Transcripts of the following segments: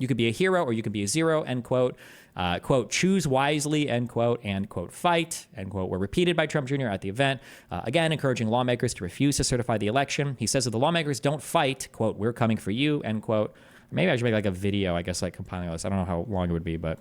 you could be a hero or you could be a zero, end quote. Quote, choose wisely, end quote, and quote, fight, end quote, were repeated by Trump Jr. at the event. Again, encouraging lawmakers to refuse to certify the election. He says if the lawmakers don't fight, quote, we're coming for you, end quote. Maybe I should make like a video, I guess, like compiling this. I don't know how long it would be, but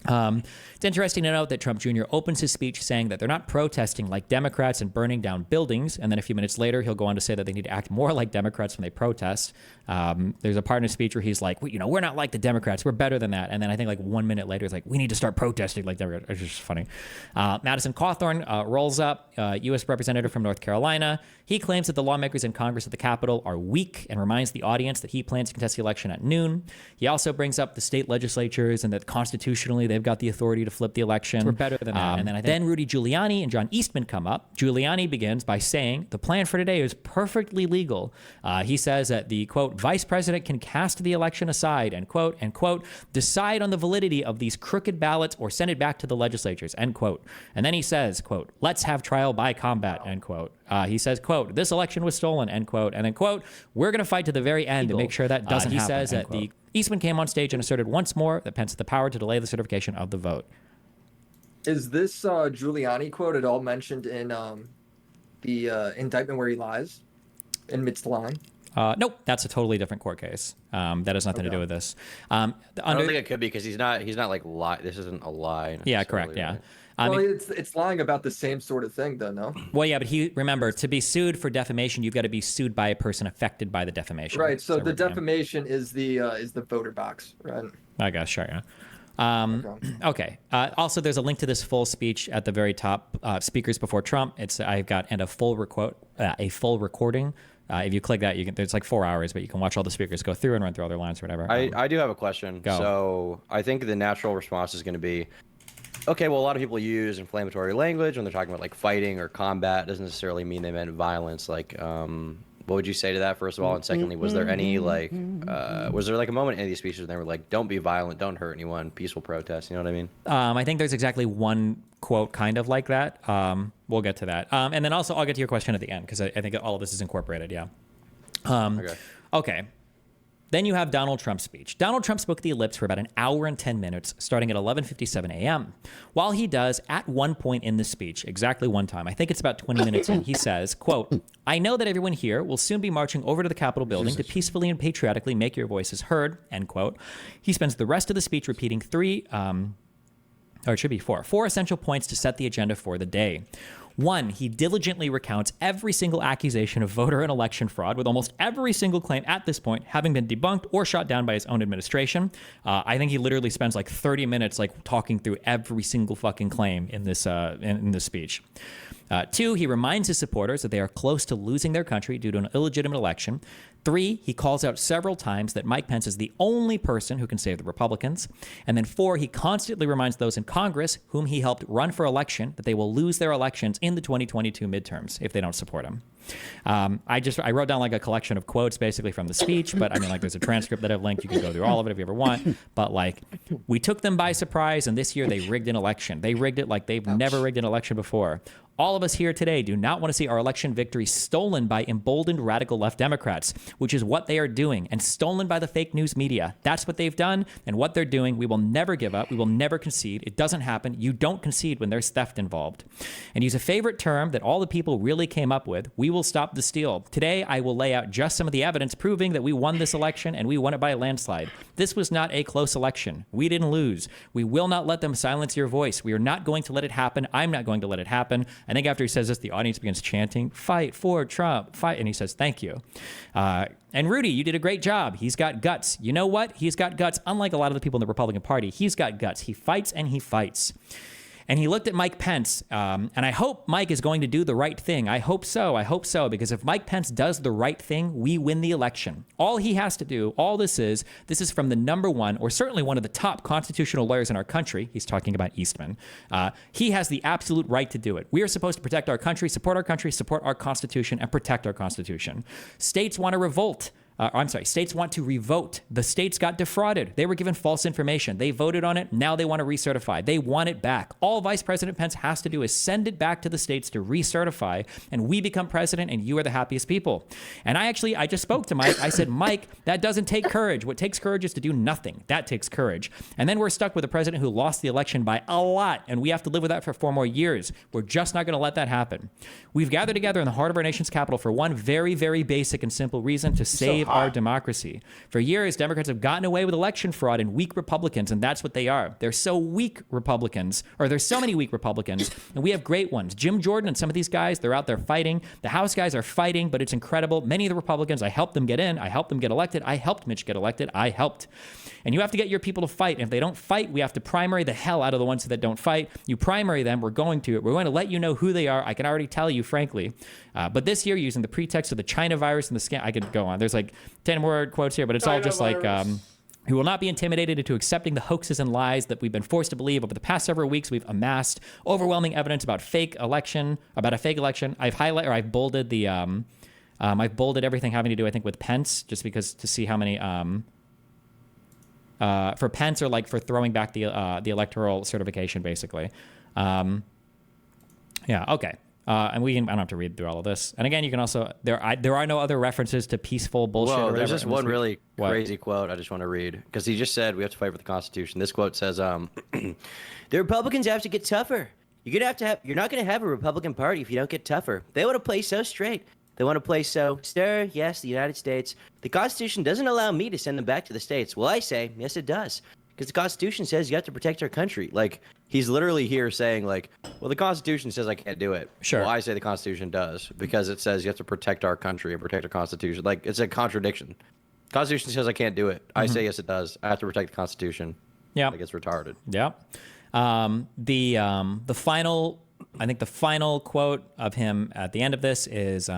it's interesting to note that Trump Jr. opens his speech saying that they're not protesting like Democrats and burning down buildings. And then a few minutes later, he'll go on to say that they need to act more like Democrats when they protest. There's a part in his speech where he's like, we're not like the Democrats. We're better than that. And then I think like 1 minute later, he's like, we need to start protesting like Democrats. It's just funny. Madison Cawthorn rolls up, U.S. representative from North Carolina. He claims that the lawmakers in Congress at the Capitol are weak and reminds the audience that he plans to contest the election at noon. He also brings up the state legislatures and that constitutionally they've got the authority to flip the election. We're better than that. And then Rudy Giuliani and John Eastman come up. Giuliani begins by saying the plan for today is perfectly legal. He says that the, quote, vice president can cast the election aside, end quote, decide on the validity of these crooked ballots or send it back to the legislatures, end quote. And then he says, quote, let's have trial by combat, end quote. He says, quote, this election was stolen, end quote. And then, quote, we're going to fight to the very end to make sure that doesn't happen. He says that the Eastman came on stage and asserted once more that Pence had the power to delay the certification of the vote. Is this Giuliani quote at all mentioned in the indictment where he lies, admits to lying? Nope, that's a totally different court case. That has nothing to do with this. I don't think it could be because he's not like lie. This isn't a lie. Yeah, correct. Yeah. Right? Well, it's lying about the same sort of thing, though, no? Well, yeah, but remember, to be sued for defamation, you've got to be sued by a person affected by the defamation. Right. So the defamation is the voter box, right? I guess, sure, yeah. Okay. Also, there's a link to this full speech at the very top. Speakers before Trump. I've got a full recording. If you click that, there's like 4 hours, but you can watch all the speakers go through and run through all their lines or whatever. I do have a question. Go. So I think the natural response is going to be, okay, well, a lot of people use inflammatory language when they're talking about like fighting or combat. It doesn't necessarily mean they meant violence. Like, what would you say to that, first of all? And secondly, was there any like, was there like a moment in any of these speeches where they were like, don't be violent, don't hurt anyone, peaceful protest? You know what I mean? I think there's exactly one quote kind of like that. We'll get to that. And then also I'll get to your question at the end because I think all of this is incorporated. Yeah. Okay. Then you have Donald Trump's speech. Donald Trump spoke at the Ellipse for about an hour and 10 minutes, starting at 11:57 a.m. While he does, at one point in the speech, exactly one time, I think it's about 20 minutes in, he says, quote, I know that everyone here will soon be marching over to the Capitol building to peacefully and patriotically make your voices heard, end quote. He spends the rest of the speech repeating four essential points to set the agenda for the day. One, he diligently recounts every single accusation of voter and election fraud, with almost every single claim at this point having been debunked or shot down by his own administration. I think he literally spends like 30 minutes like talking through every single fucking claim in this speech. Two, he reminds his supporters that they are close to losing their country due to an illegitimate election. Three, he calls out several times that Mike Pence is the only person who can save the Republicans. And then four, he constantly reminds those in Congress whom he helped run for election that they will lose their elections in the 2022 midterms if they don't support him. I wrote down like a collection of quotes basically from the speech, but I mean, like, there's a transcript that I've linked. You can go through all of it if you ever want. But like, we took them by surprise, and this year they rigged an election. They rigged it like they've never rigged an election before. All of us here today do not want to see our election victory stolen by emboldened radical left Democrats, which is what they are doing, and stolen by the fake news media. That's what they've done and what they're doing. We will never give up. We will never concede. It doesn't happen. You don't concede when there's theft involved. And use a favorite term that all the people really came up with: we will stop the steal. Today, I will lay out just some of the evidence proving that we won this election, and we won it by a landslide. This was not a close election. We didn't lose. We will not let them silence your voice. We are not going to let it happen. I'm not going to let it happen. I think after he says this, the audience begins chanting, "Fight for Trump, fight." And he says, "Thank you." And Rudy, you did a great job. He's got guts. You know what? He's got guts. Unlike a lot of the people in the Republican Party, he's got guts. He fights and he fights. And he looked at Mike Pence, and I hope Mike is going to do the right thing. I hope so. I hope so, because if Mike Pence does the right thing, we win the election. All he has to do, all this is from the number one, or certainly one of the top constitutional lawyers in our country. He's talking about Eastman. He has the absolute right to do it. We are supposed to protect our country, support our Constitution, and protect our Constitution. States want to revolt. I'm sorry, states want to revote. The states got defrauded. They were given false information. They voted on it. Now they want to recertify. They want it back. All Vice President Pence has to do is send it back to the states to recertify, and we become president, and you are the happiest people. And I just spoke to Mike. I said, Mike, that doesn't take courage. What takes courage is to do nothing. That takes courage. And then we're stuck with a president who lost the election by a lot, and we have to live with that for 4 more years. We're just not going to let that happen. We've gathered together in the heart of our nation's capital for one very, very basic and simple reason: to save our democracy. For years, Democrats have gotten away with election fraud and weak Republicans, and that's what they are. They're so weak Republicans, or there's so many weak Republicans, and we have great ones. Jim Jordan and some of these guys, they're out there fighting. The House guys are fighting, but it's incredible. Many of the Republicans, I helped them get in. I helped them get elected. I helped Mitch get elected. I helped. And you have to get your people to fight. And if they don't fight, we have to primary the hell out of the ones that don't fight. You primary them. We're going to let you know who they are. I can already tell you, frankly. But this year, using the pretext of the China virus and the scam, I could go on. There's like 10 more quotes here, but it's all just like, who will not be intimidated into accepting the hoaxes and lies that we've been forced to believe. Over the past several weeks, we've amassed overwhelming evidence about a fake election. I've bolded the, I've bolded everything having to do, I think, with Pence, just because to see how many, for Pence, or like for throwing back the electoral certification, basically. Yeah, okay. And I don't have to read through all of this. And again, you can also, there are no other references to peaceful bullshit. Whoa, or there's whatever. just one really crazy quote I just want to read, because he just said we have to fight for the Constitution. This quote says, the Republicans have to get tougher. You're not going to have a Republican Party if you don't get tougher. They want to play so straight. They want to play so, sir, yes, the United States. The Constitution doesn't allow me to send them back to the states. Well, I say, yes, it does. Because the Constitution says you have to protect our country. Like, he's literally here saying, like, well, the Constitution says I can't do it. Sure. Well, I say the Constitution does, because it says you have to protect our country and protect our Constitution. Like, it's a contradiction. Constitution says I can't do it. I say, yes, it does. I have to protect the Constitution. Yeah. Like, it's retarded. Yeah. The final quote of him at the end of this is,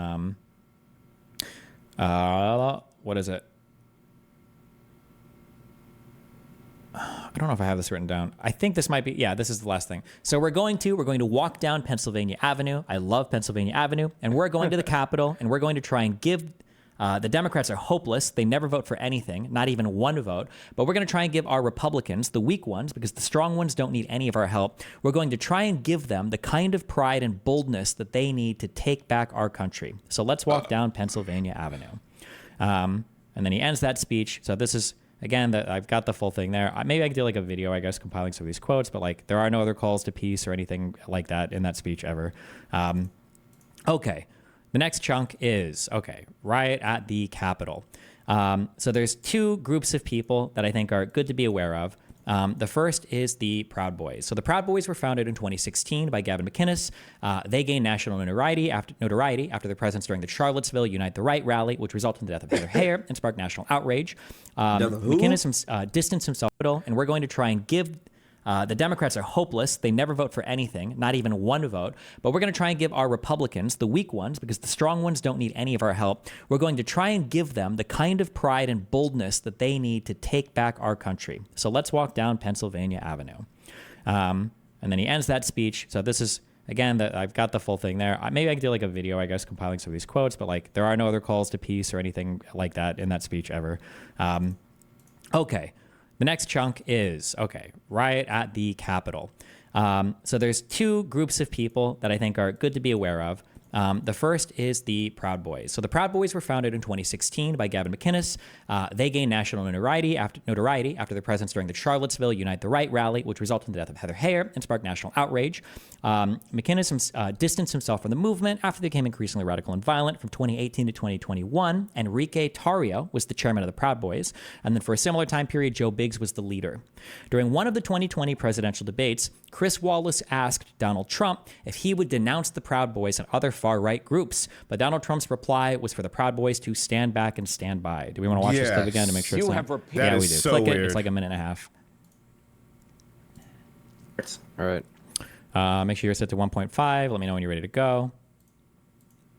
what is it? I don't know if I have this written down. I think this might be, yeah, this is the last thing. So we're going to walk down Pennsylvania Avenue. I love Pennsylvania Avenue. And we're going to the Capitol, and we're going to try and give, the Democrats are hopeless. They never vote for anything, not even one vote. But we're going to try and give our Republicans, the weak ones, because the strong ones don't need any of our help, we're going to try and give them the kind of pride and boldness that they need to take back our country. So let's walk down Pennsylvania Avenue. And then he ends that speech. So this is, again, I've got the full thing there. Maybe I could do like a video, I guess, compiling some of these quotes, but like there are no other calls to peace or anything like that in that speech ever. Okay. The next chunk is, riot at the Capitol. So there's 2 groups of people that I think are good to be aware of. The first is the Proud Boys. So the Proud Boys were founded in 2016 by Gavin McInnes. They gained national notoriety after their presence during the Charlottesville Unite the Right rally, which resulted in the death of Heather Heyer and sparked national outrage. McInnes distanced himself, and we're going to try and give. The Democrats are hopeless. They never vote for anything, not even one vote. But we're going to try and give our Republicans, the weak ones, because the strong ones don't need any of our help, we're going to try and give them the kind of pride and boldness that they need to take back our country. So let's walk down Pennsylvania Avenue. And then he ends that speech. So this is, again, I've got the full thing there. Maybe I could do like a video, I guess, compiling some of these quotes, but like there are no other calls to peace or anything like that in that speech ever. Okay. The next chunk is, riot at the Capitol. So there's 2 groups of people that I think are good to be aware of. The first is the Proud Boys. So the Proud Boys were founded in 2016 by Gavin McInnes. They gained national notoriety after their presence during the Charlottesville Unite the Right rally, which resulted in the death of Heather Heyer and sparked national outrage. McInnes distanced himself from the movement after they became increasingly radical and violent. From 2018 to 2021, Enrique Tarrio was the chairman of the Proud Boys. And then for a similar time period, Joe Biggs was the leader. During one of the 2020 presidential debates, Chris Wallace asked Donald Trump if he would denounce the Proud Boys and other far-right groups. But Donald Trump's reply was for the Proud Boys to stand back and stand by. Do we want to watch this clip again to make sure it's not? Yeah, we do. So Click weird. it. It's like a minute and a half. All right. Make sure you're set to 1.5. Let me know when you're ready to go.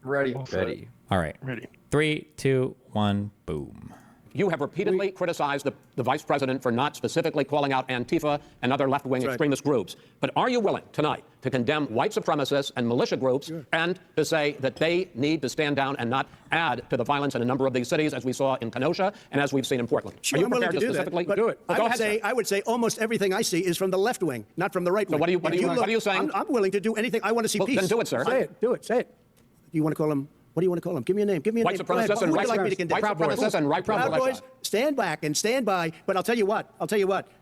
Ready. Ready. All right. Ready. 3, 2, 1, boom. you have repeatedly criticized the vice president for not specifically calling out Antifa and other left-wing extremist groups. But are you willing tonight to condemn white supremacists and militia groups and to say that they need to stand down and not add to the violence in a number of these cities, as we saw in Kenosha and as we've seen in Portland? Sure, are you I'm willing prepared to to do specifically that, do it? I would say almost everything I see is from the left wing, not from the right wing. So what are you saying? I'm willing to do anything. I want to see Well, peace. then do it, sir. Say it. Do it. Say it. You want to call them? What do you want to call them? Give me a name. Give me a White name. Go ahead. supremacists What and would right you like me to condemn? white supremacists and right Proud militia. Boys, stand back and stand by. But I'll tell you what.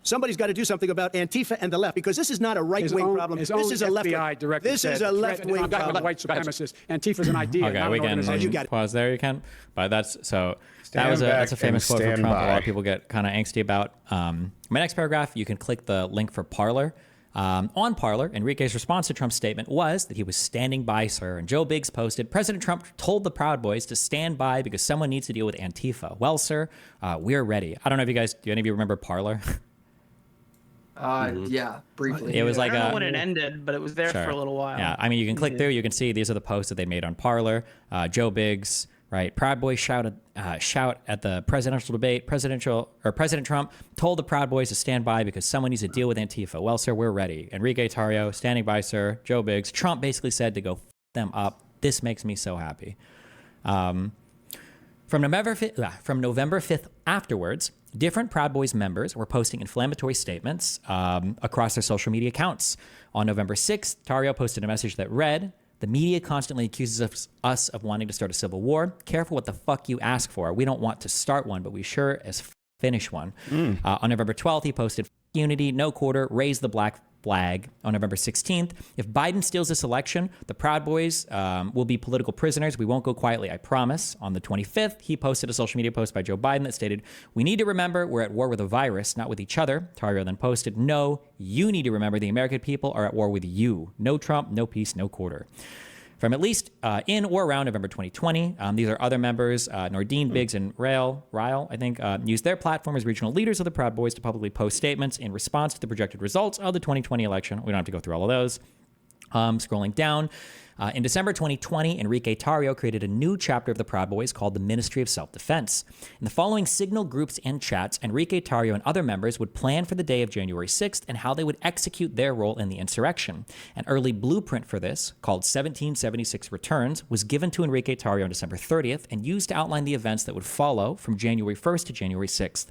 Somebody's got to do something about Antifa and the left, because this is not a right-wing problem. This is a left. This is a left-wing problem. White supremacists. Antifa's an idea. Okay, not we an can organization. You got it. pause there. You can, but that's so. Stand That's a back famous and quote from stand Trump. A lot by. of people get kind of angsty about. My next paragraph, you can click the link for Parler. On Parler, Enrique's response to Trump's statement was that he was standing by, sir. And Joe Biggs posted, President Trump told the Proud Boys to stand by because someone needs to deal with Antifa. Well, sir, we're ready. I don't know if you guys, do any of you remember Parler? Yeah, briefly. It was like I don't know when it ended, but it was there for a little while. Yeah, I mean, you can click through. You can see these are the posts that they made on Parler. Joe Biggs, right? Proud Boys shout at the presidential debate. President Trump told the Proud Boys to stand by because someone needs to deal with Antifa. Well, sir, we're ready. Enrique Tarrio, standing by, sir. Joe Biggs. Trump basically said to go f them up. This makes me so happy. From November 5th afterwards, different Proud Boys members were posting inflammatory statements across their social media accounts. On November 6th, Tarrio posted a message that read, the media constantly accuses us of wanting to start a civil war. Careful what the fuck you ask for. We don't want to start one, but we sure as finish one. On November 12th, he posted, unity, no quarter, raise the black flag. On November 16th, if Biden steals this election, the Proud Boys will be political prisoners. We won't go quietly, I promise. On the 25th, he posted a social media post by Joe Biden that stated, we need to remember we're at war with a virus, not with each other. Tarrio then posted, no, you need to remember the American people are at war with you. No Trump, no peace, no quarter. From at least in or around November 2020, these are other members, Nordine, Biggs, and Ryle, I think, used their platform as regional leaders of the Proud Boys to publicly post statements in response to the projected results of the 2020 election. We don't have to go through all of those. Scrolling down, in December 2020, Enrique Tarrio created a new chapter of the Proud Boys called the Ministry of Self-Defense. In the following signal groups and chats, Enrique Tarrio and other members would plan for the day of January 6th and how they would execute their role in the insurrection. An early blueprint for this, called 1776 Returns, was given to Enrique Tarrio on December 30th and used to outline the events that would follow from January 1st to January 6th.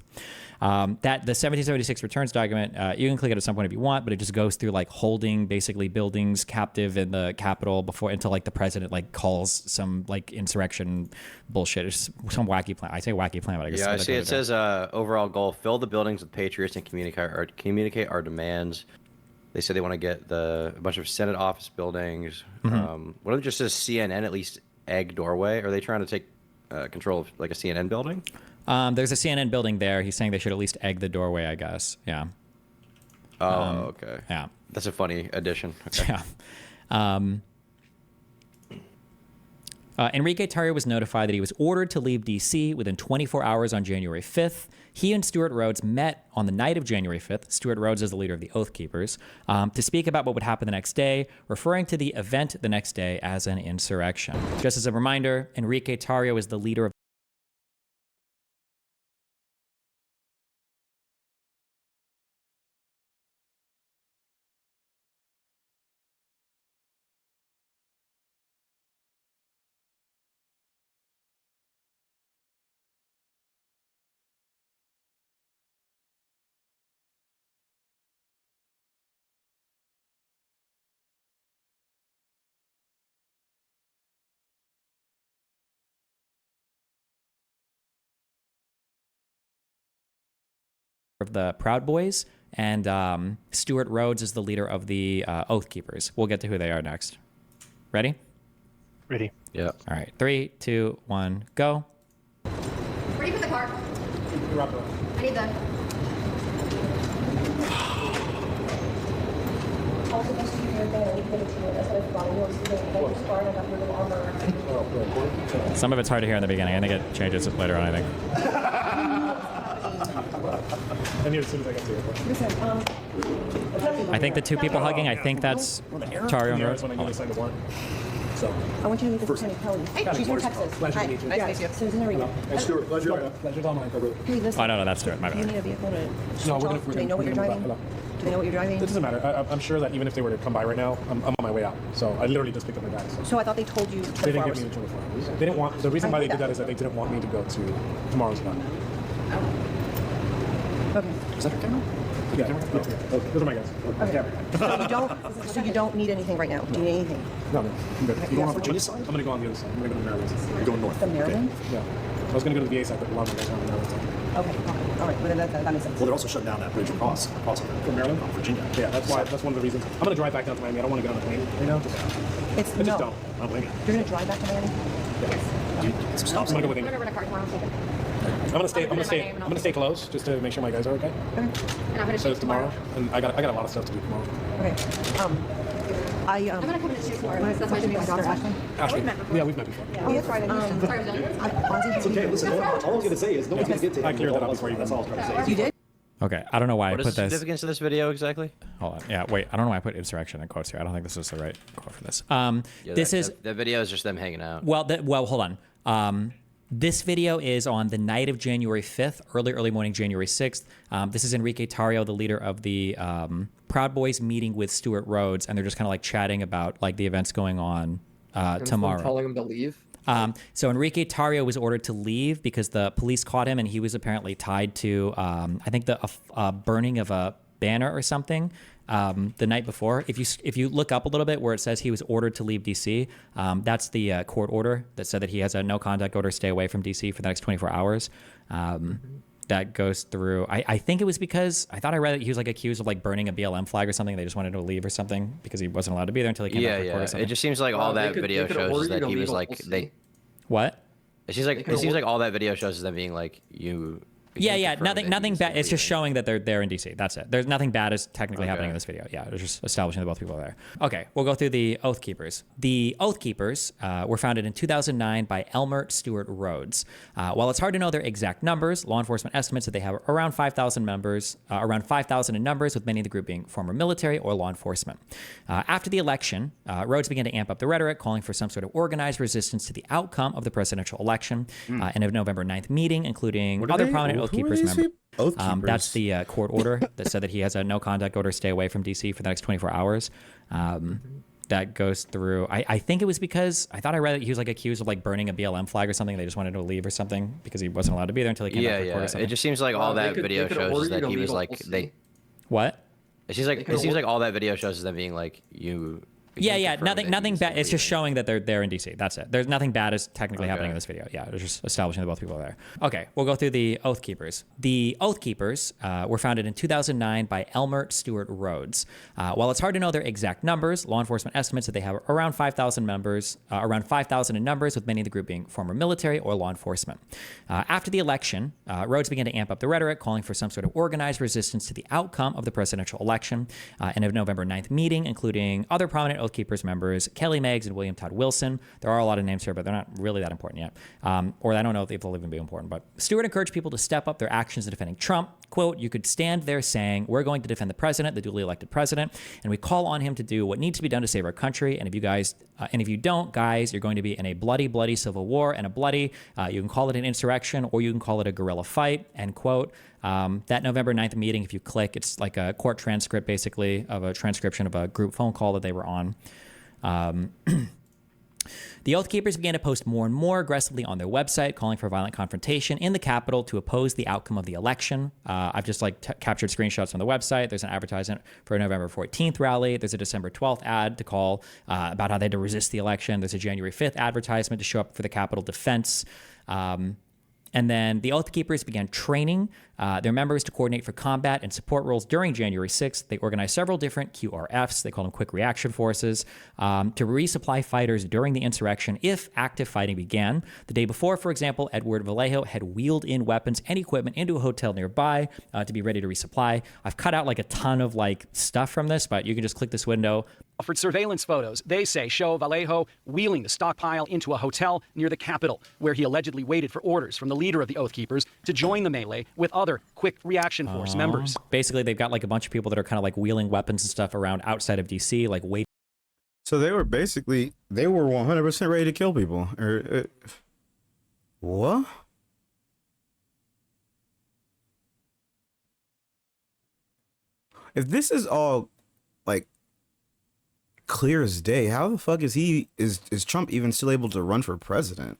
That the 1776 Returns document, you can click it at some point if you want, but it just goes through like holding basically buildings captive in the Capitol before until like the president like calls some like insurrection bullshit. It's some wacky plan. I say wacky plan, but I guess Yeah, I see. It says overall goal: fill the buildings with patriots and communicate our demands. They say they want to get a bunch of Senate office buildings. What if it just says CNN at least egg doorway? Are they trying to take control of like a CNN building? There's a CNN building there. He's saying they should at least egg the doorway, I guess. Yeah. Oh, okay. Yeah. That's a funny addition. Okay. Yeah. Enrique Tarrio was notified that he was ordered to leave D.C. within 24 hours on January 5th. He and Stuart Rhodes met on the night of January 5th. Stuart Rhodes is the leader of the Oath Keepers, to speak about what would happen the next day, referring to the event the next day as an insurrection. Just as a reminder, Enrique Tarrio is the leader of the Proud Boys, and Stuart Rhodes is the leader of the Oath Keepers. We'll get to who they are next. Ready? Ready. Yeah. All right. 3, 2, 1, go. Where do you put the car? I need the... Some of it's hard to hear in the beginning. I think it changes later on, I think. I think the two people hugging, I think that's Tarrio and Rhodes. So, I want you to meet this Tony Kelly. She's from Texas. pleasure to Hi. meet you. Nice to meet you. Susan Arena. Hey, Stuart, pleasure. Pleasure's all mine. Hey, listen. Oh, no, that's Stuart. My You bad. need a vehicle to No, switch off. Do they know what you're driving? Hello. Do they know what you're driving? It doesn't matter. I'm sure that even if they were to come by right now, I'm on my way out. So I literally just picked up my bags. So So I thought they told you they 24 didn't hours. give me the 24 hours. They didn't want. The reason why they did that is that they didn't want me to go to tomorrow's event. Okay. Is that your camera? Yeah. Okay. Those are my guys. Okay. So you don't need anything right now. Do you need anything? No, I'm good. You going on Virginia side? I'm gonna go on the other side. I'm gonna go to Maryland. You're going north. The Maryland? Okay. Yeah. I was gonna go to the VA side, but a lot of guys are on the Maryland side. Okay. All right. Well, that makes sense. Well, they're also shutting down that bridge across From Maryland? Virginia. Yeah, that's why. That's one of the reasons. I'm gonna drive back down to Miami. I don't want to get on a plane right now. It's I just no. don't. I don't blame you. You're gonna drive back to Miami? Dude, some I'm stops. gonna go with I'm Ingrid. gonna rent a car tomorrow. I'll take it. I'm gonna stay close just to make sure my guys are okay. Okay. And I'm gonna So shoot it's tomorrow, and I got a lot of stuff to do tomorrow. Okay. I'm gonna come to shoot tomorrow. That's my daughter, Ashley. Ashley, yeah, we've met before. Oh, that's right. Sorry, It's okay. Listen, all I was gonna say is no one's gonna get to I him. cleared that up before you That's even- all I was trying to say. You did? Okay, I don't know why What I is put the this. significance of this video exactly? Hold on. Yeah, wait. I don't know why I put insurrection in quotes here. I don't think this is the right quote for this. Yeah, This that, is the video is just them hanging out. well. Hold on. This video is on the night of January 5th, early morning, January 6th. This is Enrique Tarrio, the leader of the Proud Boys, meeting with Stuart Rhodes, and they're just kind of like chatting about like the events going on tomorrow. Telling him to leave. So Enrique Tarrio was ordered to leave because the police caught him, and he was apparently tied to, I think, the burning of a banner or something the night before. If you look up a little bit where it says he was ordered to leave D.C., that's the court order that said that he has a no contact order, stay away from D.C. for the next 24 hours. That goes through. I think it was because I thought I read that he was like accused of like burning a BLM flag or something. They just wanted him to leave or something because he wasn't allowed to be there until he came Yeah, back to court or yeah. something. It just seems like all that video they could shows order is you that to he leave was a like whole they. state. What? It seems like all that video shows is them being like you. Yeah. confirm that Nothing he's bad. It's just leaving. showing that they're in DC. That's it. There's nothing bad is technically happening in this video. Yeah, it's just establishing that both people are there. Okay, we'll go through the Oath Keepers. The Oath Keepers were founded in 2009 by Elmer Stewart Rhodes. While it's hard to know their exact numbers, law enforcement estimates that they have around 5,000 members, around 5,000 in numbers, with many of the group being former military or law enforcement. After the election, Rhodes began to amp up the rhetoric, calling for some sort of organized resistance to the outcome of the presidential election in a November 9th meeting, including other prominent Oath Keepers members. Oath Keepers. That's the court order that said that he has a no contact order, stay away from DC for the next 24 hours. That goes through. I think it was because I thought I read that he was like accused of like burning a BLM flag or something. They just wanted him to leave or something because he wasn't allowed to be there until he came back to court or something. It just seems like all They that could- video they could shows order is you that to he leave was a like whole they. state. What? It seems like all that video shows is them being like you. Yeah. confirm that Nothing he's bad. It's just leaving. showing that they're in DC. That's it. There's nothing bad is technically happening in this video. Yeah, it's just establishing that both people are there. Okay, we'll go through the Oath Keepers. The Oath Keepers were founded in 2009 by Elmer Stewart Rhodes. While it's hard to know their exact numbers, law enforcement estimates that they have around 5,000 members, around 5,000 in numbers, with many of the group being former military or law enforcement. After the election, Rhodes began to amp up the rhetoric, calling for some sort of organized resistance to the outcome of the presidential election in a November 9th meeting, including other prominent Oath Keepers members, Kelly Meggs and William Todd Wilson. There are a lot of names here, but they're not really that important yet. Or I don't know if they'll even be important. But Stewart encouraged people to step up their actions in defending Trump. Quote, "You could stand there saying, we're going to defend the president, the duly elected president, and we call on him to do what needs to be done to save our country. And if you guys, and if you don't, guys, you're going to be in a bloody, bloody civil war and a bloody, you can call it an insurrection or you can call it a guerrilla fight," end quote. That November 9th meeting, if you click, it's like a court transcript, basically, of a transcription of a group phone call that they were on. The Oath Keepers began to post more and more aggressively on their website, calling for violent confrontation in the Capitol to oppose the outcome of the election. I've just captured screenshots from the website. There's an advertisement for a November 14th rally. There's a December 12th ad to call about how they had to resist the election. There's a January 5th advertisement to show up for the Capitol defense. And then the Oath Keepers began training their members to coordinate for combat and support roles during January 6th. They organized several different QRFs, they call them quick reaction forces, to resupply fighters during the insurrection if active fighting began. The day before, for example, Edward Vallejo had wheeled in weapons and equipment into a hotel nearby to be ready to resupply. I've cut out like a ton of like stuff from this, but you can just click this window. Offered surveillance photos, they say, show Vallejo wheeling the stockpile into a hotel near the Capitol, where he allegedly waited for orders from the leader of the Oath Keepers to join the melee with other quick reaction force members. Basically, they've got like a bunch of people that are kind of like wheeling weapons and stuff around outside of DC, like waiting So they were 100% ready to kill people. What? If this is all like clear as day, how the fuck is Trump even still able to run for president?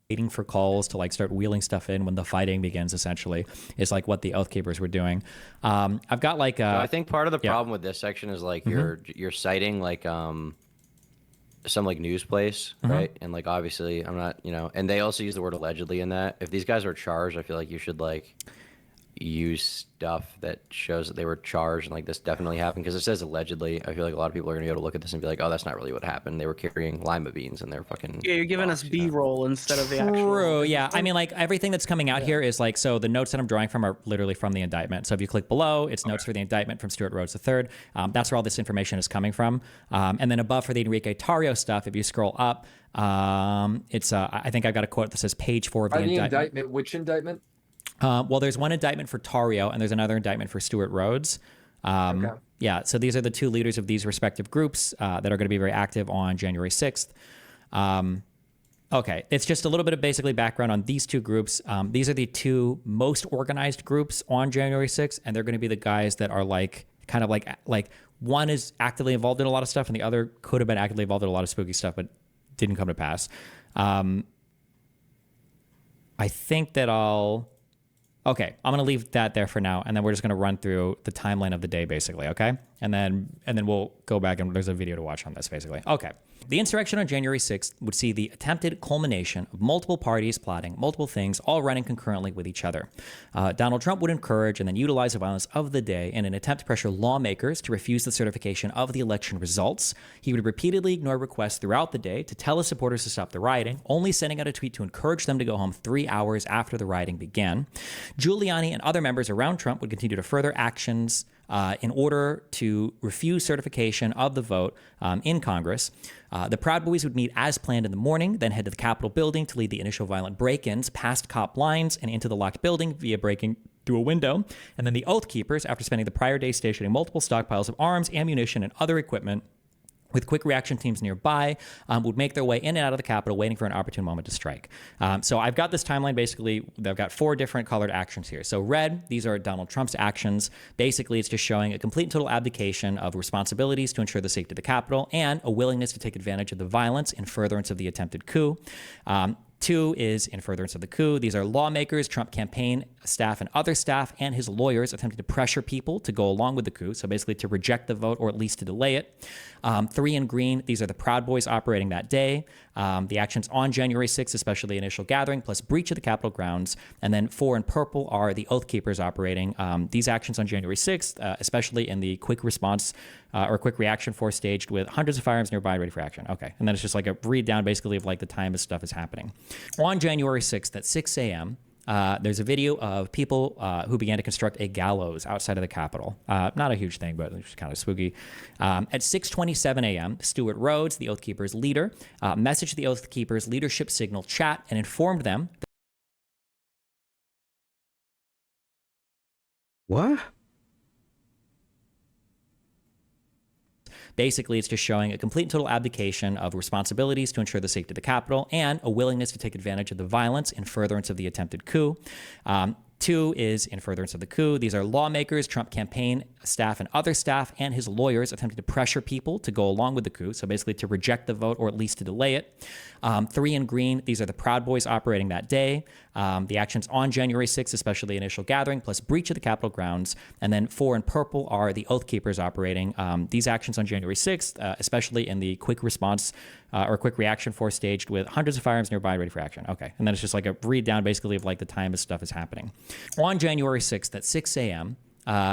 Waiting for calls to like start wheeling stuff in when the fighting begins, essentially, is like what the Oath Keepers were doing. I've got like So I think part of the problem with this section is like you're citing like some like news place, right? And like obviously I'm not, and they also use the word allegedly in that. If these guys are charged, I feel like you should like use stuff that shows that they were charged and like this definitely happened, because it says allegedly. I feel like a lot of people are gonna go to look at this and be like, oh, that's not really what happened. They were carrying lima beans and they're fucking You're giving us B-roll instead of the actual. True, yeah. I mean, like everything that's coming out here is like, so the notes that I'm drawing from are literally from the indictment. So if you click below, it's notes for the indictment from Stuart Rhodes III. That's where all this information is coming from. And then above for the Enrique Tarrio stuff, if you scroll up, it's I think I've got a quote that says page 4 of the indictment. Which indictment? Well, there's one indictment for Tarrio and there's another indictment for Stuart Rhodes. Okay. Yeah, so these are the two leaders of these respective groups that are going to be very active on January 6th. Okay, it's just a little bit of basically background on these two groups. These are the two most organized groups on January 6th, and they're going to be the guys that are like kind of like one is actively involved in a lot of stuff and the other could have been actively involved in a lot of spooky stuff but didn't come to pass. I think that Okay, I'm gonna leave that there for now, and then we're just gonna run through the timeline of the day, basically, okay? And then we'll go back and there's a video to watch on this, basically. Okay. The insurrection on January 6th would see the attempted culmination of multiple parties plotting multiple things, all running concurrently with each other. Donald Trump would encourage and then utilize the violence of the day in an attempt to pressure lawmakers to refuse the certification of the election results. He would repeatedly ignore requests throughout the day to tell his supporters to stop the rioting, only sending out a tweet to encourage them to go home 3 hours after the rioting began. Giuliani and other members around Trump would continue to further actions in order to refuse certification of the vote in Congress. The Proud Boys would meet as planned in the morning, then head to the Capitol building to lead the initial violent break-ins past cop lines and into the locked building via breaking through a window. And then the Oath Keepers, after spending the prior day stationing multiple stockpiles of arms, ammunition, and other equipment with quick reaction teams nearby, would make their way in and out of the Capitol, waiting for an opportune moment to strike. So I've got this timeline. Basically, I've got 4 different colored actions here. So red, these are Donald Trump's actions. Basically, it's just showing a complete and total abdication of responsibilities to ensure the safety of the Capitol and a willingness to take advantage of the violence in furtherance of the attempted coup. 2 is in furtherance of the coup. These are lawmakers, Trump campaign staff, and other staff, and his lawyers attempting to pressure people to go along with the coup, so basically to reject the vote or at least to delay it. 3 in green, these are the Proud Boys operating that day. The actions on January 6th, especially the initial gathering, plus breach of the Capitol grounds. And then 4 in purple are the Oath Keepers operating. These actions on January 6th, especially in the quick response or quick reaction force staged with hundreds of firearms nearby ready for action. Okay, and then it's just like a read down basically of like the time as stuff is happening. On January 6th at 6 a.m., there's a video of people who began to construct a gallows outside of the Capitol. Not a huge thing, but it's kind of spooky. At 6:27 a.m., Stuart Rhodes, the Oath Keepers leader, messaged the Oath Keepers leadership signal chat and informed them that What? basically, it's just showing a complete and total abdication of responsibilities to ensure the safety of the Capitol and a willingness to take advantage of the violence in furtherance of the attempted coup. 2 is in furtherance of the coup. These are lawmakers, Trump campaign staff, and other staff, and his lawyers attempting to pressure people to go along with the coup, so basically to reject the vote or at least to delay it. 3 in green, these are the Proud Boys operating that day. The actions on January 6th, especially the initial gathering, plus breach of the Capitol grounds. And then 4 in purple are the Oath Keepers operating. These actions on January 6th, especially in the quick response or quick reaction force staged with hundreds of firearms nearby ready for action. Okay, and then it's just like a read down basically of like the time as stuff is happening. On January 6th at 6 a.m.,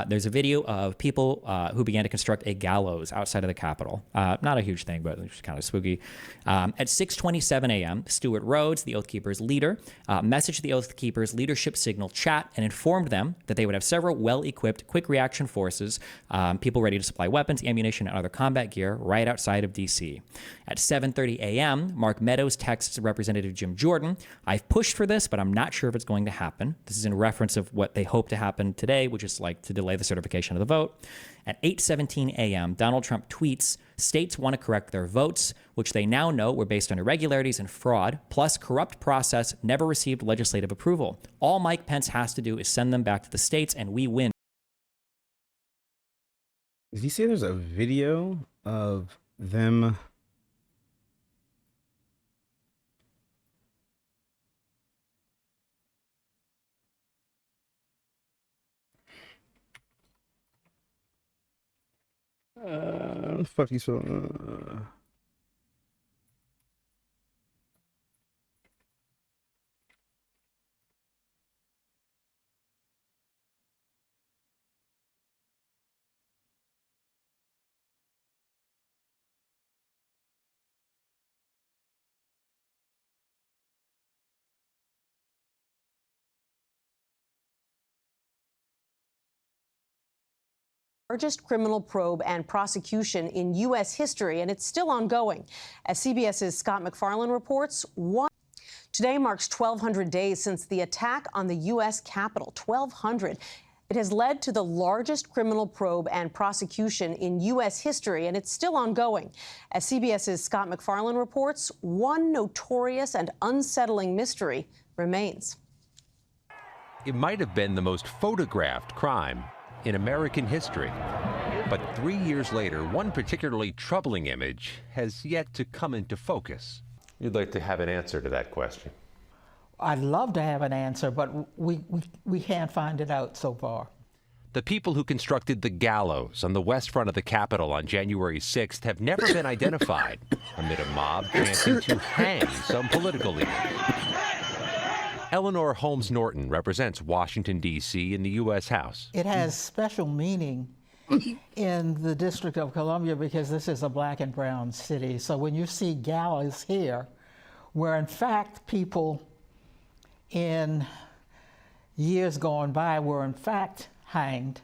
there's a video of people who began to construct a gallows outside of the Capitol. Not a huge thing, but it's kind of spooky. At 6:27 a.m., Stuart Rhodes, the Oath Keepers leader, messaged the Oath Keepers leadership signal chat and informed them that they would have several well-equipped quick reaction forces, people ready to supply weapons, ammunition, and other combat gear right outside of D.C. At 7:30 a.m., Mark Meadows texts Representative Jim Jordan, "I've pushed for this, but I'm not sure if it's going to happen." This is in reference of what they hope to happen today, which is like to delay the certification of the vote. At 8:17 a.m., Donald Trump tweets, states want to correct their votes, which they now know were based on irregularities and fraud, plus corrupt process, never received legislative approval. All Mike Pence has to do is send them back to the states, and we win. Did you see there's a video of them? Fuck you so. Largest criminal probe and prosecution in U.S. history, and it's still ongoing. As CBS's Scott MacFarlane reports, today marks 1,200 days since the attack on the U.S. Capitol. 1,200. It has led to the largest criminal probe and prosecution in U.S. history, and it's still ongoing. As CBS's Scott MacFarlane reports, one notorious and unsettling mystery remains. It might have been the most photographed crime in American history. But 3 years later, one particularly troubling image has yet to come into focus. You'd like to have an answer to that question? I'd love to have an answer, but we can't find it out so far. The people who constructed the gallows on the west front of the Capitol on January 6th have never been identified amid a mob chanting to hang some political leader. Eleanor Holmes Norton represents Washington, D.C. in the U.S. House. It has special meaning in the District of Columbia because this is a black and brown city. So when you see gallows here, where in fact people in years gone by were in fact hanged,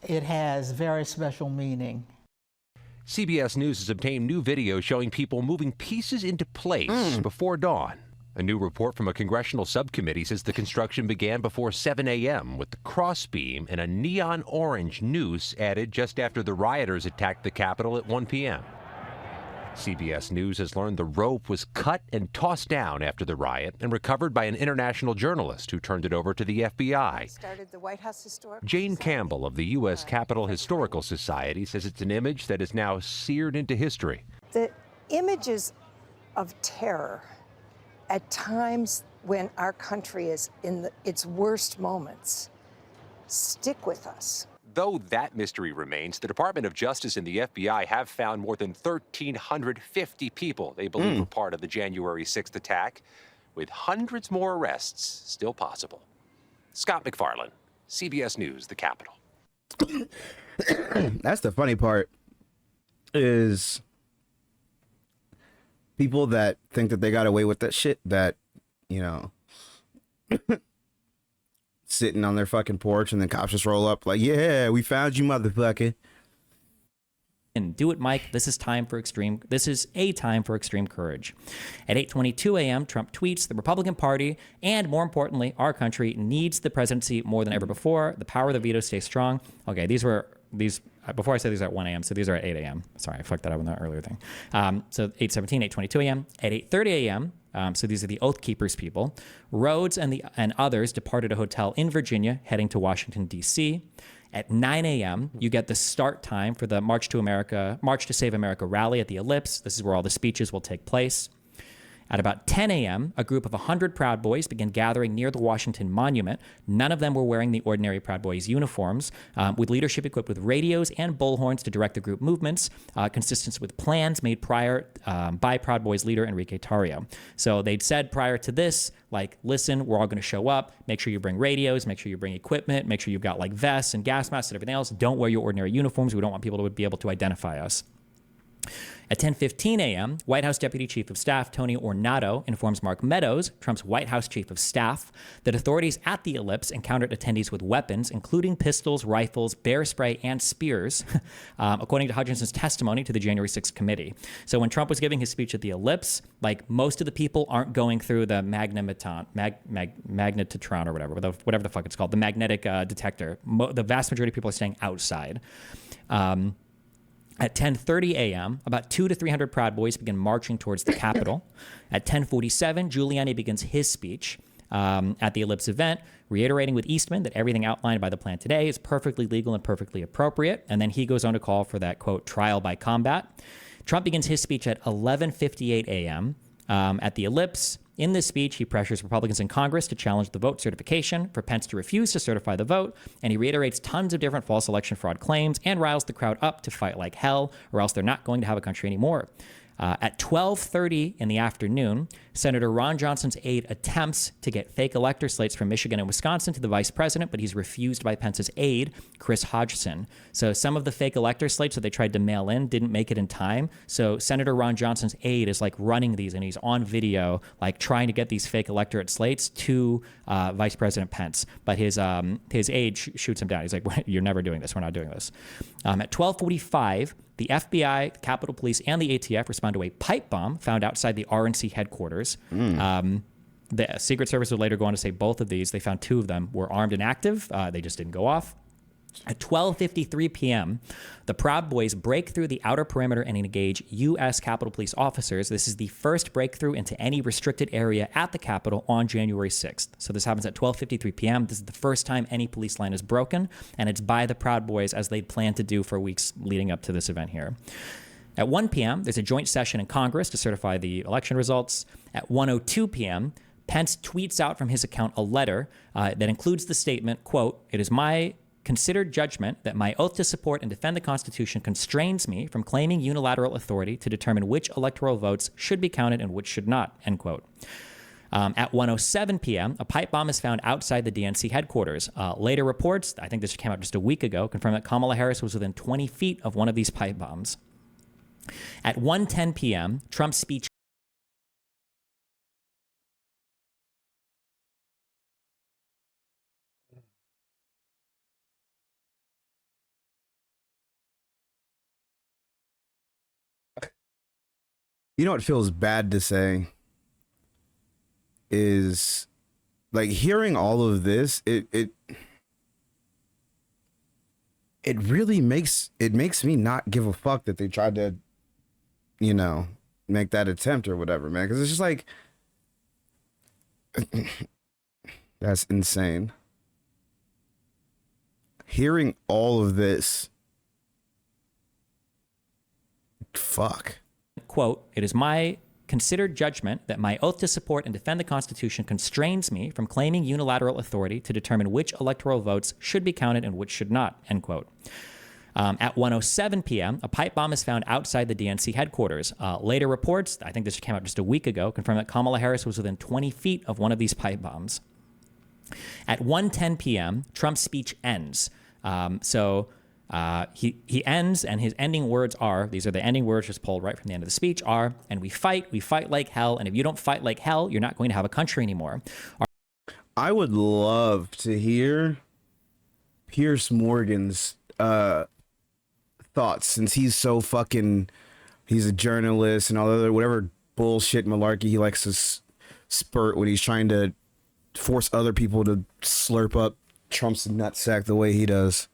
it has very special meaning. CBS News has obtained new video showing people moving pieces into place before dawn. A new report from a congressional subcommittee says the construction began before 7 a.m. with the crossbeam and a neon orange noose added just after the rioters attacked the Capitol at 1 p.m. CBS News has learned the rope was cut and tossed down after the riot and recovered by an international journalist who turned it over to the FBI. Started the White House Historical Jane Campbell of the U.S. Capitol Historical Society says it's an image that is now seared into history. The images of terror at times when our country is in its worst moments stick with us. Though that mystery remains, the Department of Justice and the FBI have found more than 1,350 people they believe were part of the January 6th attack, with hundreds more arrests still possible. Scott MacFarlane, CBS News, the Capitol. That's the funny part, is people that think that they got away with that shit, that, you know, sitting on their fucking porch and then cops just roll up like, yeah, we found you, motherfucker. And do it, Mike. This is a time for extreme courage. At 8:22 a.m., Trump tweets, the Republican Party, and more importantly, our country, needs the presidency more than ever before. The power of the veto stays strong. Okay, before I said these are at 1 a.m., so these are at 8 a.m. Sorry, I fucked that up in the earlier thing. So 8:17, 8:22 a.m. At 8:30 a.m., so these are the Oath Keepers people, Rhodes and others departed a hotel in Virginia, heading to Washington, D.C. At 9 a.m., you get the start time for the March to Save America rally at the Ellipse. This is where all the speeches will take place. At about 10 a.m., a group of 100 Proud Boys began gathering near the Washington Monument. None of them were wearing the ordinary Proud Boys uniforms, with leadership equipped with radios and bullhorns to direct the group movements, consistent with plans made prior by Proud Boys leader Enrique Tarrio. So they'd said prior to this, like, listen, we're all going to show up. Make sure you bring radios. Make sure you bring equipment. Make sure you've got, like, vests and gas masks and everything else. Don't wear your ordinary uniforms. We don't want people to be able to identify us. At 10:15 a.m., White House Deputy Chief of Staff Tony Ornato informs Mark Meadows, Trump's White House Chief of Staff, that authorities at the Ellipse encountered attendees with weapons, including pistols, rifles, bear spray, and spears, according to Hutchinson's testimony to the January 6th committee. So when Trump was giving his speech at the Ellipse, like, most of the people aren't going through the magnetotron or whatever the fuck it's called, the magnetic detector. The vast majority of people are staying outside. At 10:30 a.m., about 200 to 300 Proud Boys begin marching towards the Capitol. At 10:47, Giuliani begins his speech at the Ellipse event, reiterating with Eastman that everything outlined by the plan today is perfectly legal and perfectly appropriate. And then he goes on to call for that, quote, trial by combat. Trump begins his speech at 11:58 a.m. At the Ellipse. In this speech, he pressures Republicans in Congress to challenge the vote certification, for Pence to refuse to certify the vote, and he reiterates tons of different false election fraud claims and riles the crowd up to fight like hell, or else they're not going to have a country anymore. At 12:30 in the afternoon, Senator Ron Johnson's aide attempts to get fake elector slates from Michigan and Wisconsin to the vice president, but he's refused by Pence's aide, Chris Hodgson. So some of the fake elector slates that they tried to mail in didn't make it in time. So Senator Ron Johnson's aide is like running these, and he's on video, like trying to get these fake electorate slates to Vice President Pence. But his aide shoots him down. He's like, "You're never doing this. We're not doing this." At 12:45, the FBI, the Capitol Police, and the ATF respond to a pipe bomb found outside the RNC headquarters. The Secret Service would later go on to say both of these, they found 2 of them, were armed and active. They just didn't go off. At 12:53 p.m., the Proud Boys break through the outer perimeter and engage U.S. Capitol Police officers. This is the first breakthrough into any restricted area at the Capitol on January 6th. So this happens at 12:53 p.m. This is the first time any police line is broken, and it's by the Proud Boys, as they'd planned to do for weeks leading up to this event here. At 1 p.m., there's a joint session in Congress to certify the election results. At 1:02 p.m., Pence tweets out from his account a letter that includes the statement, quote, "It is my considered judgment that my oath to support and defend the Constitution constrains me from claiming unilateral authority to determine which electoral votes should be counted and which should not," end quote. At 1:07 p.m., a pipe bomb is found outside the DNC headquarters. Later reports, I think this came out just a week ago, confirm that Kamala Harris was within 20 feet of one of these pipe bombs. At 1:10 p.m., Trump's speech You know what feels bad to say is, like, hearing all of this, it really makes me not give a fuck that they tried to, you know, make that attempt or whatever, man. Because it's just like, that's insane. Hearing all of this, fuck. Quote, "It is my considered judgment that my oath to support and defend the Constitution constrains me from claiming unilateral authority to determine which electoral votes should be counted and which should not," end quote. At 1:07 p.m., a pipe bomb is found outside the DNC headquarters. Later reports, I think this came out just a week ago, confirm that Kamala Harris was within 20 feet of one of these pipe bombs. At 1:10 p.m., Trump's speech ends. He ends, and his ending words are, these are the ending words just pulled right from the end of the speech, are, "And we fight like hell, and if you don't fight like hell, you're not going to have a country anymore." I would love to hear Piers Morgan's thoughts, since he's so fucking, he's a journalist and all the other whatever bullshit malarkey he likes to spurt when he's trying to force other people to slurp up Trump's nutsack the way he does.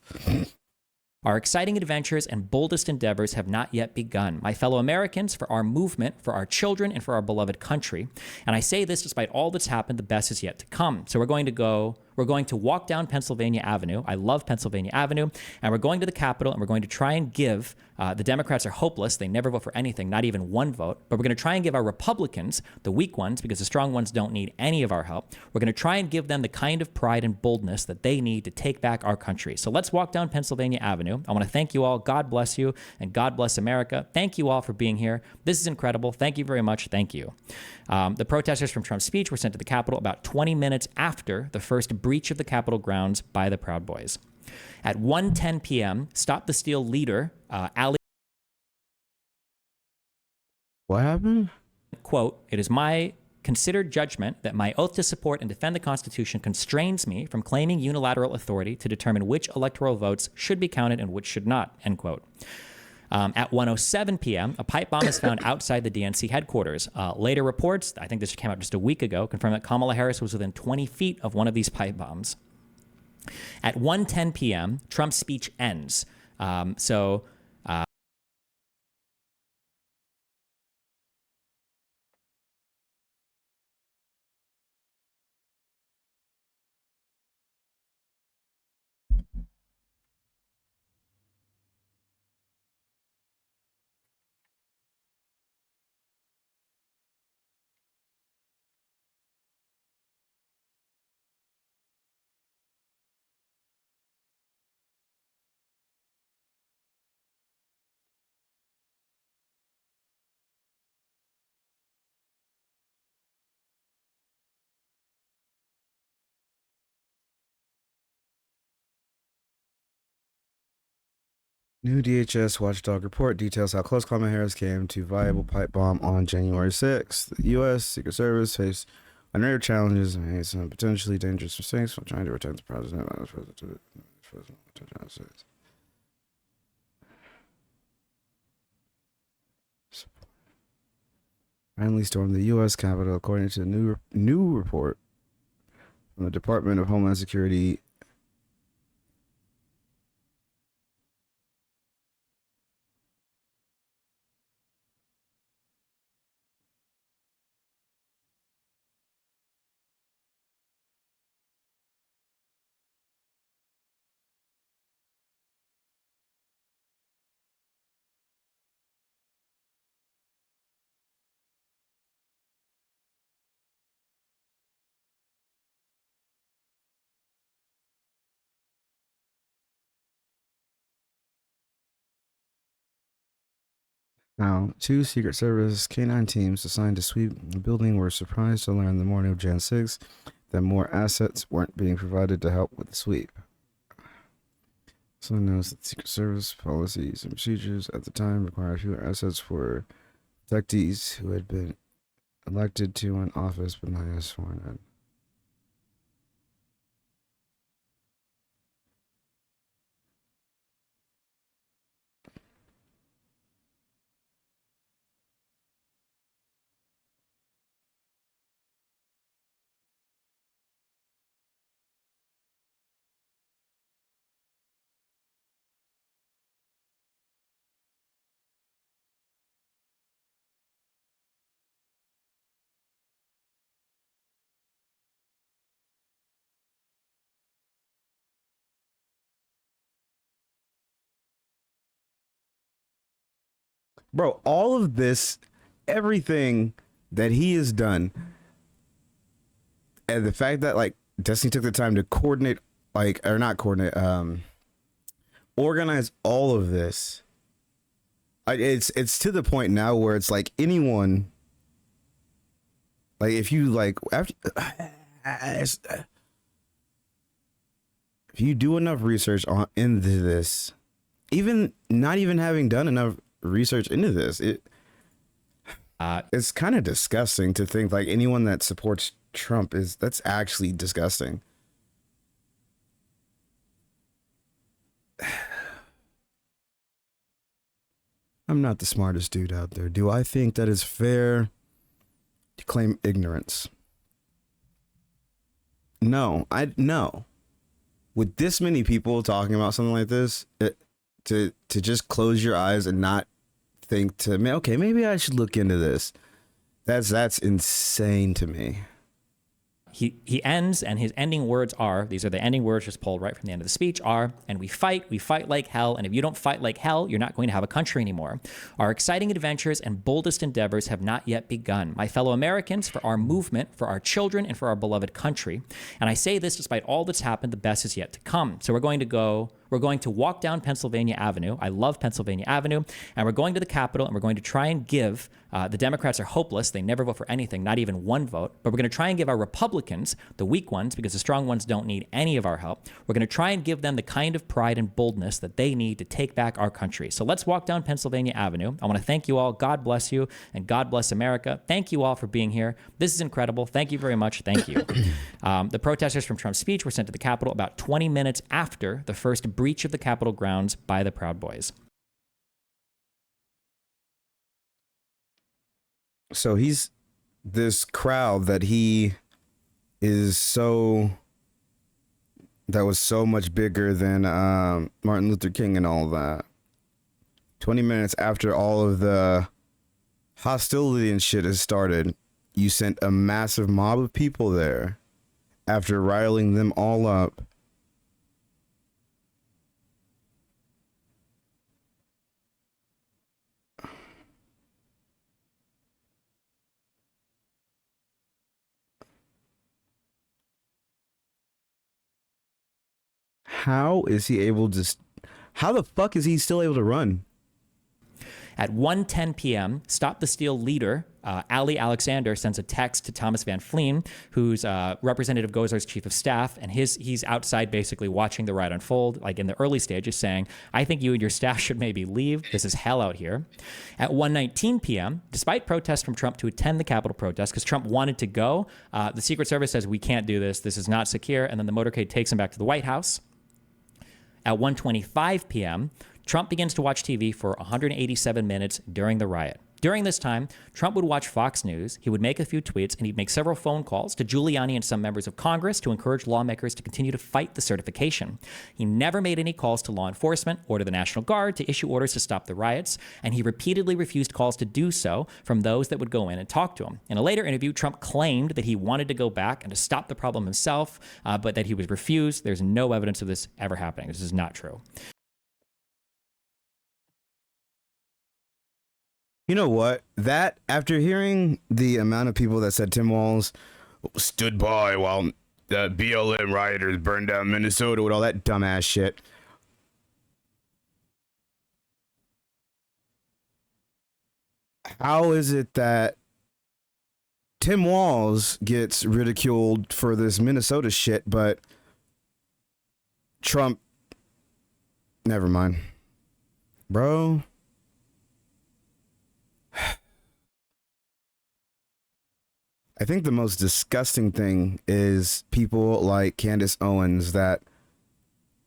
"Our exciting adventures and boldest endeavors have not yet begun. My fellow Americans, for our movement, for our children, and for our beloved country. And I say this despite all that's happened, the best is yet to come. So we're going to walk down Pennsylvania Avenue. I love Pennsylvania Avenue. And we're going to the Capitol, and we're going to try and give, the Democrats are hopeless. They never vote for anything, not even one vote. But we're going to try and give our Republicans, the weak ones, because the strong ones don't need any of our help. We're going to try and give them the kind of pride and boldness that they need to take back our country. So let's walk down Pennsylvania Avenue. I want to thank you all. God bless you, and God bless America. Thank you all for being here. This is incredible. Thank you very much. Thank you." The protesters from Trump's speech were sent to the Capitol about 20 minutes after the first breach of the Capitol grounds by the Proud Boys. At 1:10 p.m., Stop the Steal leader, Ali What happened? Quote, "It is my considered judgment that my oath to support and defend the Constitution constrains me from claiming unilateral authority to determine which electoral votes should be counted and which should not," end quote. At 1:07 p.m., a pipe bomb is found outside the DNC headquarters. Later reports, I think this came out just a week ago, confirm that Kamala Harris was within 20 feet of one of these pipe bombs. At 1:10 p.m., Trump's speech ends. New DHS watchdog report details how close Kamala Harris came to viable pipe bomb on January 6th. The U.S. Secret Service faced unrelated challenges and made some potentially dangerous mistakes while trying to return the president. Finally stormed the U.S. Capitol, according to the new report from the Department of Homeland Security. Now, 2 Secret Service K-9 teams assigned to sweep the building were surprised to learn the morning of Jan 6 that more assets weren't being provided to help with the sweep. Someone knows that Secret Service policies and procedures at the time required fewer assets for protectees who had been elected to an office but not yet sworn in. Bro, all of this, everything that he has done, and the fact that like Destiny took the time to coordinate, organize all of this. It's to the point now where it's like anyone, like if you like if you do enough research into this, even not even having done enough research into this, it's kind of disgusting to think like anyone that supports Trump that's actually disgusting. I'm not the smartest dude out there. Do I think that it's fair to claim ignorance? No. With this many people talking about something like this, to just close your eyes and not think okay, maybe I should look into this. That's insane to me. He ends, and his ending words are, these are the ending words just pulled right from the end of the speech, are, "And we fight like hell, and if you don't fight like hell, you're not going to have a country anymore. Our exciting adventures and boldest endeavors have not yet begun. My fellow Americans, for our movement, for our children, and for our beloved country. And I say this despite all that's happened, the best is yet to come. So we're going to go We're going to walk down Pennsylvania Avenue. I love Pennsylvania Avenue. And we're going to the Capitol, and we're going to try and give, the Democrats are hopeless. They never vote for anything, not even one vote. But we're going to try and give our Republicans, the weak ones, because the strong ones don't need any of our help. We're going to try and give them the kind of pride and boldness that they need to take back our country. So let's walk down Pennsylvania Avenue. I want to thank you all. God bless you, and God bless America. Thank you all for being here. This is incredible. Thank you very much. Thank you. The protesters from Trump's speech were sent to the Capitol about 20 minutes after the first breach of the Capitol grounds by the Proud Boys. So he's this crowd that he is that was so much bigger than Martin Luther King and all that. 20 minutes after all of the hostility and shit has started, you sent a massive mob of people there after riling them all up. How is he able to... How the fuck is he still able to run? At 1:10 p.m., Stop the Steal leader, Ali Alexander, sends a text to Thomas Van Fleen, who's Representative Gosar's chief of staff, and he's outside basically watching the riot unfold, like in the early stages, saying, I think you and your staff should maybe leave. This is hell out here. At 1:19 p.m., despite protests from Trump to attend the Capitol protest, because Trump wanted to go, the Secret Service says, we can't do this. This is not secure. And then the motorcade takes him back to the White House. At 1:25 p.m., Trump begins to watch TV for 187 minutes during the riot. During this time, Trump would watch Fox News, he would make a few tweets, and he'd make several phone calls to Giuliani and some members of Congress to encourage lawmakers to continue to fight the certification. He never made any calls to law enforcement or to the National Guard to issue orders to stop the riots, and he repeatedly refused calls to do so from those that would go in and talk to him. In a later interview, Trump claimed that he wanted to go back and to stop the problem himself, but that he was refused. There's no evidence of this ever happening. This is not true. You know what? That, after hearing the amount of people that said Tim Walz stood by while the BLM rioters burned down Minnesota with all that dumbass shit. How is it that Tim Walz gets ridiculed for this Minnesota shit, but Trump... Never mind. Bro... I think the most disgusting thing is people like Candace Owens that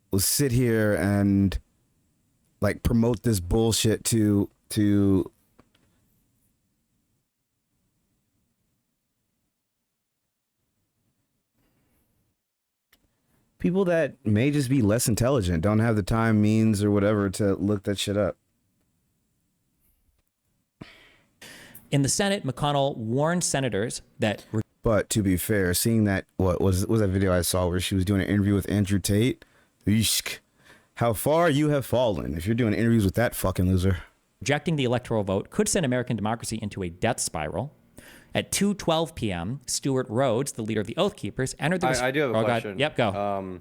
will sit here and like promote this bullshit to people that may just be less intelligent, don't have the time, means, or whatever to look that shit up. In the Senate, McConnell warned senators that... But to be fair, seeing that, what was that video I saw where she was doing an interview with Andrew Tate? Eesh, how far you have fallen if you're doing interviews with that fucking loser. Rejecting the electoral vote could send American democracy into a death spiral. At 2:12 p.m., Stuart Rhodes, the leader of the Oath Keepers, entered the... I do have a question. God. Yep, go.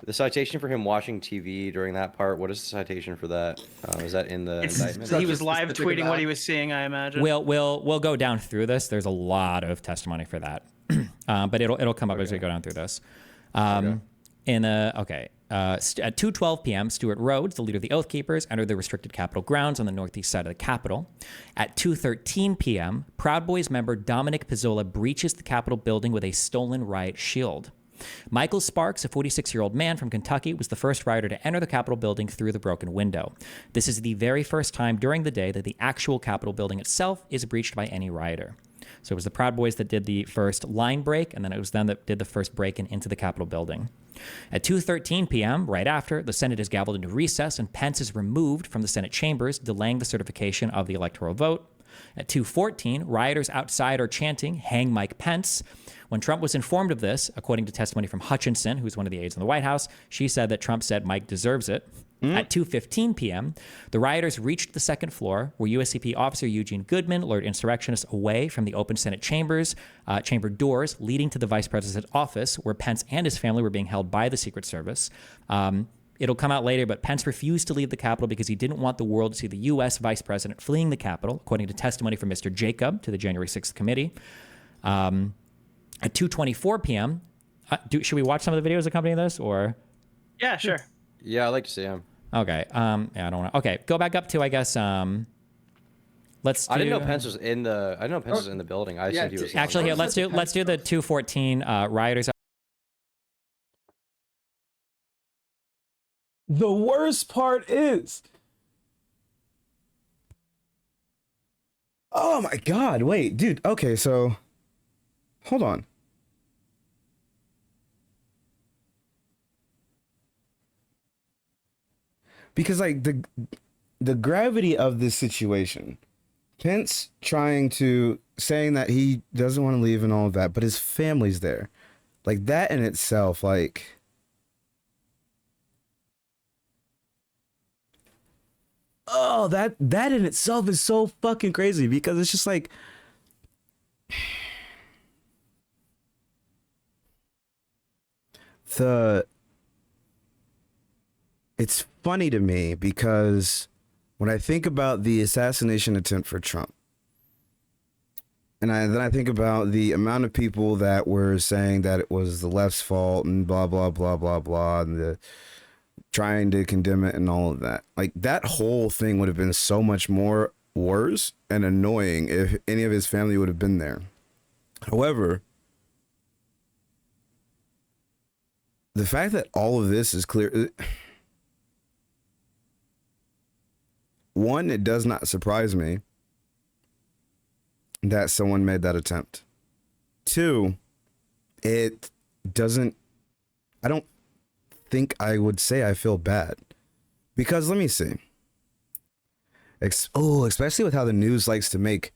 The citation for him watching TV during that part, what is the citation for that? Is that in the indictment? He was live tweeting what he was seeing, I imagine. We'll go down through this. There's a lot of testimony for that, but it'll come up as we go down through this. At 2:12 p.m., Stuart Rhodes, the leader of the Oath Keepers, entered the restricted Capitol grounds on the northeast side of the Capitol. At 2:13 p.m., Proud Boys member Dominic Pizzola breaches the Capitol building with a stolen riot shield. Michael Sparks, a 46-year-old man from Kentucky, was the first rioter to enter the Capitol building through the broken window. This is the very first time during the day that the actual Capitol building itself is breached by any rioter. So it was the Proud Boys that did the first line break, and then it was them that did the first break-in into the Capitol building. At 2:13 p.m., right after, the Senate is gaveled into recess, and Pence is removed from the Senate chambers, delaying the certification of the electoral vote. At 2:14, rioters outside are chanting, "Hang Mike Pence." When Trump was informed of this, according to testimony from Hutchinson, who's one of the aides in the White House, she said that Trump said Mike deserves it. At 2:15 p.m., the rioters reached the second floor, where USCP officer Eugene Goodman lured insurrectionists away from the open Senate chamber doors leading to the vice president's office, where Pence and his family were being held by the Secret Service. it'll come out later, but Pence refused to leave the Capitol because he didn't want the world to see the U.S. vice president fleeing the Capitol, according to testimony from Mr. Jacob to the January 6th committee. At 2:24 p.m., should we watch some of the videos accompanying this, or? Yeah, sure. Yeah, I'd like to see him. Okay. Yeah, I don't want to. Okay, go back up to, I guess. Let's. Do, I didn't know Pence was in the. I didn't know Pence was in the building. I assumed he was. Actually, here, let's do the 2:14 rioters. The worst part is, oh my God, wait, dude. Okay, so hold on. Because like the gravity of this situation, Pence saying that he doesn't want to leave and all of that, but his family's there. Like that in itself, like, oh, that in itself is so fucking crazy, because it's just like, it's funny to me because when I think about the assassination attempt for Trump, and then I think about the amount of people that were saying that it was the left's fault and blah, blah, blah, blah, blah, and the trying to condemn it and all of that. Like, that whole thing would have been so much more worse and annoying if any of his family would have been there. However, the fact that all of this is clear, one, it does not surprise me that someone made that attempt. Two, I don't think I would say I feel bad, because let me see. Especially with how the news likes to make,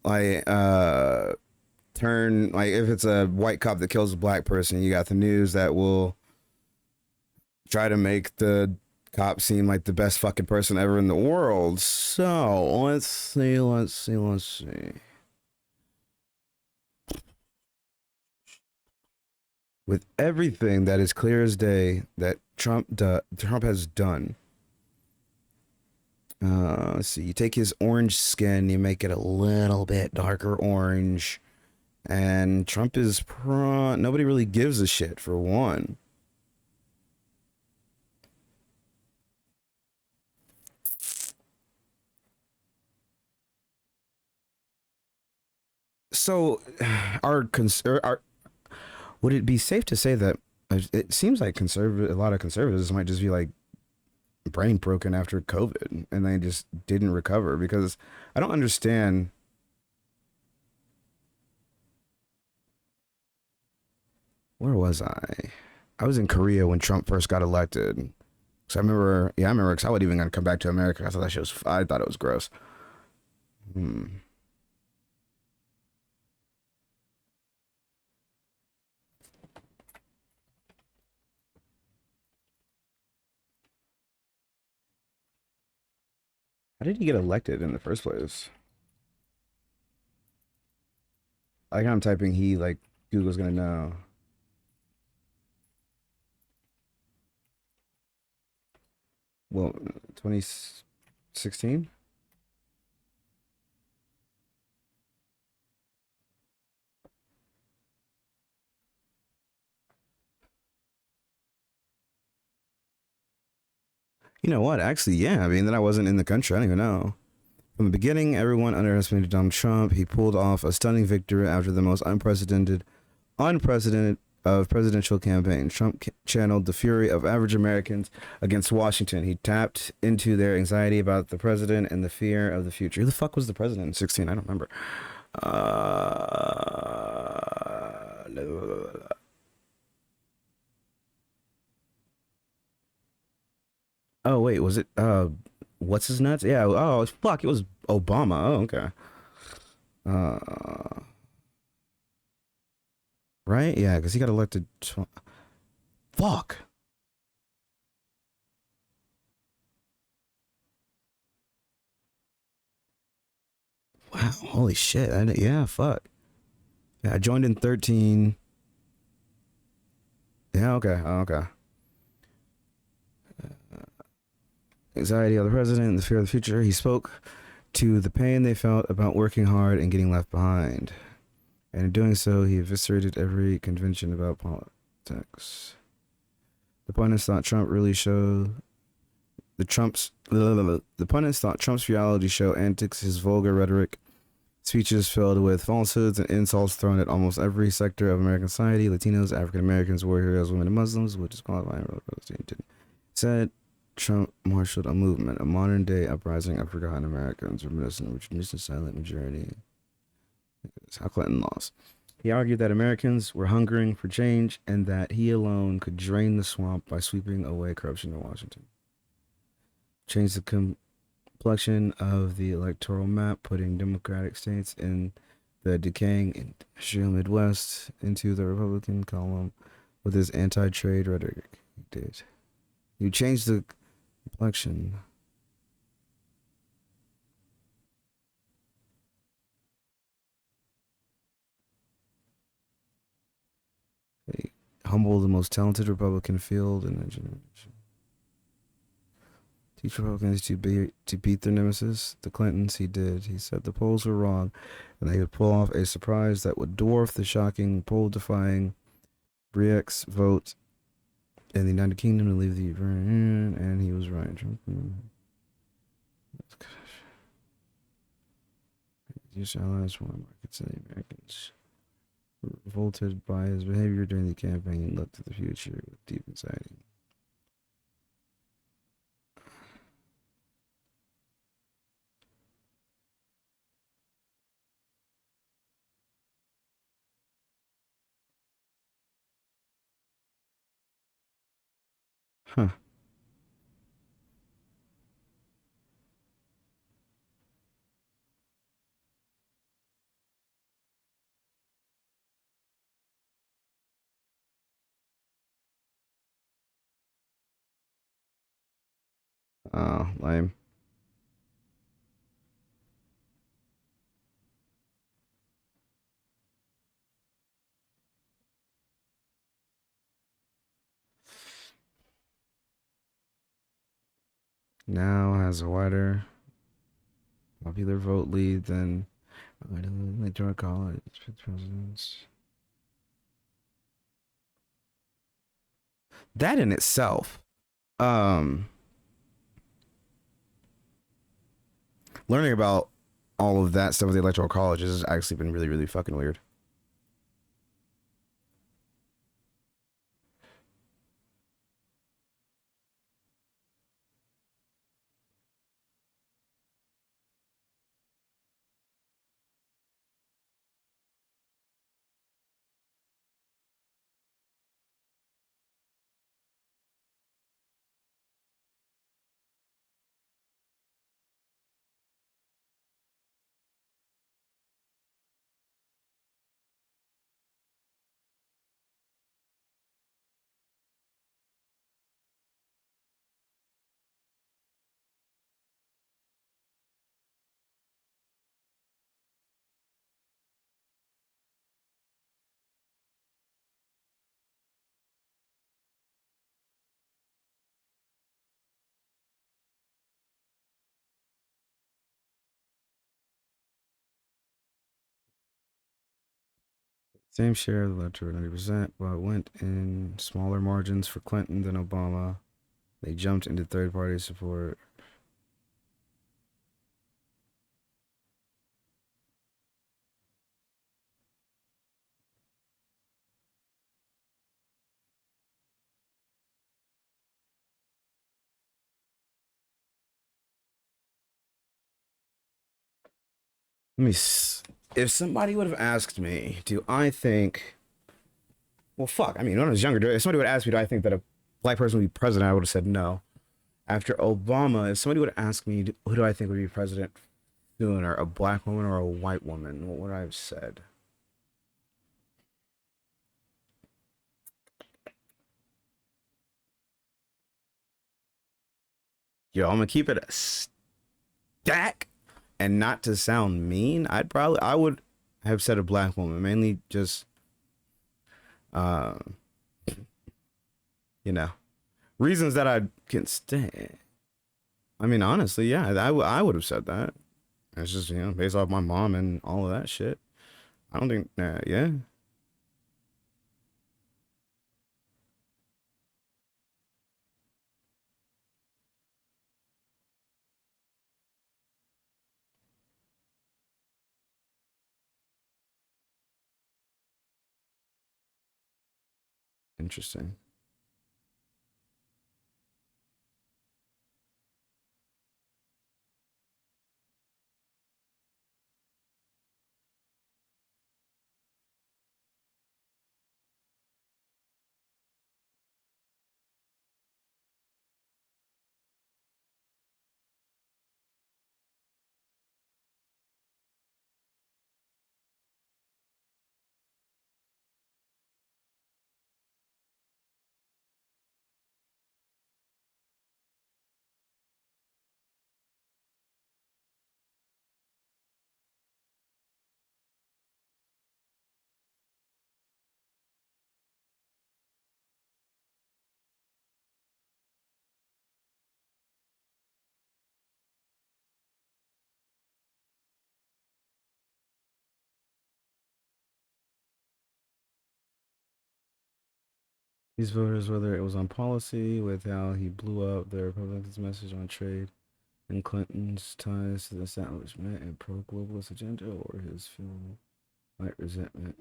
like, turn, like, if it's a white cop that kills a black person, you got the news that will try to make the cop seem like the best fucking person ever in the world. So let's see. With everything that is clear as day that Trump has done, let's see. You take his orange skin, you make it a little bit darker orange, and Trump is nobody really gives a shit, for one. So, would it be safe to say that it seems like a lot of conservatives might just be like brain broken after COVID and they just didn't recover? Because I don't understand. Where was I? I was in Korea when Trump first got elected. So I remember because I wasn't even gonna come back to America. I thought it was gross. How did he get elected in the first place? Like, I'm typing like Google's gonna know. Well, 2016? You know what? Actually, yeah. I mean, then I wasn't in the country. I don't even know. From the beginning, everyone underestimated Donald Trump. He pulled off a stunning victory after the most unprecedented of presidential campaigns. Trump channeled the fury of average Americans against Washington. He tapped into their anxiety about the president and the fear of the future. Who the fuck was the president in 2016? I don't remember. Oh, wait, was it, what's his nuts? Yeah, oh, fuck, it was Obama. Oh, okay. Right? Yeah, because he got elected. Fuck. Wow, holy shit. Yeah, fuck. Yeah, I joined in 13. Yeah, okay, okay. anxiety of the president and the fear of the future. He spoke to the pain they felt about working hard and getting left behind. And in doing so, he eviscerated every convention about politics. The pundits thought Trump's reality show antics, his vulgar rhetoric, speeches filled with falsehoods and insults thrown at almost every sector of American society, Latinos, African Americans, war heroes, women, and Muslims, would disqualify him. Said Trump marshaled a movement, a modern-day uprising of forgotten Americans, reminiscent of a silent majority. That's how Clinton lost. He argued that Americans were hungering for change and that he alone could drain the swamp by sweeping away corruption in Washington. Change the complexion of the electoral map, putting Democratic states in the decaying industrial Midwest into the Republican column with his anti-trade rhetoric. He did. You changed the complexion. They humble the most talented Republican field in a generation. Teach Republicans to beat their nemesis, the Clintons. He did. He said the polls were wrong, and they would pull off a surprise that would dwarf the shocking, poll-defying Brexit vote in the United Kingdom to leave the Union, and he was right. These allies want markets and the Americans were revolted by his behavior during the campaign and looked to the future with deep anxiety. Huh. Lame. Now has a wider popular vote lead than electoral college presidents. That in itself, learning about all of that stuff with the electoral college has actually been really, really fucking weird. Same share of the electorate, 90%, but went in smaller margins for Clinton than Obama. They jumped into third-party support. If somebody would have asked me, do I think, well, fuck, I mean, when I was younger, if somebody would ask me, do I think that a black person would be president, I would have said no. After Obama, if somebody would ask me, who do I think would be president sooner, a black woman or a white woman, what would I have said? Yo, I'm gonna keep it a stack. And not to sound mean, I would have said a black woman, mainly just, you know, reasons that I can stand. I mean, honestly, yeah, I would have said that. It's just, based off my mom and all of that shit. I don't think, yeah. Interesting. These voters, whether it was on policy with how he blew up the Republicans' message on trade and Clinton's ties to the establishment and pro-globalist agenda, or his feeling like resentment.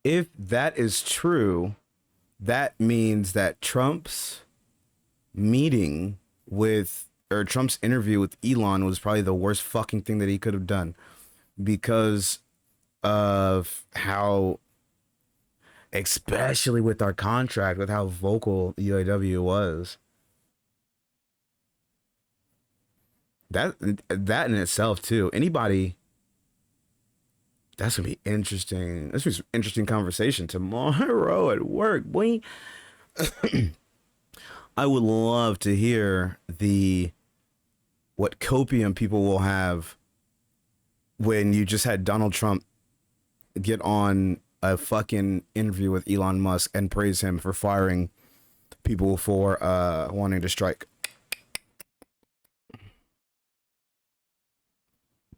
If that is true, that means that Trump's meeting with, or Trump's interview with Elon was probably the worst fucking thing that he could have done, because of how, especially with our contract, with how vocal UAW was. That in itself too. Anybody, that's gonna be interesting. This is an interesting conversation tomorrow at work, boy. I would love to hear what copium people will have when you just had Donald Trump get on a fucking interview with Elon Musk and praise him for firing people for wanting to strike.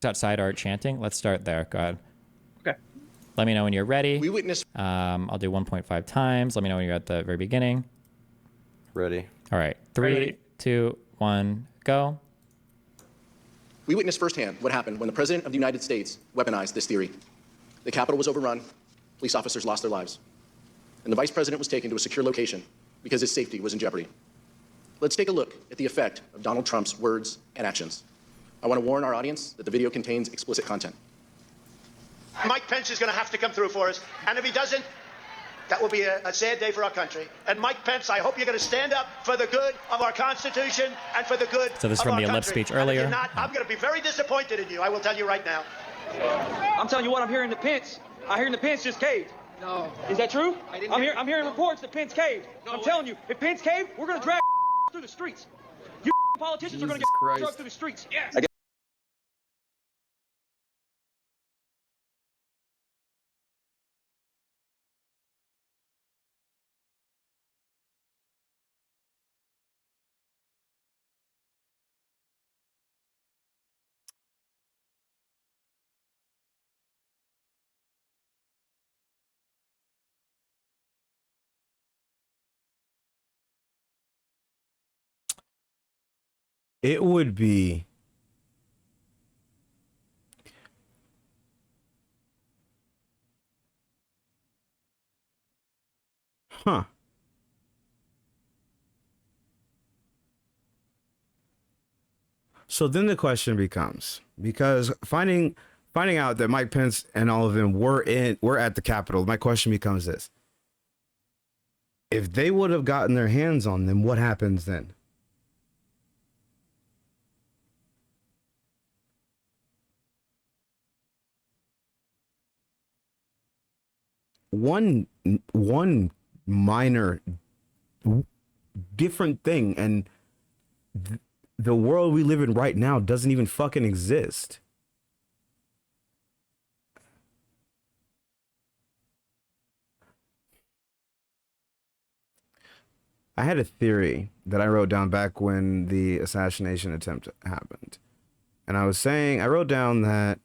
Outside art chanting. Let's start there. Go ahead. Okay. Let me know when you're ready. We witnessed. I'll do 1.5 times. Let me know when you're at the very beginning. Ready. All right. 3, 2, 1, go. We witnessed firsthand what happened when the President of the United States weaponized this theory. The Capitol was overrun, police officers lost their lives, and the Vice President was taken to a secure location because his safety was in jeopardy. Let's take a look at the effect of Donald Trump's words and actions. I want to warn our audience that the video contains explicit content. Mike Pence is going to have to come through for us, and if he doesn't, that will be a sad day for our country. And Mike Pence, I hope you're going to stand up for the good of our Constitution and for the good So this is of from our the lip country. speech And if earlier. you're not, I'm going to be very disappointed in you. I will tell you right now. I'm telling you what, I'm hearing the Pence. I'm hearing the Pence just caved. No. Is that true? I'm hearing reports that Pence caved. No, I'm telling you, if Pence caved, we're going to drag through the streets. You politicians are going to get drugged through the streets. Yes. It would be So then the question becomes, because finding out that Mike Pence and all of them were at the Capitol, my question becomes this: if they would have gotten their hands on them, what happens then? One minor different thing, and the world we live in right now doesn't even fucking exist. I had a theory that I wrote down back when the assassination attempt happened. And I wrote down that,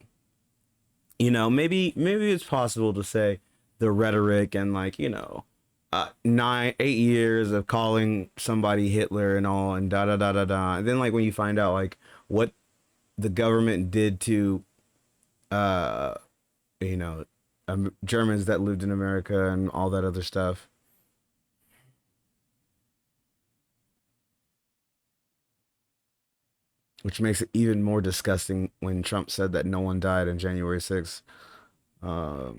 you know, maybe it's possible to say the rhetoric and, like, you know, 8 years of calling somebody Hitler and all and da da da da da. And then, like, when you find out, like, what the government did to, you know, Germans that lived in America and all that other stuff. Which makes it even more disgusting when Trump said that no one died on January 6th. I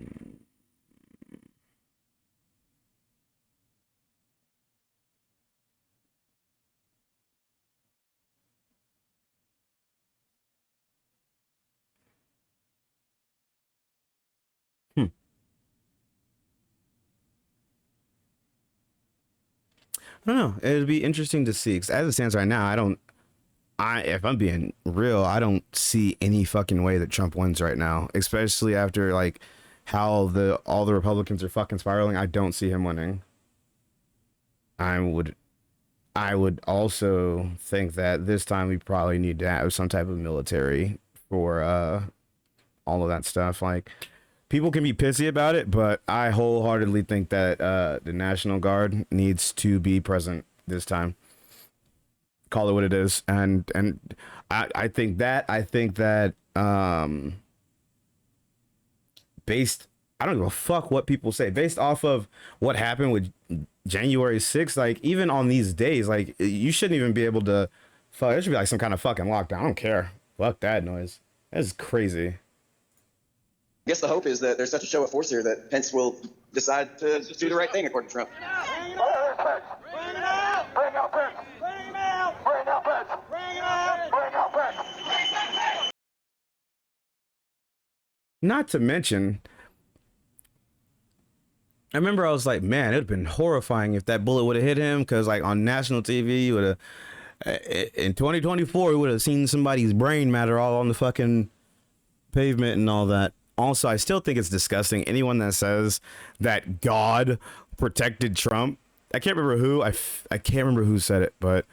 don't know. It'd be interesting to see. 'Cause as it stands right now, if I'm being real, I don't see any fucking way that Trump wins right now, especially after, like, how all the Republicans are fucking spiraling. I don't see him winning. I would also think that this time we probably need to have some type of military for all of that stuff. Like, people can be pissy about it, but I wholeheartedly think that the National Guard needs to be present this time. Call it what it is. And I think that based, I don't give a fuck what people say, based off of what happened with January 6th, like, even on these days, like, you shouldn't even be able to fuck. There should be like some kind of fucking lockdown. I don't care. Fuck that noise. That's crazy. I guess the hope is that there's such a show of force here that Pence will decide to do the right thing, according to Trump. Not to mention, I remember I was like, man, it would have been horrifying if that bullet would have hit him, because, like, on national TV, you would have, in 2024, we would have seen somebody's brain matter all on the fucking pavement and all that. Also, I still think it's disgusting. Anyone that says that God protected Trump, I can't remember who, I can't remember who said it, but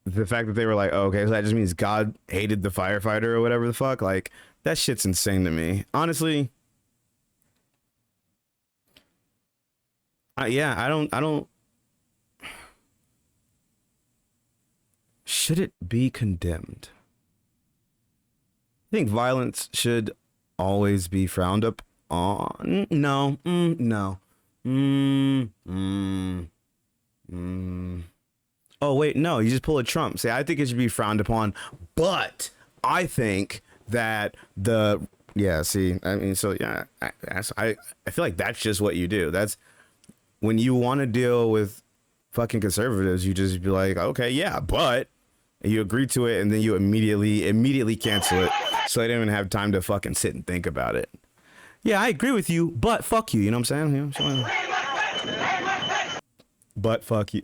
the fact that they were like, oh, okay, so that just means God hated the firefighter or whatever the fuck, like, that shit's insane to me. Honestly, yeah, I don't. Should it be condemned? I think violence should always be frowned up on. No, no. Oh, wait, no, you just pull a Trump. Say, I think it should be frowned upon, but I think that I mean, so yeah, I feel like that's just what you do. That's when you want to deal with fucking conservatives, you just be like, okay, yeah, but you agree to it, and then you immediately cancel it, so they don't even have time to fucking sit and think about it. Yeah, I agree with you, but fuck you. You know what I'm saying? You know, but fuck you.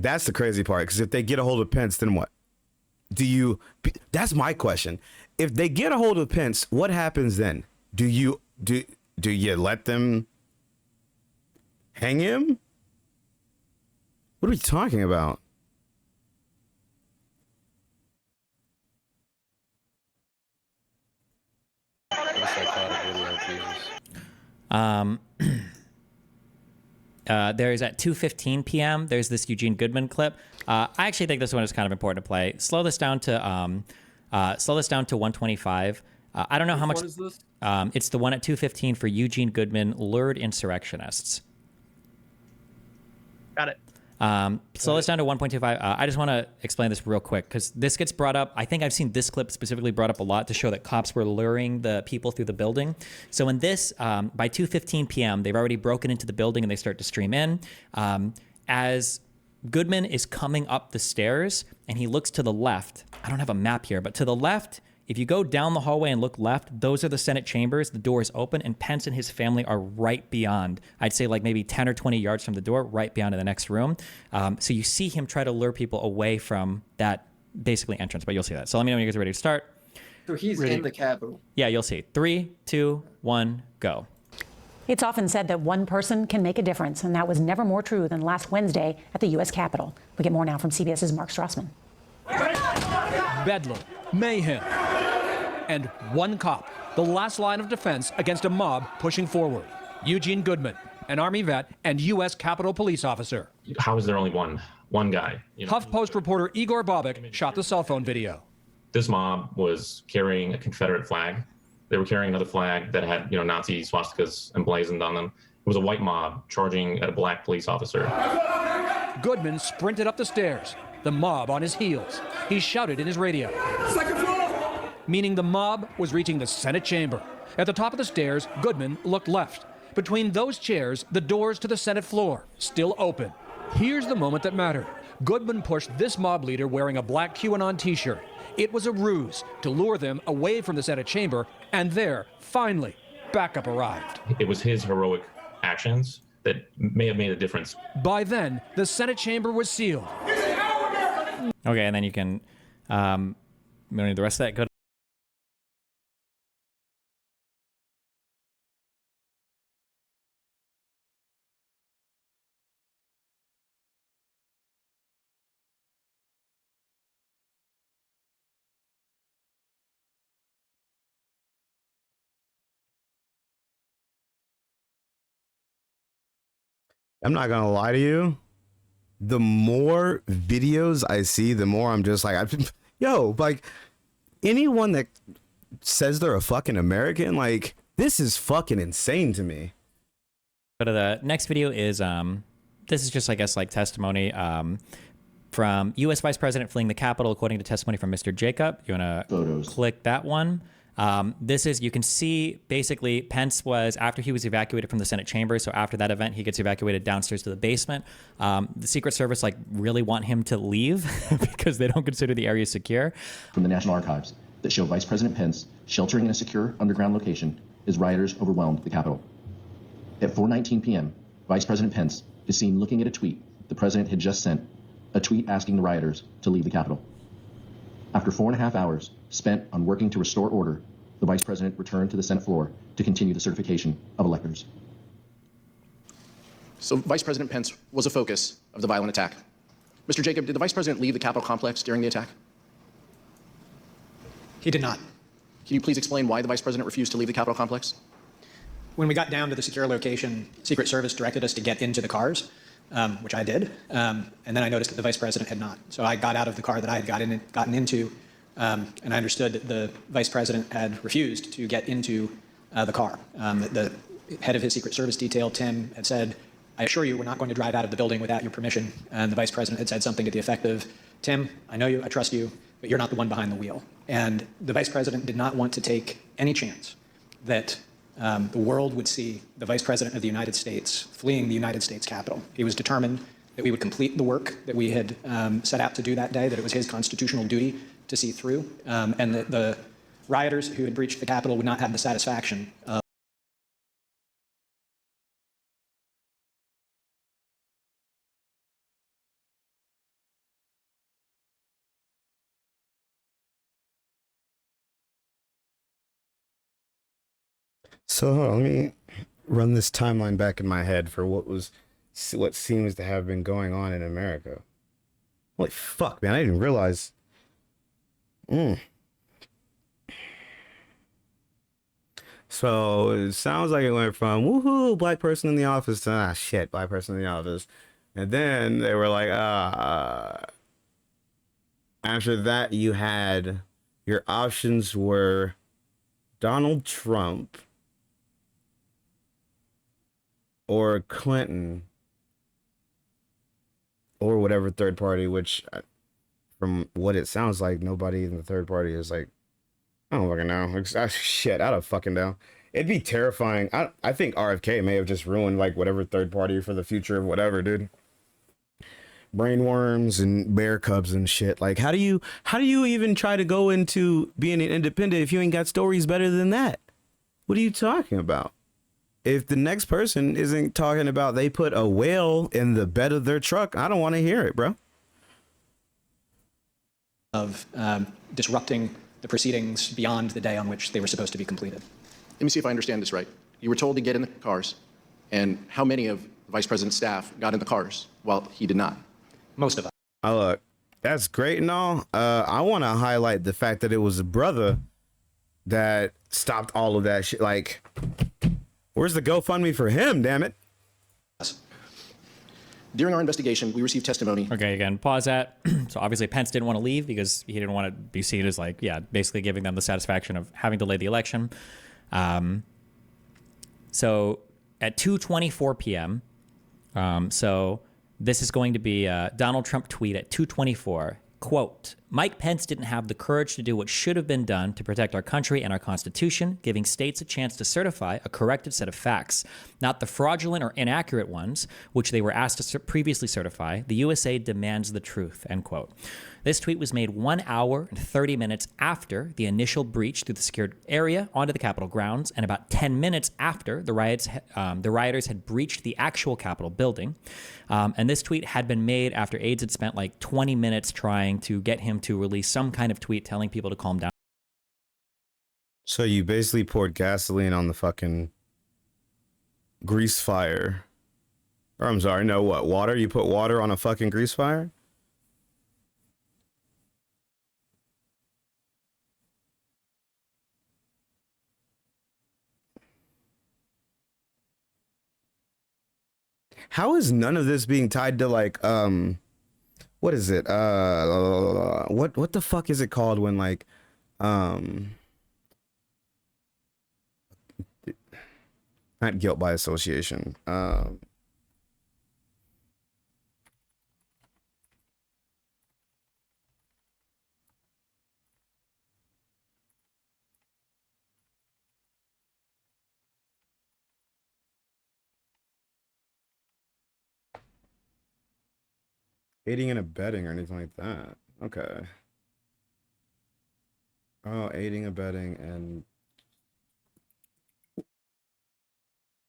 That's the crazy part, because if they get a hold of Pence, then what? That's my question. If they get a hold of Pence, what happens then? Do you let them hang him? What are we talking about? There's at 2:15 p.m. There's this Eugene Goodman clip. I actually think this one is kind of important to play. Slow this down to 125. I don't know how much. What is this? It's the one at 2:15 for Eugene Goodman, lured insurrectionists. Got it. Slow this down to 1.25. I just want to explain this real quick, because this gets brought up. I think I've seen this clip specifically brought up a lot to show that cops were luring the people through the building. So in this, by 2:15 p.m., they've already broken into the building and they start to stream in. As Goodman is coming up the stairs and he looks to the left. I don't have a map here, but to the left, if you go down the hallway and look left, those are the Senate chambers. The door is open, and Pence and his family are right beyond. I'd say like maybe 10 or 20 yards from the door, right beyond in the next room. So you see him try to lure people away from that basically entrance, but you'll see that. So let me know when you guys are ready to start. So he's in the Capitol. Yeah, you'll see. 3, 2, 1, go. It's often said that one person can make a difference, and that was never more true than last Wednesday at the U.S. Capitol. We get more now from CBS's Mark Strassman. Bedlam, mayhem, and one cop, the last line of defense against a mob pushing forward. Eugene Goodman, an Army vet and U.S. Capitol Police officer. How is there only one guy? HuffPost reporter Igor Bobik shot the cell phone video. This mob was carrying a Confederate flag. They were carrying another flag that had, Nazi swastikas emblazoned on them. It was a white mob charging at a black police officer. Goodman sprinted up the stairs, the mob on his heels. He shouted in his radio. Second floor! Meaning the mob was reaching the Senate chamber. At the top of the stairs, Goodman looked left. Between those chairs, the doors to the Senate floor, still open. Here's the moment that mattered. Goodman pushed this mob leader wearing a black QAnon t-shirt. It was a ruse to lure them away from the Senate chamber, and there, finally, backup arrived. It was his heroic actions that may have made a difference. By then, the Senate chamber was sealed. Okay, and then you can, we don't need the rest of that. Go to I'm not gonna lie to you. The more videos I see, the more I'm just like, like anyone that says they're a fucking American, like this is fucking insane to me. Go to the next video is this is just, I guess, like testimony from U.S. Vice President fleeing the Capitol, according to testimony from Mr. Jacob. You want to click that one? This is, you can see basically Pence was, after he was evacuated from the Senate chamber, so after that event, he gets evacuated downstairs to the basement. The Secret Service really want him to leave because they don't consider the area secure. From the National Archives that show Vice President Pence sheltering in a secure underground location as rioters overwhelmed the Capitol. At 4:19 p.m., Vice President Pence is seen looking at a tweet the president had just sent, a tweet asking the rioters to leave the Capitol. After 4.5 hours spent on working to restore order, the Vice President returned to the Senate floor to continue the certification of electors. So Vice President Pence was a focus of the violent attack. Mr. Jacob, did the Vice President leave the Capitol complex during the attack? He did not. Can you please explain why the Vice President refused to leave the Capitol complex? When we got down to the secure location, Secret Service directed us to get into the cars, which I did. And then I noticed that the Vice President had not. So I got out of the car that I had gotten into, and I understood that the Vice President had refused to get into the car. The head of his Secret Service detail, Tim, had said, "I assure you we're not going to drive out of the building without your permission." And the Vice President had said something to the effect of, "Tim, I know you, I trust you, but you're not the one behind the wheel." And the Vice President did not want to take any chance that the world would see the Vice President of the United States fleeing the United States Capitol. He was determined that we would complete the work that we had set out to do that day, that it was his constitutional duty to see through, and that the rioters who had breached the Capitol would not have the satisfaction of So hold on, let me run this timeline back in my head for what seems to have been going on in America. Holy fuck, man! I didn't realize. So it sounds like it went from woohoo, black person in the office to shit, black person in the office, and then they were like after that you had your options were Donald Trump or Clinton or whatever third party, which from what it sounds like, nobody in the third party is like, I don't fucking know. Shit, I don't fucking know. It'd be terrifying. I think RFK may have just ruined like whatever third party for the future of whatever, dude. Brainworms and bear cubs and shit. Like, how do you even try to go into being an independent if you ain't got stories better than that? What are you talking about? If the next person isn't talking about they put a whale in the bed of their truck, I don't want to hear it, bro. disrupting the proceedings beyond the day on which they were supposed to be completed. Let me see if I understand this right. You were told to get in the cars, and how many of the Vice President's staff got in the cars while he did not? Most of us. Oh, look, that's great and all. I want to highlight the fact that it was a brother that stopped all of that shit. Like, where's the GoFundMe for him, damn it? During our investigation, we received testimony. Okay, again, pause that. So obviously Pence didn't want to leave because he didn't want to be seen as like, yeah, basically giving them the satisfaction of having delayed the election. So at 2:24 p.m., so this is going to be a Donald Trump tweet at 2:24. Quote, Mike Pence didn't have the courage to do what should have been done to protect our country and our Constitution, giving states a chance to certify a corrected set of facts, not the fraudulent or inaccurate ones, which they were asked to previously certify. The USA demands the truth, end quote. This tweet was made 1 hour and 30 minutes after the initial breach through the secured area onto the Capitol grounds, and about 10 minutes after the rioters had breached the actual Capitol building. And this tweet had been made after aides had spent like 20 minutes trying to get him to release some kind of tweet telling people to calm down. So you basically poured gasoline on the fucking grease fire. Or I'm sorry, no, what? Water? You put water on a fucking grease fire? How is none of this being tied to like what is it? What the fuck is it called when like not guilt by association. Aiding and abetting or anything like that. Okay. Oh, aiding, abetting, and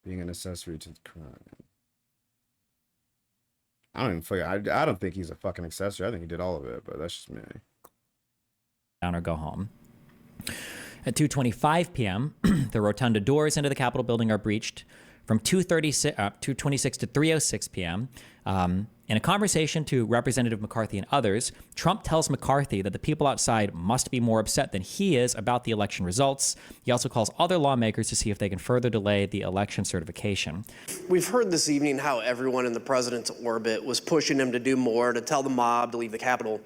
being an accessory to the crime. I don't even figure. I don't think he's a fucking accessory. I think he did all of it, but that's just me. Down or go home. At 2:25 p.m., the rotunda doors into the Capitol building are breached. From 2:26 to 3:06 p.m., in a conversation to Representative McCarthy and others, Trump tells McCarthy that the people outside must be more upset than he is about the election results. He also calls other lawmakers to see if they can further delay the election certification. We've heard this evening how everyone in the president's orbit was pushing him to do more, to tell the mob to leave the Capitol.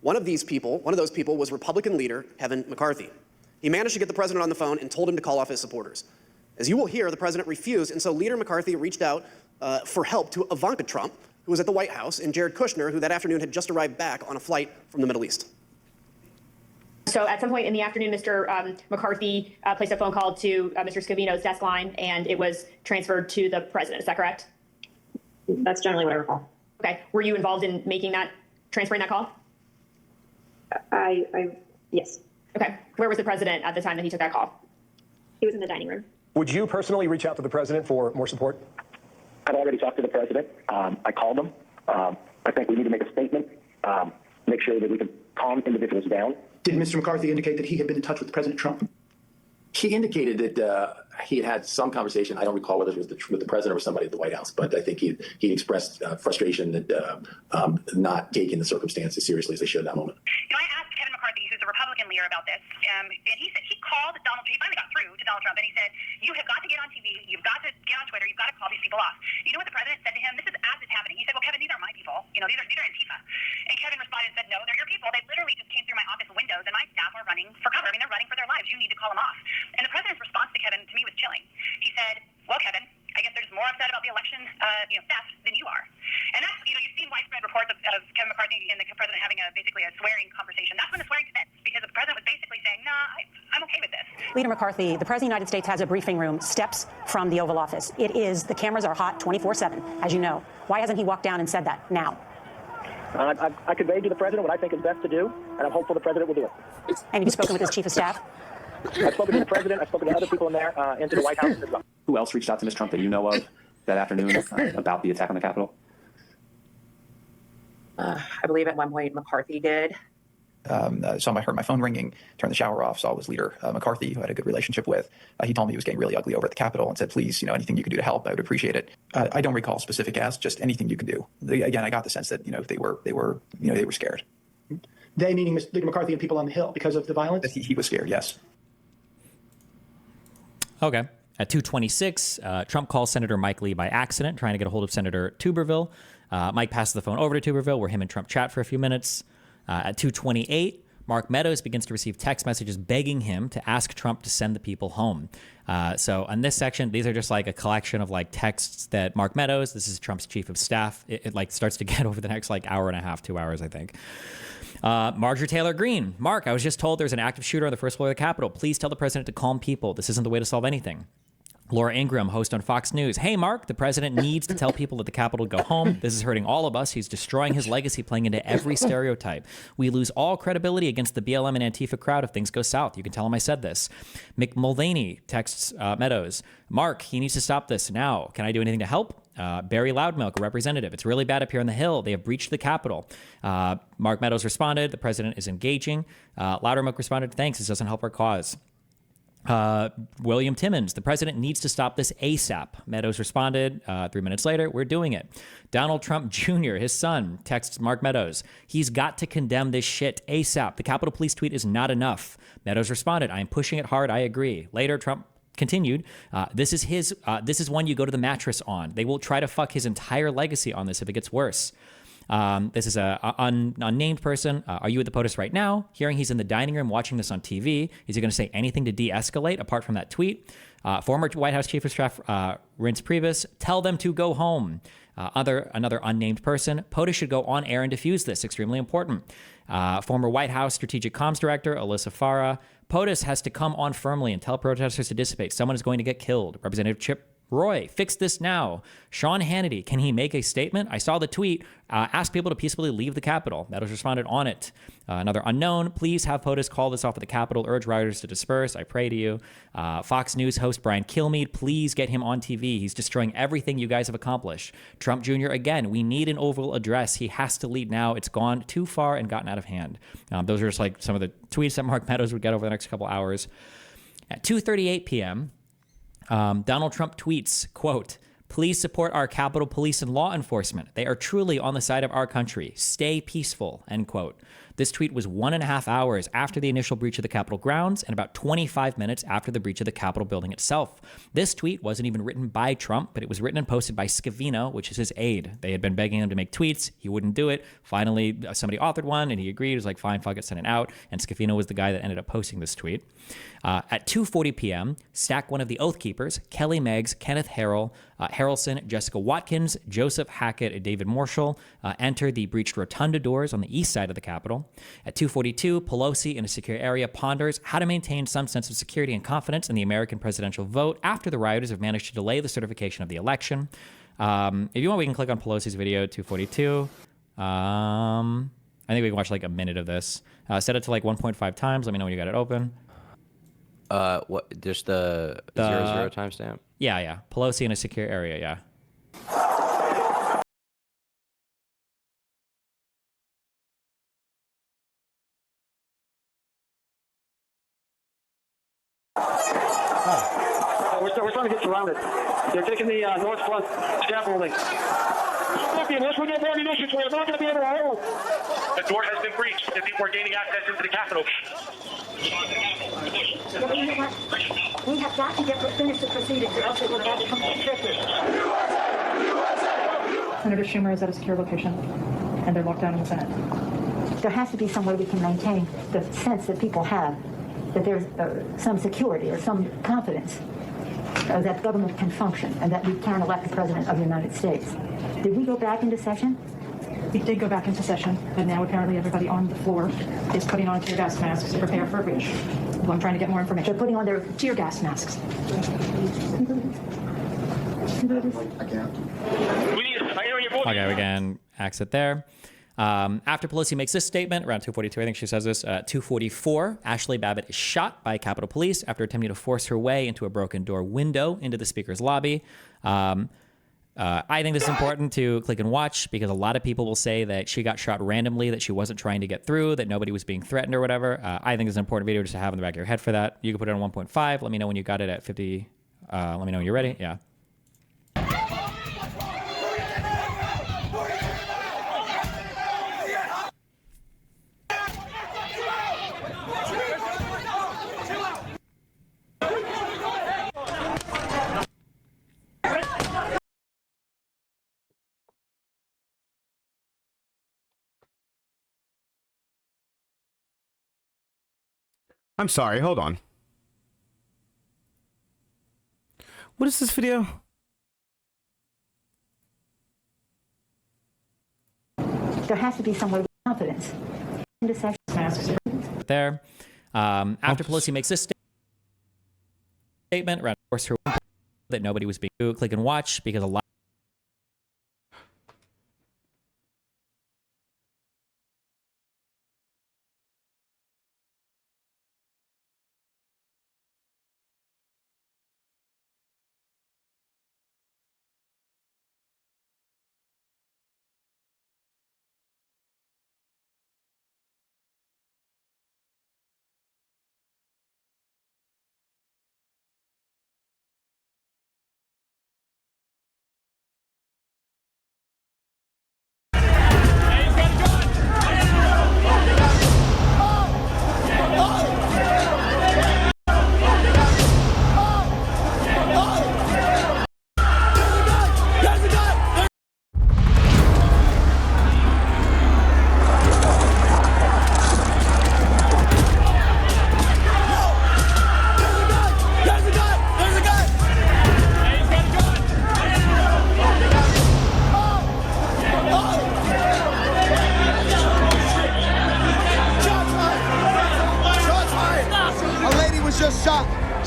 One of those people was Republican leader Kevin McCarthy. He managed to get the president on the phone and told him to call off his supporters. As you will hear, the president refused, and so Leader McCarthy reached out for help to Ivanka Trump, who was at the White House, and Jared Kushner, who that afternoon had just arrived back on a flight from the Middle East. So at some point in the afternoon, Mr. McCarthy placed a phone call to Mr. Scavino's desk line, and it was transferred to the president. Is that correct? That's generally what I recall. Okay. Were you involved in transferring that call? Yes. Okay. Where was the president at the time that he took that call? He was in the dining room. Would you personally reach out to the president for more support? I've already talked to the president. I called him. I think we need to make a statement, make sure that we can calm individuals down. Did Mr. McCarthy indicate that he had been in touch with President Trump? He indicated that he had some conversation. I don't recall whether it was with the president or somebody at the White House, but I think he expressed frustration that not taking the circumstances seriously as they should at that moment. I asked Kevin McCarthy, who's a Republican leader, about this, and he said he called Donald Trump. He finally got through to Donald Trump, and he said, "You have got to get on TV. You've got to get on Twitter. You've got to call these people off." You know what the president said to him? This is as it's happening. He said, "Well, Kevin, these aren't my people. These are Antifa." And Kevin responded and said, "No, they're your people. They literally just came through my office windows, and my staff are running for cover. I mean, they're running for their lives. You need to call them off." And the president's response to Kevin, to me, was chilling. He said, "Well, Kevin, I guess they're just more upset about the election, theft than you are." And that's, you've seen widespread reports of Kevin McCarthy and the president having basically a swearing conversation. That's when the swearing commenced, because the president was basically saying, I'm okay with this. Leader McCarthy, the President of the United States has a briefing room steps from the Oval Office. The cameras are hot 24/7, as you know. Why hasn't he walked down and said that now? I conveyed to the president what I think is best to do, and I'm hopeful the president will do it. And have you spoken with his chief of staff? I've spoken to the president. I've spoken to other people in there, and to the White House as well. Who else reached out to Ms. Trump that you know of that afternoon about the attack on the Capitol? I believe at one point McCarthy did. I heard my phone ringing, turned the shower off, saw it was Leader McCarthy, who I had a good relationship with. He told me he was getting really ugly over at the Capitol and said, please, anything you can do to help, I would appreciate it. I don't recall specific asks, just anything you can do. Again, I got the sense that, they were scared. They meaning Leader McCarthy and people on the Hill because of the violence? He was scared, yes. Okay. At 2:26, Trump calls Senator Mike Lee by accident, trying to get a hold of Senator Tuberville. Mike passes the phone over to Tuberville, where him and Trump chat for a few minutes. At 2:28, Mark Meadows begins to receive text messages begging him to ask Trump to send the people home. So in this section, these are just like a collection of like texts that Mark Meadows, this is Trump's chief of staff, it like starts to get over the next like hour and a half, 2 hours, I think. Marjorie Taylor Greene. Mark, I was just told there's an active shooter on the first floor of the Capitol. Please tell the president to calm people. This isn't the way to solve anything. Laura Ingraham, host on Fox News. Hey, Mark, the president needs to tell people at the Capitol to go home. This is hurting all of us. He's destroying his legacy, playing into every stereotype. We lose all credibility against the BLM and Antifa crowd if things go south. You can tell him I said this. Mick Mulvaney texts Meadows. Mark, he needs to stop this now. Can I do anything to help? Barry Loudmilk, a representative. It's really bad up here on the Hill. They have breached the Capitol. Mark Meadows responded. The president is engaging. Loudmilk responded, thanks. This doesn't help our cause. William Timmons, the president needs to stop this ASAP. Meadows responded 3 minutes later, we're doing it. Donald Trump Jr., his son, texts Mark Meadows, he's got to condemn this shit ASAP. The Capitol Police tweet is not enough. Meadows responded, I am pushing it hard, I agree. Later, Trump continued, this is one you go to the mattress on. They will try to fuck his entire legacy on this if it gets worse. This is a unnamed person. Are you at the POTUS right now? Hearing he's in the dining room watching this on TV. Is he going to say anything to de-escalate apart from that tweet? Former White House Chief of Staff Reince Priebus, tell them to go home. Another unnamed person. POTUS should go on air and diffuse this. Extremely important. Former White House Strategic Comms Director Alyssa Farah. POTUS has to come on firmly and tell protesters to dissipate. Someone is going to get killed. Representative Chip Roy, fix this now. Sean Hannity, can he make a statement? I saw the tweet. Ask people to peacefully leave the Capitol. Meadows responded on it. Another unknown, please have POTUS call this off at the Capitol. Urge rioters to disperse. I pray to you. Fox News host Brian Kilmeade, please get him on TV. He's destroying everything you guys have accomplished. Trump Jr., again, we need an Oval address. He has to lead now. It's gone too far and gotten out of hand. Those are just like some of the tweets that Mark Meadows would get over the next couple hours. At 2:38 p.m., Donald Trump tweets, quote, please support our Capitol Police and law enforcement. They are truly on the side of our country. Stay peaceful, end quote. This tweet was 1.5 hours after the initial breach of the Capitol grounds and about 25 minutes after the breach of the Capitol building itself. This tweet wasn't even written by Trump, but it was written and posted by Scavino, which is his aide. They had been begging him to make tweets. He wouldn't do it. Finally, somebody authored one and he agreed. He was like, fine, fuck it, send it out. And Scavino was the guy that ended up posting this tweet. At 2:40 p.m., stack one of the Oath Keepers, Kelly Meggs, Kenneth Harrelson, Jessica Watkins, Joseph Hackett, and David Marshall enter the breached rotunda doors on the east side of the Capitol. At 2:42, Pelosi in a secure area ponders how to maintain some sense of security and confidence in the American presidential vote after the rioters have managed to delay the certification of the election. If you want, we can click on Pelosi's video, 2:42. I think we can watch like a minute of this. Set it to like 1.5 times. Let me know when you got it open. What? Just the 00 timestamp? Yeah. Pelosi in a secure area, yeah. We're trying to get surrounded. They're taking the north front scaffolding. Unless we get more munitions, we're not going to be able to hold. The door has been breached, and people are gaining access into the Capitol. We have got to finish the proceedings, or else it will have to come to tricky. Senator Schumer is at a secure location, and they're locked down in the Senate. There has to be some way we can maintain the sense that people have that there's some security or some confidence that government can function and that we can elect the President of the United States. Did we go back into session? We did go back into session, and now apparently everybody on the floor is putting on tear gas masks to prepare for a breach. Well, I'm trying to get more information. They're putting on their tear gas masks. Okay, we can exit there. After Pelosi makes this statement, around 2:42, I think she says this, 2:44, Ashley Babbitt is shot by Capitol Police after attempting to force her way into a broken door window into the Speaker's lobby. I think this is important to click and watch because a lot of people will say that she got shot randomly, that she wasn't trying to get through, that nobody was being threatened or whatever. I think it's an important video just to have in the back of your head for that. You can put it on 1.5. Let me know when you got it at 50. Let me know when you're ready. Yeah. I'm sorry, hold on. What is this video? There has to be some way of confidence. There. After Pelosi makes this statement, around force her that nobody was being click and watch because a lot.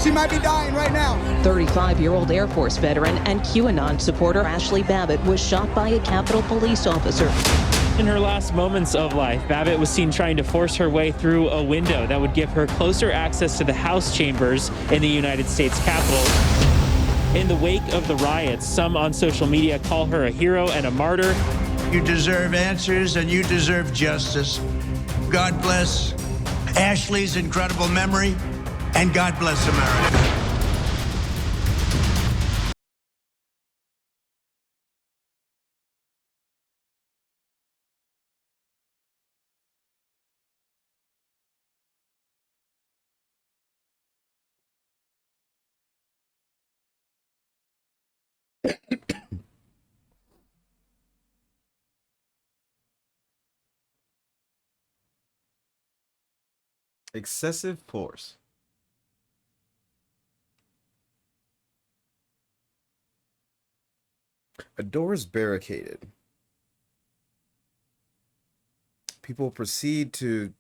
She might be dying right now. 35-year-old Air Force veteran and QAnon supporter Ashley Babbitt was shot by a Capitol Police officer. In her last moments of life, Babbitt was seen trying to force her way through a window that would give her closer access to the House chambers in the United States Capitol. In the wake of the riots, some on social media call her a hero and a martyr. You deserve answers and you deserve justice. God bless Ashley's incredible memory, and God bless America. Excessive force. A door is barricaded. People proceed to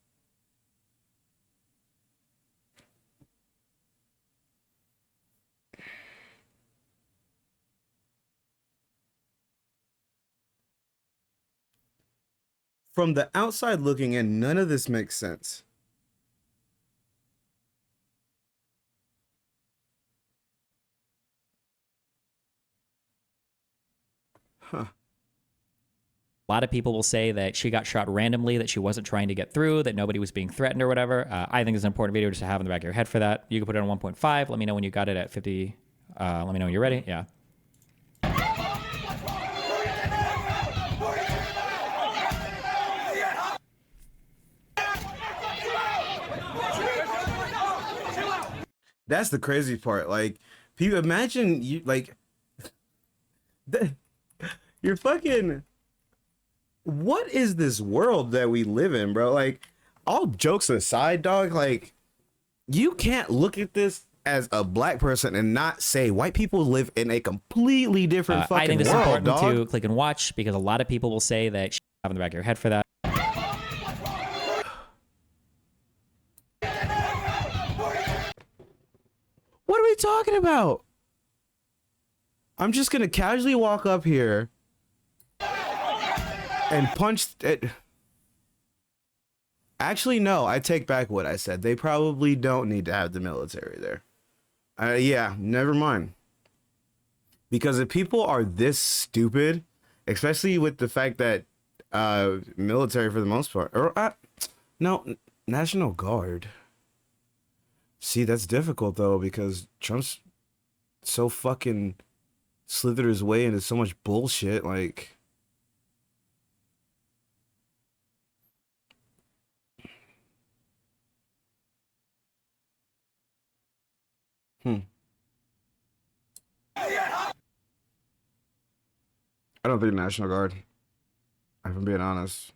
from the outside looking in, none of this makes sense. Huh. A lot of people will say that she got shot randomly, that she wasn't trying to get through, that nobody was being threatened or whatever. I think it's an important video just to have in the back of your head for that. You can put it on 1.5. Let me know when you got it at 50. Let me know when you're ready. Yeah. That's the crazy part. Like, people imagine you like you're fucking. What is this world that we live in, bro? Like, all jokes aside, dog, like, you can't look at this as a black person and not say white people live in a completely different fucking world. I think this is important dog. to click and watch because a lot of people will say that she have in the back of your head for that. What are we talking about? I'm just gonna casually walk up here and punch it. Actually, no, I take back what I said. They probably don't need to have the military there. Yeah, never mind. Because if people are this stupid, especially with the fact that military for the most part, or no, National Guard. See, that's difficult though because Trump's so fucking slithered his way into so much bullshit. Like, I don't think National Guard. If I'm being honest.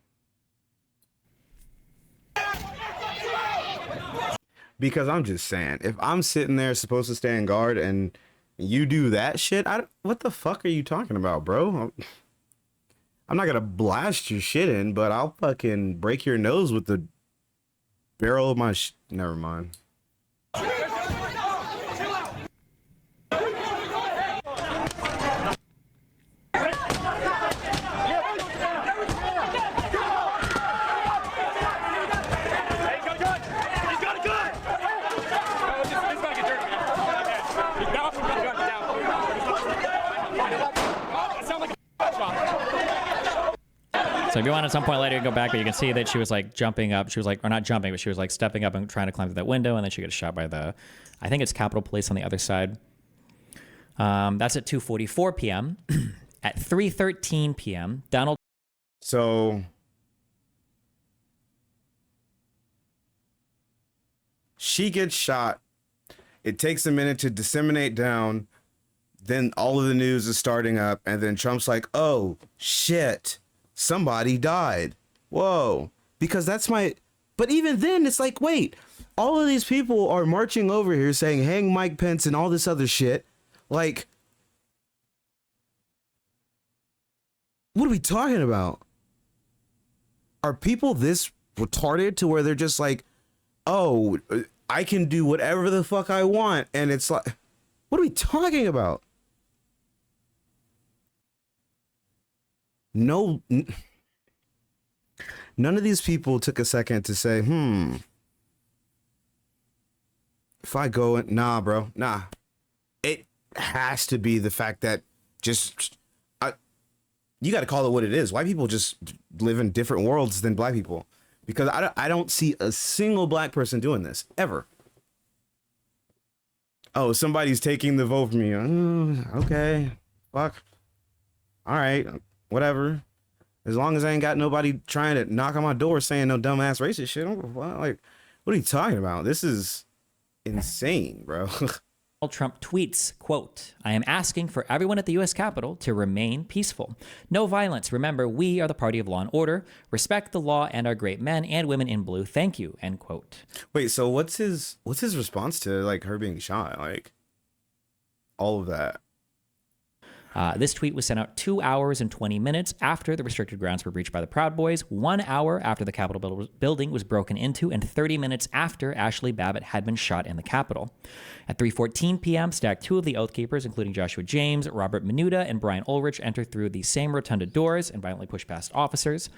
Because I'm just saying, if I'm sitting there supposed to stand guard and you do that shit, what the fuck are you talking about, bro? I'm not gonna blast your shit in, but I'll fucking break your nose with the barrel of my never mind. So if you want at some point later to go back, but you can see that she was like jumping up. She was like, or not jumping, but she was like stepping up and trying to climb through that window. And then she gets shot by I think it's Capitol Police on the other side. That's at 2:44 p.m. At 3:13 p.m., Donald. So she gets shot. It takes a minute to disseminate down. Then all of the news is starting up. And then Trump's like, oh, shit. Somebody died. Whoa. Because that's my... But even then, it's like, wait. All of these people are marching over here saying, hang Mike Pence and all this other shit. Like... What are we talking about? Are people this retarded to where they're just like, oh, I can do whatever the fuck I want? And it's like... What are we talking about? No, none of these people took a second to say, if I go in, nah, bro, nah. It has to be the fact that you got to call it what it is. White people just live in different worlds than black people, because I don't see a single black person doing this ever. Oh, somebody's taking the vote from me. Okay, fuck. All right. Whatever. As long as I ain't got nobody trying to knock on my door saying no dumbass racist shit. Like, what are you talking about? This is insane, bro. Trump tweets, quote, I am asking for everyone at the U.S. Capitol to remain peaceful. No violence. Remember, we are the party of law and order. Respect the law and our great men and women in blue. Thank you, end quote. Wait, so what's his response to like her being shot? Like all of that? This tweet was sent out 2 hours and 20 minutes after the restricted grounds were breached by the Proud Boys, 1 hour after the Capitol building was broken into, and 30 minutes after Ashley Babbitt had been shot in the Capitol. At 3:14 p.m., Stack 2 of the Oath Keepers, including Joshua James, Robert Menuda, and Brian Ulrich, entered through the same rotunda doors and violently pushed past officers.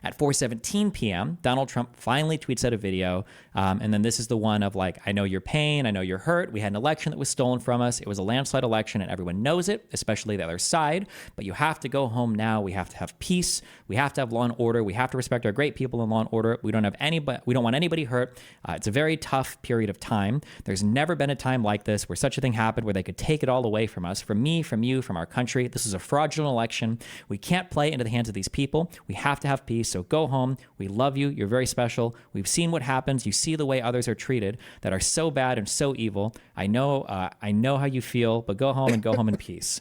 At 4:17 p.m., Donald Trump finally tweets out a video, and then this is the one of like, I know your pain, I know you're hurt. We had an election that was stolen from us. It was a landslide election, and everyone knows it, especially the other side. But you have to go home now. We have to have peace. We have to have law and order. We have to respect our great people in law and order. We don't want anybody hurt. It's a very tough period of time. There's never been a time like this where such a thing happened, where they could take it all away from us, from me, from you, from our country. This is a fraudulent election. We can't play into the hands of these people. We have to have peace. So go home. We love you. You're very special. We've seen what happens. You see the way others are treated that are so bad and so evil. I know how you feel, but go home and go home in peace.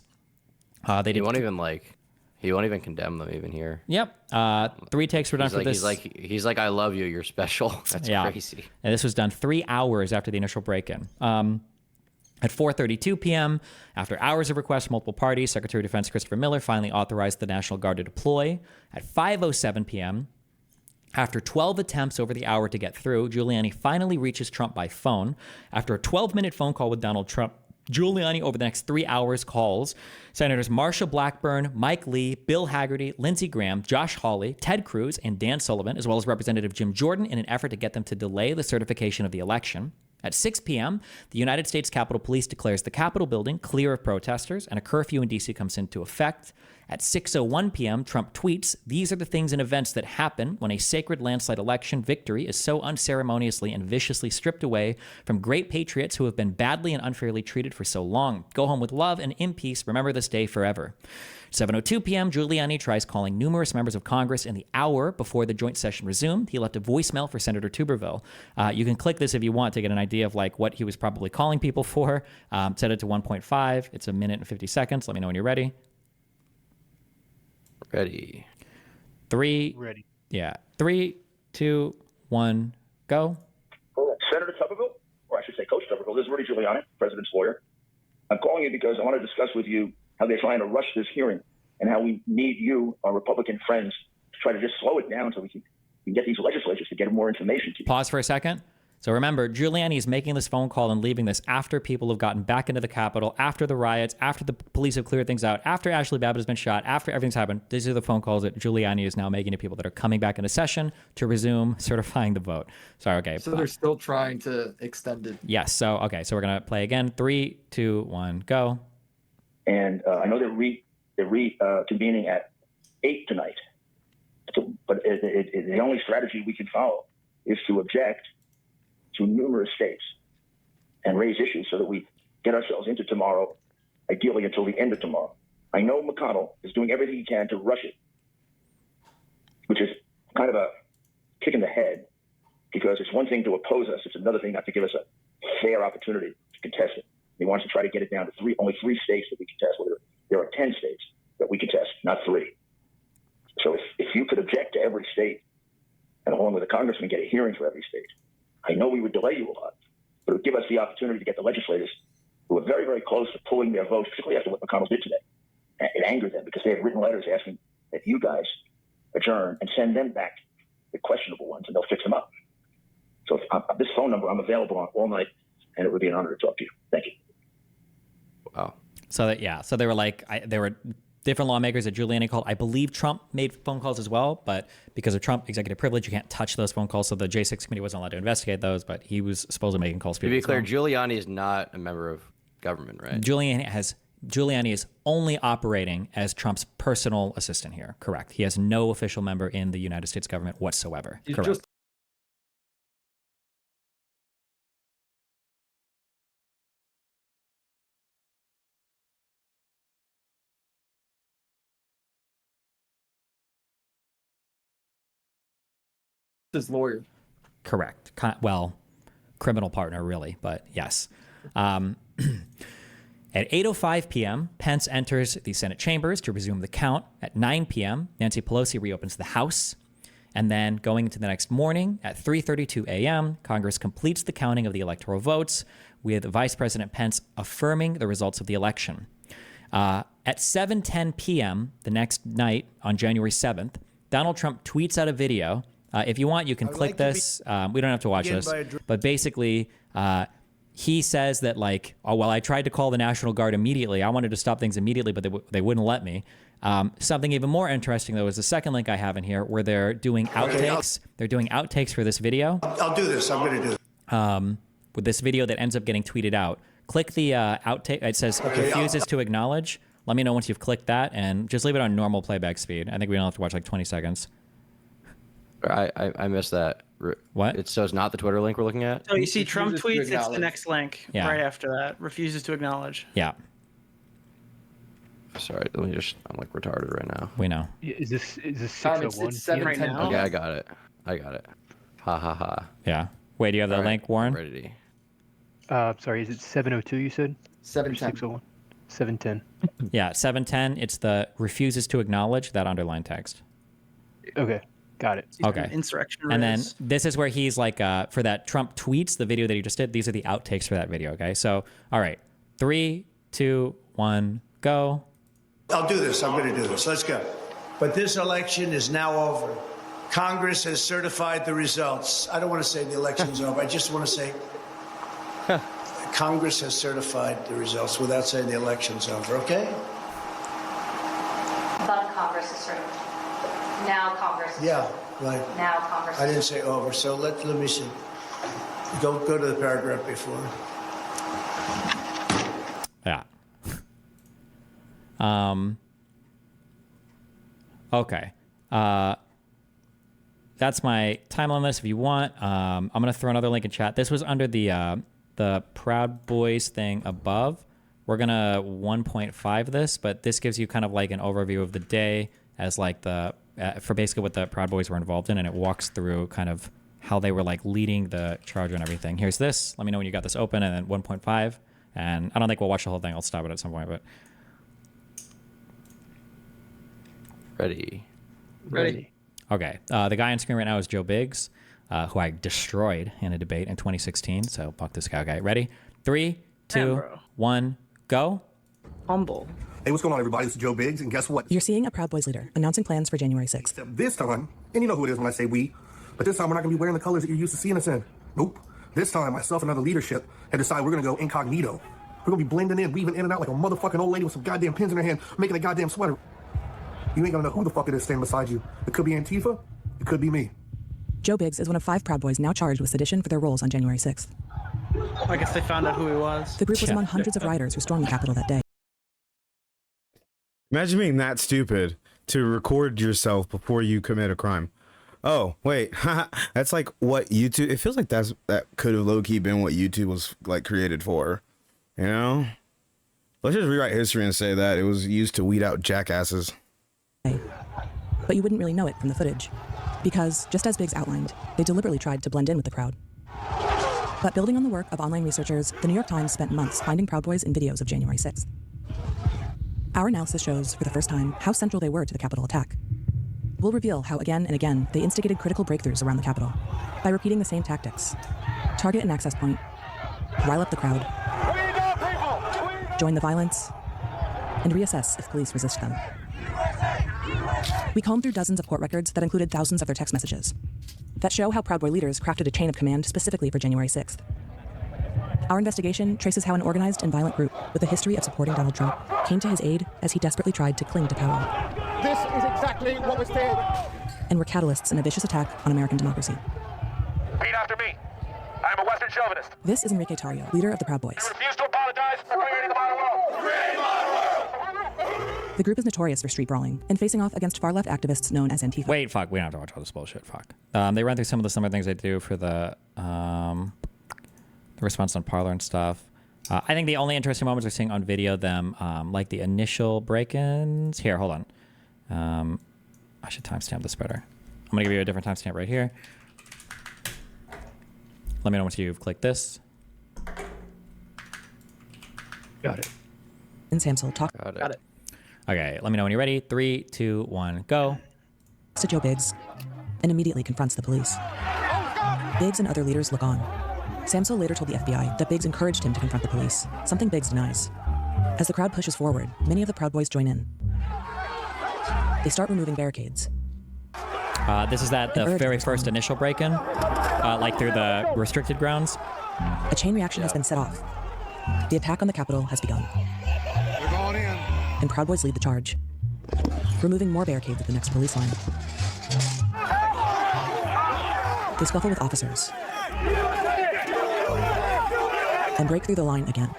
He won't even condemn them even here. Yep. 3 takes were done for this. He's like, I love you. You're special. That's crazy. And this was done 3 hours after the initial break-in. At 4:32 p.m., after hours of requests from multiple parties, Secretary of Defense Christopher Miller finally authorized the National Guard to deploy. At 5:07 p.m., after 12 attempts over the hour to get through, Giuliani finally reaches Trump by phone. After a 12-minute phone call with Donald Trump, Giuliani, over the next 3 hours, calls Senators Marsha Blackburn, Mike Lee, Bill Hagerty, Lindsey Graham, Josh Hawley, Ted Cruz, and Dan Sullivan, as well as Representative Jim Jordan, in an effort to get them to delay the certification of the election. At 6 p.m., the United States Capitol Police declares the Capitol building clear of protesters, and a curfew in D.C. comes into effect. At 6:01 p.m., Trump tweets, "These are the things and events that happen when a sacred landslide election victory is so unceremoniously and viciously stripped away from great patriots who have been badly and unfairly treated for so long. Go home with love and in peace. Remember this day forever." 7:02 p.m., Giuliani tries calling numerous members of Congress in the hour before the joint session resumed. He left a voicemail for Senator Tuberville. You can click this if you want to get an idea of like what he was probably calling people for. Set it to 1.5. It's a minute and 50 seconds. Let me know when you're ready. Ready. Ready. Yeah. 3, 2, 1, go. Senator Tuberville, or I should say Coach Tuberville, this is Rudy Giuliani, President's lawyer. I'm calling you because I want to discuss with you how they're trying to rush this hearing and how we need you, our Republican friends, to try to just slow it down so we can get these legislatures to get more information to you. Pause for a second. So remember, Giuliani is making this phone call and leaving this after people have gotten back into the Capitol, after the riots, after the police have cleared things out, after Ashley Babbitt has been shot, after everything's happened. These are the phone calls that Giuliani is now making to people that are coming back into session to resume certifying the vote. Sorry, okay. So they're still trying to extend it. Yes. So, okay. So we're going to play again. 3, 2, 1, go. And I know they're reconvening at 8 tonight. But the only strategy we can follow is to object to numerous states and raise issues so that we get ourselves into tomorrow, ideally until the end of tomorrow. I know McConnell is doing everything he can to rush it, which is kind of a kick in the head, because it's one thing to oppose us, it's another thing not to give us a fair opportunity to contest it. He wants to try to get it down to only 3 states that we contest. There are 10 states that we contest, not 3. So if you could object to every state, and along with the congressman get a hearing for every state, I know we would delay you a lot, but it would give us the opportunity to get the legislators who are very, very close to pulling their votes, particularly after what McConnell did today. It angered them because they have written letters asking that you guys adjourn and send them back the questionable ones, and they'll fix them up. So this phone number, I'm available on all night, and it would be an honor to talk to you. Thank you. Wow. So they were like, there were different lawmakers that Giuliani called. I believe Trump made phone calls as well, but because of Trump executive privilege, you can't touch those phone calls. So the J6 committee wasn't allowed to investigate those, but he was supposed to making calls. To be clear, Giuliani is not a member of government, right? Giuliani is only operating as Trump's personal assistant here. Correct. He has no official member in the United States government whatsoever. Correct. His lawyer. Correct. Well, criminal partner, really, but yes. At 8:05 p.m., Pence enters the Senate chambers to resume the count. At 9 p.m., Nancy Pelosi reopens the House. And then going into the next morning at 3:32 a.m., Congress completes the counting of the electoral votes, with Vice President Pence affirming the results of the election. At 7:10 p.m. the next night on January 7th, Donald Trump tweets out a video. If you want, you can click this. We don't have to watch this. But basically, he says that, like, oh, well, I tried to call the National Guard immediately. I wanted to stop things immediately, but they wouldn't let me. Something even more interesting, though, is the second link I have in here where they're doing outtakes. They're doing outtakes for this video. I'll do this. I'm going to do it. With this video that ends up getting tweeted out. Click the outtake. It says refuses to acknowledge. Let me know once you've clicked that, and just leave it on normal playback speed. I think we don't have to watch like 20 seconds. I missed that. What? So it's not the Twitter link we're looking at? So you see Trump tweets, it's the next link right after that. Refuses to acknowledge. Yeah. Sorry, let me just, I'm like retarded right now. We know. Is this 601? It's 7:10 right now? Okay, I got it. Ha ha ha. Yeah. Wait, do you have the link, Warren? Ready. Sorry, is it 702 you said? 710. 601. 710. Yeah, 710. It's the refuses to acknowledge that underlined text. Okay. Got it. Okay. Insurrection. And then this is where he's like, for that Trump tweets, the video that he just did, these are the outtakes for that video. Okay. So, all right. 3, 2, 1, go. I'll do this. I'm going to do this. Let's go. But this election is now over. Congress has certified the results. I don't want to say the election's over. I just want to say Congress has certified the results without saying the election's over. Okay? But Congress is certified. Now Congress is Yeah, right. Now Congress I didn't say over, so let me see. Go to the paragraph before. Yeah. Okay. That's my timeline list if you want. I'm going to throw another link in chat. This was under the Proud Boys thing above. We're going to 1.5 this, but this gives you kind of like an overview of the day as like for basically what the Proud Boys were involved in, and it walks through kind of how they were like leading the charge and everything. Here's this. Let me know when you got this open, and then 1.5. And I don't think we'll watch the whole thing. I'll stop it at some point, but... Ready. Okay. The guy on screen right now is Joe Biggs, who I destroyed in a debate in 2016. So fuck this guy. Okay, ready? 3, 2, 1, go. Humble. Hey, what's going on, everybody? This is Joe Biggs, and guess what? You're seeing a Proud Boys leader announcing plans for January 6th. Except this time, and you know who it is when I say we, but this time we're not going to be wearing the colors that you're used to seeing us in. Nope. This time, myself and other leadership have decided we're going to go incognito. We're going to be blending in, weaving in and out like a motherfucking old lady with some goddamn pins in her hand, making a goddamn sweater. You ain't going to know who the fuck it is standing beside you. It could be Antifa. It could be me. Joe Biggs is one of 5 Proud Boys now charged with sedition for their roles on January 6th. I guess they found out who he was. The group was among hundreds of rioters who stormed the Capitol that day. Imagine being that stupid to record yourself before you commit a crime. Oh, wait. That's like what YouTube... It feels like that could have low-key been what YouTube was like created for. You know? Let's just rewrite history and say that it was used to weed out jackasses. But you wouldn't really know it from the footage. Because, just as Biggs outlined, they deliberately tried to blend in with the crowd. But building on the work of online researchers, the New York Times spent months finding Proud Boys in videos of January 6th. Our analysis shows, for the first time, how central they were to the Capitol attack. We'll reveal how again and again they instigated critical breakthroughs around the Capitol by repeating the same tactics. Target an access point, rile up the crowd, join the violence, and reassess if police resist them. We combed through dozens of court records that included thousands of their text messages that show how Proud Boy leaders crafted a chain of command specifically for January 6th. Our investigation traces how an organized and violent group with a history of supporting Donald Trump came to his aid as he desperately tried to cling to power. This is exactly what was said. And were catalysts in a vicious attack on American democracy. Repeat after me. I am a Western chauvinist. This is Enrique Tarrio, leader of the Proud Boys. I refuse to apologize for creating a modern world. Create a modern world. The group is notorious for street brawling and facing off against far-left activists known as Antifa. Wait, fuck. We don't have to watch all this bullshit. Fuck. They run through some of the similar things they do for the response on Parler and stuff. I think the only interesting moments we're seeing on video them, like the initial break-ins. Here, hold on. I should timestamp this better. I'm going to give you a different timestamp right here. Let me know once you've clicked this. Got it. And Samsel talk. Got it. Okay, let me know when you're ready. 3, 2, 1, go. To Joe Biggs and immediately confronts the police. Biggs and other leaders look on. Samsel later told the FBI that Biggs encouraged him to confront the police, something Biggs denies. As the crowd pushes forward, many of the Proud Boys join in. They start removing barricades. This is the very first initial break-in, like through the restricted grounds. A chain reaction has been set off. The attack on the Capitol has begun. They're going in. And Proud Boys lead the charge, removing more barricades at the next police line. They scuffle with officers and break through the line again.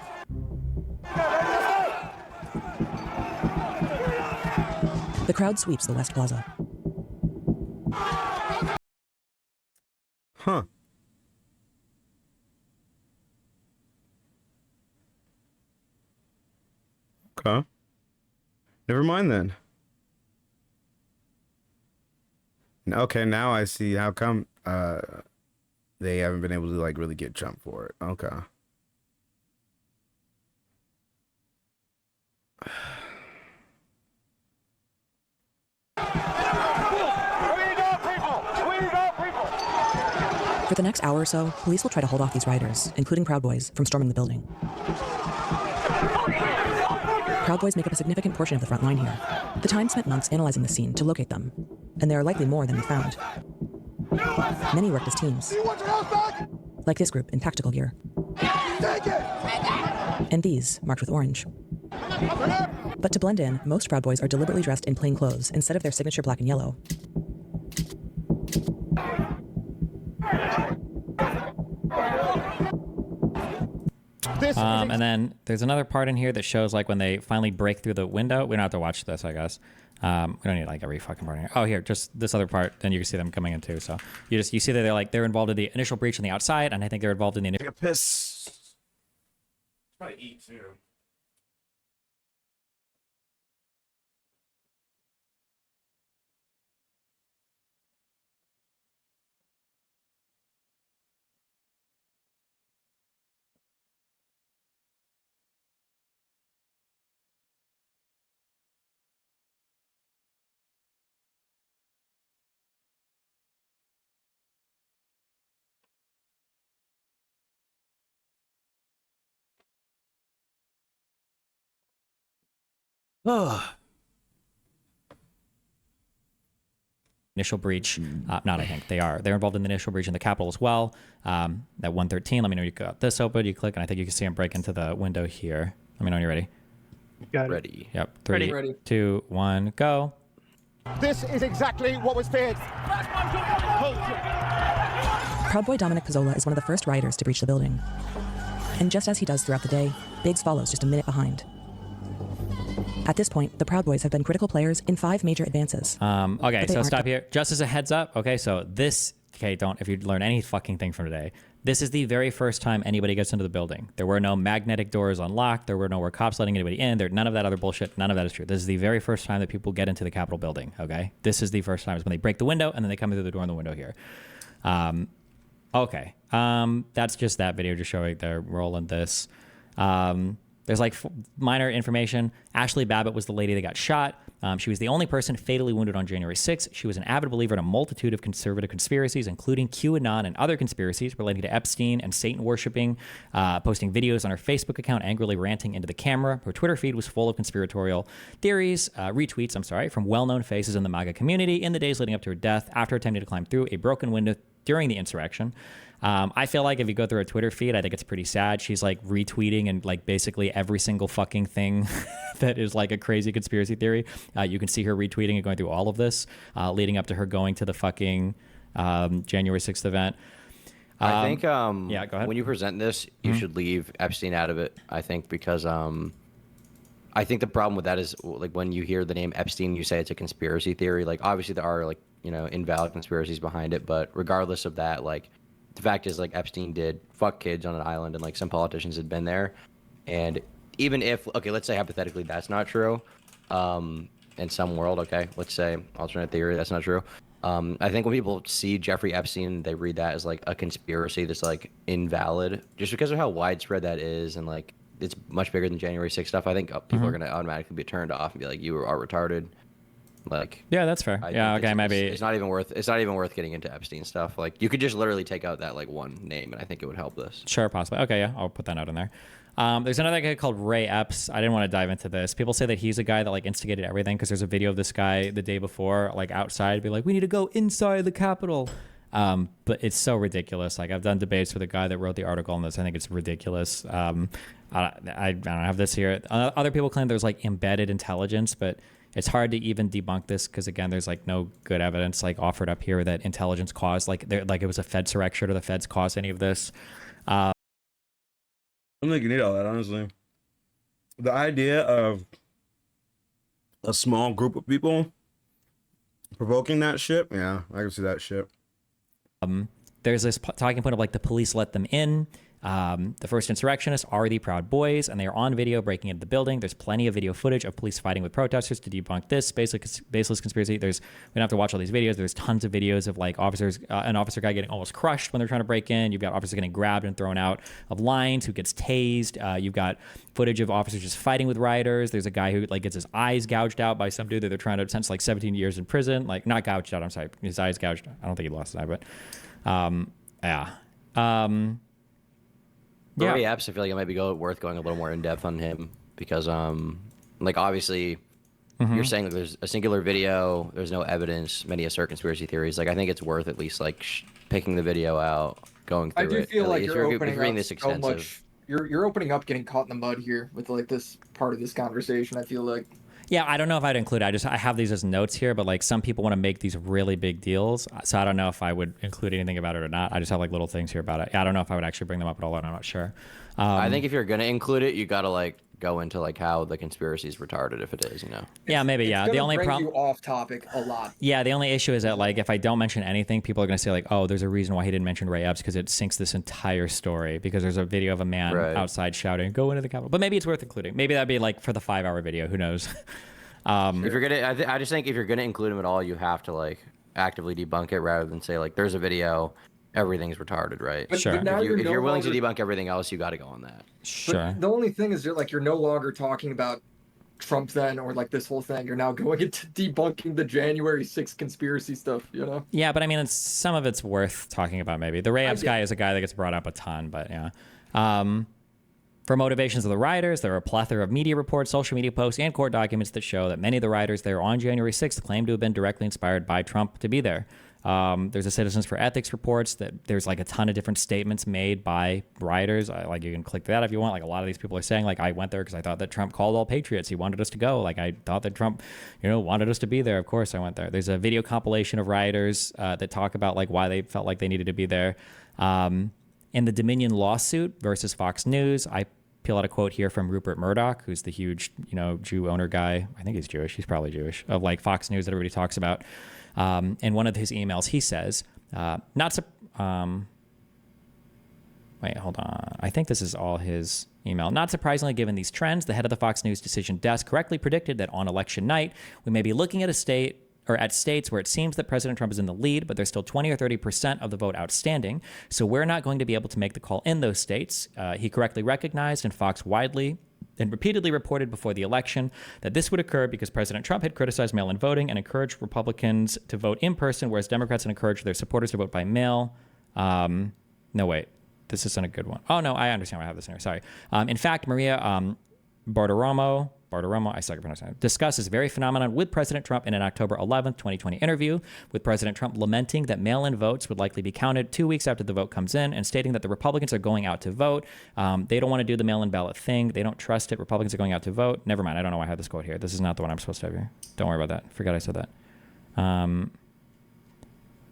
The crowd sweeps the West Plaza. Huh. Okay. Never mind then. Okay, now I see how come they haven't been able to like really get Trump for it. Okay. For the next hour or so, police will try to hold off these rioters, including Proud Boys, from storming the building. Proud Boys make up a significant portion of the front line here. The Times spent months analyzing the scene to locate them, and there are likely more than we found. Many worked as teams, like this group in tactical gear, and these marked with orange. But to blend in, most Proud Boys are deliberately dressed in plain clothes instead of their signature black and yellow. And then there's another part in here that shows like when they finally break through the window. We don't have to watch this, I guess. We don't need like every fucking part in here. Oh, here, just this other part. Then you can see them coming in too. So you see that they're involved in the initial breach on the outside, and I think they're involved in the initial. Piss. Probably eat too. Initial breach. Not, I think they're involved in the initial breach in the Capitol as well. That 113. Let me know you got this open. You click, and I think you can see them break into the window here. Let me know when you're ready. Got it. Ready. Yep. 3, Ready. 2, 1, go. This is exactly what was feared. Proud Boy Dominic Pizzola is one of the first rioters to breach the building. And just as he does throughout the day, Biggs follows just a minute behind. At this point, the Proud Boys have been critical players in 5 major advances. Okay, so stop here. Just as a heads up, okay, so this, if you learn any fucking thing from today, this is the very first time anybody gets into the building. There were no magnetic doors unlocked. There were nowhere cops letting anybody in. None of that other bullshit. None of that is true. This is the very first time that people get into the Capitol building, okay? This is the first time is when they break the window and then they come through the door in the window here. Okay, that's just that video just showing their role in this. There's like minor information. Ashley Babbitt was the lady that got shot. She was the only person fatally wounded on January 6th. She was an avid believer in a multitude of conservative conspiracies, including QAnon and other conspiracies relating to Epstein and Satan worshiping, posting videos on her Facebook account, angrily ranting into the camera. Her Twitter feed was full of conspiratorial theories, retweets, from well-known faces in the MAGA community in the days leading up to her death after attempting to climb through a broken window during the insurrection. I feel like if you go through her Twitter feed, I think it's pretty sad. She's like retweeting and like basically every single fucking thing that is like a crazy conspiracy theory. You can see her retweeting and going through all of this, leading up to her going to the fucking January 6th event. I think yeah, go ahead. When you present this, you should leave Epstein out of it, I think, because I think the problem with that is like when you hear the name Epstein, you say it's a conspiracy theory. Like obviously there are like, invalid conspiracies behind it, but regardless of that, like the fact is like Epstein did fuck kids on an island and like some politicians had been there. And even if, okay, let's say hypothetically that's not true, in some world, okay, let's say alternate theory, that's not true. I think when people see Jeffrey Epstein, they read that as like a conspiracy that's like invalid just because of how widespread that is. And like, it's much bigger than January 6th stuff. I think people are going to automatically be turned off and be like, you are retarded. Like, yeah, that's fair. Maybe it's not even worth getting into Epstein stuff. Like, you could just literally take out that like one name, and I think it would help this. Sure, possibly. Okay, yeah, I'll put that out in there. There's another guy called Ray Epps. I didn't want to dive into this. People say that he's a guy that like instigated everything because there's a video of this guy the day before, like outside, be like, we need to go inside the Capitol. But it's so ridiculous. Like I've done debates with a guy that wrote the article on this. I think it's ridiculous. I don't have this here. Other people claim there's like embedded intelligence, but it's hard to even debunk this because again, there's like no good evidence like offered up here that intelligence caused like it was a Fedsurrection or the Feds caused any of this. I don't think you need all that, honestly. The idea of a small group of people provoking that shit, yeah, I can see that shit. There's this talking point of like the police let them in. The first insurrectionists are the Proud Boys, and they are on video breaking into the building. There's plenty of video footage of police fighting with protesters to debunk this baseless conspiracy. We don't have to watch all these videos. There's tons of videos of like officers, an officer guy getting almost crushed when they're trying to break in. You've got officers getting grabbed and thrown out of lines, who gets tased. You've got footage of officers just fighting with rioters. There's a guy who like gets his eyes gouged out by some dude that they're trying to sentence like 17 years in prison. Like not gouged out, I'm sorry, his eyes gouged. I don't think he lost his eye, but yeah. Ray Epps, I feel like it might be worth going a little more in depth on him because, like obviously, you're saying that there's a singular video, there's no evidence, many assert conspiracy theories. Like I think it's worth at least like picking the video out, going through it. I do feel like you're opening this up so extensive. much. You're opening up, getting caught in the mud here with like this part of this conversation. I feel like. Yeah, I don't know if I'd include it. I have these as notes here, but like some people want to make these really big deals. So I don't know if I would include anything about it or not. I just have like little things here about it. I don't know if I would actually bring them up at all. I'm not sure. I think if you're going to include it, you got to like go into like how the conspiracy is retarded if it is, you know. Yeah, maybe. Yeah. The only problem. You off topic a lot. Yeah, the only issue is that like if I don't mention anything, people are going to say like, oh, there's a reason why he didn't mention Ray Epps because it sinks this entire story because there's a video of a man outside shouting, "Go into the Capitol." But maybe it's worth including. Maybe that'd be like for the 5-hour video. Who knows? If you're gonna, I just think if you're gonna include him at all, you have to like actively debunk it rather than say like there's a video, everything's retarded, right? But, sure. But if you're willing to debunk everything else, you got to go on that. Sure. But the only thing is you're no longer talking about Trump then or like this whole thing. You're now going into debunking the January 6th conspiracy stuff, you know? Yeah, but I mean, some of it's worth talking about. Maybe the Ray Epps guy is a guy that gets brought up a ton, but yeah. For motivations of the rioters, there are a plethora of media reports, social media posts, and court documents that show that many of the rioters there on January 6th claim to have been directly inspired by Trump to be there. There's a Citizens for Ethics reports that there's like a ton of different statements made by rioters. Like you can click that if you want. Like a lot of these people are saying like, I went there because I thought that Trump called all patriots. He wanted us to go. Like I thought that Trump, wanted us to be there. Of course I went there. There's a video compilation of rioters that talk about like why they felt like they needed to be there. In the Dominion lawsuit versus Fox News, I peel out a quote here from Rupert Murdoch, who's the huge, Jew owner guy. I think he's Jewish. He's probably Jewish, of like Fox News that everybody talks about. In one of his emails, he says, wait, hold on. I think this is all his email. Not surprisingly, given these trends, the head of the Fox News decision desk correctly predicted that on election night, we may be looking at at states where it seems that President Trump is in the lead, but there's still 20 or 30% of the vote outstanding. So we're not going to be able to make the call in those states. He correctly recognized, and Fox widely and repeatedly reported before the election that this would occur because President Trump had criticized mail-in voting and encouraged Republicans to vote in person, whereas Democrats had encouraged their supporters to vote by mail. No, wait. This isn't a good one. Oh, no, I understand why I have this in here. Sorry. In fact, Maria Bartiromo, I suck at pronouncing it, discussed this very phenomenon with President Trump in an October 11th, 2020 interview, with President Trump lamenting that mail-in votes would likely be counted 2 weeks after the vote comes in and stating that the Republicans are going out to vote. They don't want to do the mail-in ballot thing. They don't trust it. Republicans are going out to vote. Never mind. I don't know why I have this quote here. This is not the one I'm supposed to have here. Don't worry about that. Forgot I said that. And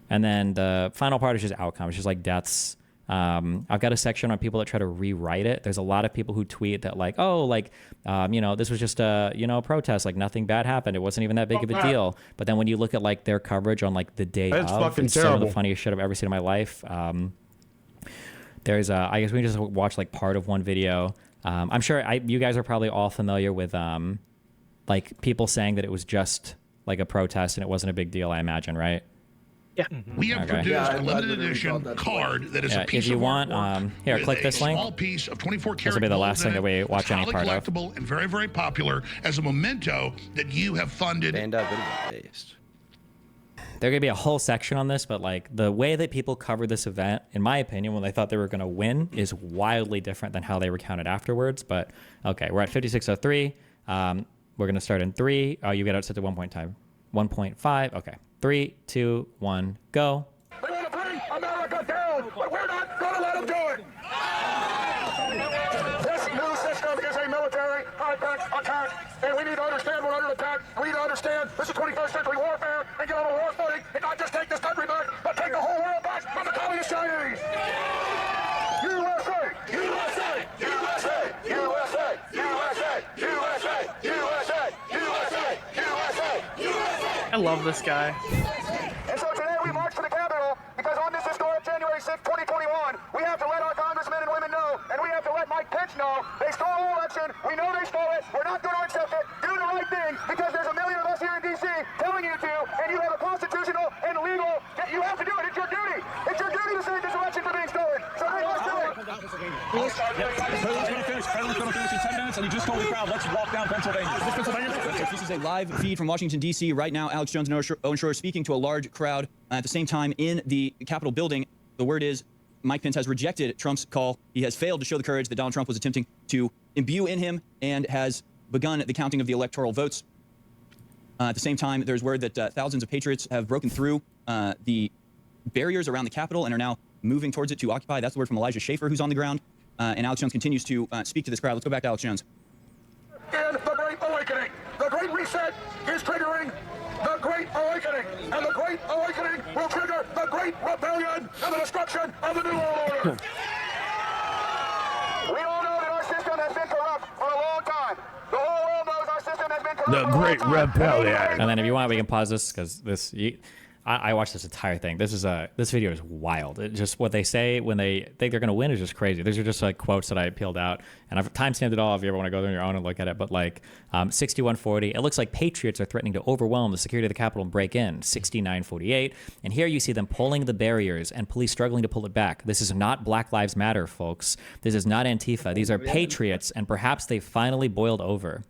then the final part is just outcome. It's just like deaths. I've got a section on people that try to rewrite it. There's a lot of people who tweet that like, this was just a protest, like nothing bad happened. It wasn't even that big of a deal. But then when you look at like their coverage on like the day That's of, fucking it's terrible. some of the funniest shit I've ever seen in my life. There's I guess we can just watch like part of one video. I'm sure you guys are probably all familiar with like people saying that it was just like a protest and it wasn't a big deal, I imagine, right? Yeah. We have produced a limited edition card that is a piece if you of want, artwork here, with click this a link. small piece of 24 karat This will be the gold last in thing that we it. watch It's any highly part of. collectible and very, very popular as a memento that you have funded. Video based. There's going to be a whole section on this, but like the way that people cover this event, in my opinion, when they thought they were going to win is wildly different than how they recounted afterwards. But okay, we're at 56:03. We're going to start in 3. Oh, you got it set to 1.5. Okay. 3, 2, 1, go. They want to bring America down, but we're not going to let them do it. This new system is a military high-tech attack, and we need to understand we're under attack. We need to understand this is 21st century warfare and get on a war footing and not just take this country back, but take the whole world back from the communist Chinese. USA! USA! USA! USA! USA! USA! USA! USA! USA! USA! I love this guy. And so today we march to the Capitol because on this historic January 6, 2021, we have to let our congressmen and women know, and we have to let Mike Pence know, they stole the election, we know they stole it, we're not going to accept it, do the right thing, because there's a million of us here in D.C. telling you to, and you have a constitutional and legal, you have to do it, it's your duty. It's your duty to save this election from being stolen. So hey, let's do it. President's going to finish. President's going to finish in 10 minutes, and he just told the crowd, let's walk down Pennsylvania. Is this Pennsylvania? This is a live feed from Washington, D.C. Right now, Alex Jones and Owen Schroyer speaking to a large crowd. At the same time, in the Capitol building, the word is Mike Pence has rejected Trump's call. He has failed to show the courage that Donald Trump was attempting to imbue in him and has begun the counting of the electoral votes. At the same time, there's word that thousands of patriots have broken through the barriers around the Capitol and are now moving towards it to occupy. That's the word from Elijah Schaffer, who's on the ground. And Alex Jones continues to speak to this crowd. Let's go back to Alex Jones. In the Great Awakening, The Great Reset is triggering the Great Awakening, and the Great Awakening will trigger the Great Rebellion and the destruction of the New World Order. We all know that our system has been corrupt for a long time. The whole world knows our system has been corrupt The Great Rebellion. And then if you want, we can pause this because I watched this entire thing. This video is wild. It just what they say when they think they're gonna win is just crazy. These are just like quotes that I peeled out, and I've timestamped it all if you ever want to go there on your own and look at it. But like 6140, it looks like patriots are threatening to overwhelm the security of the Capitol and break in. 6948, and here you see them pulling the barriers and police struggling to pull it back. This is not Black Lives Matter, folks. This is not Antifa. These are patriots, and perhaps they finally boiled over.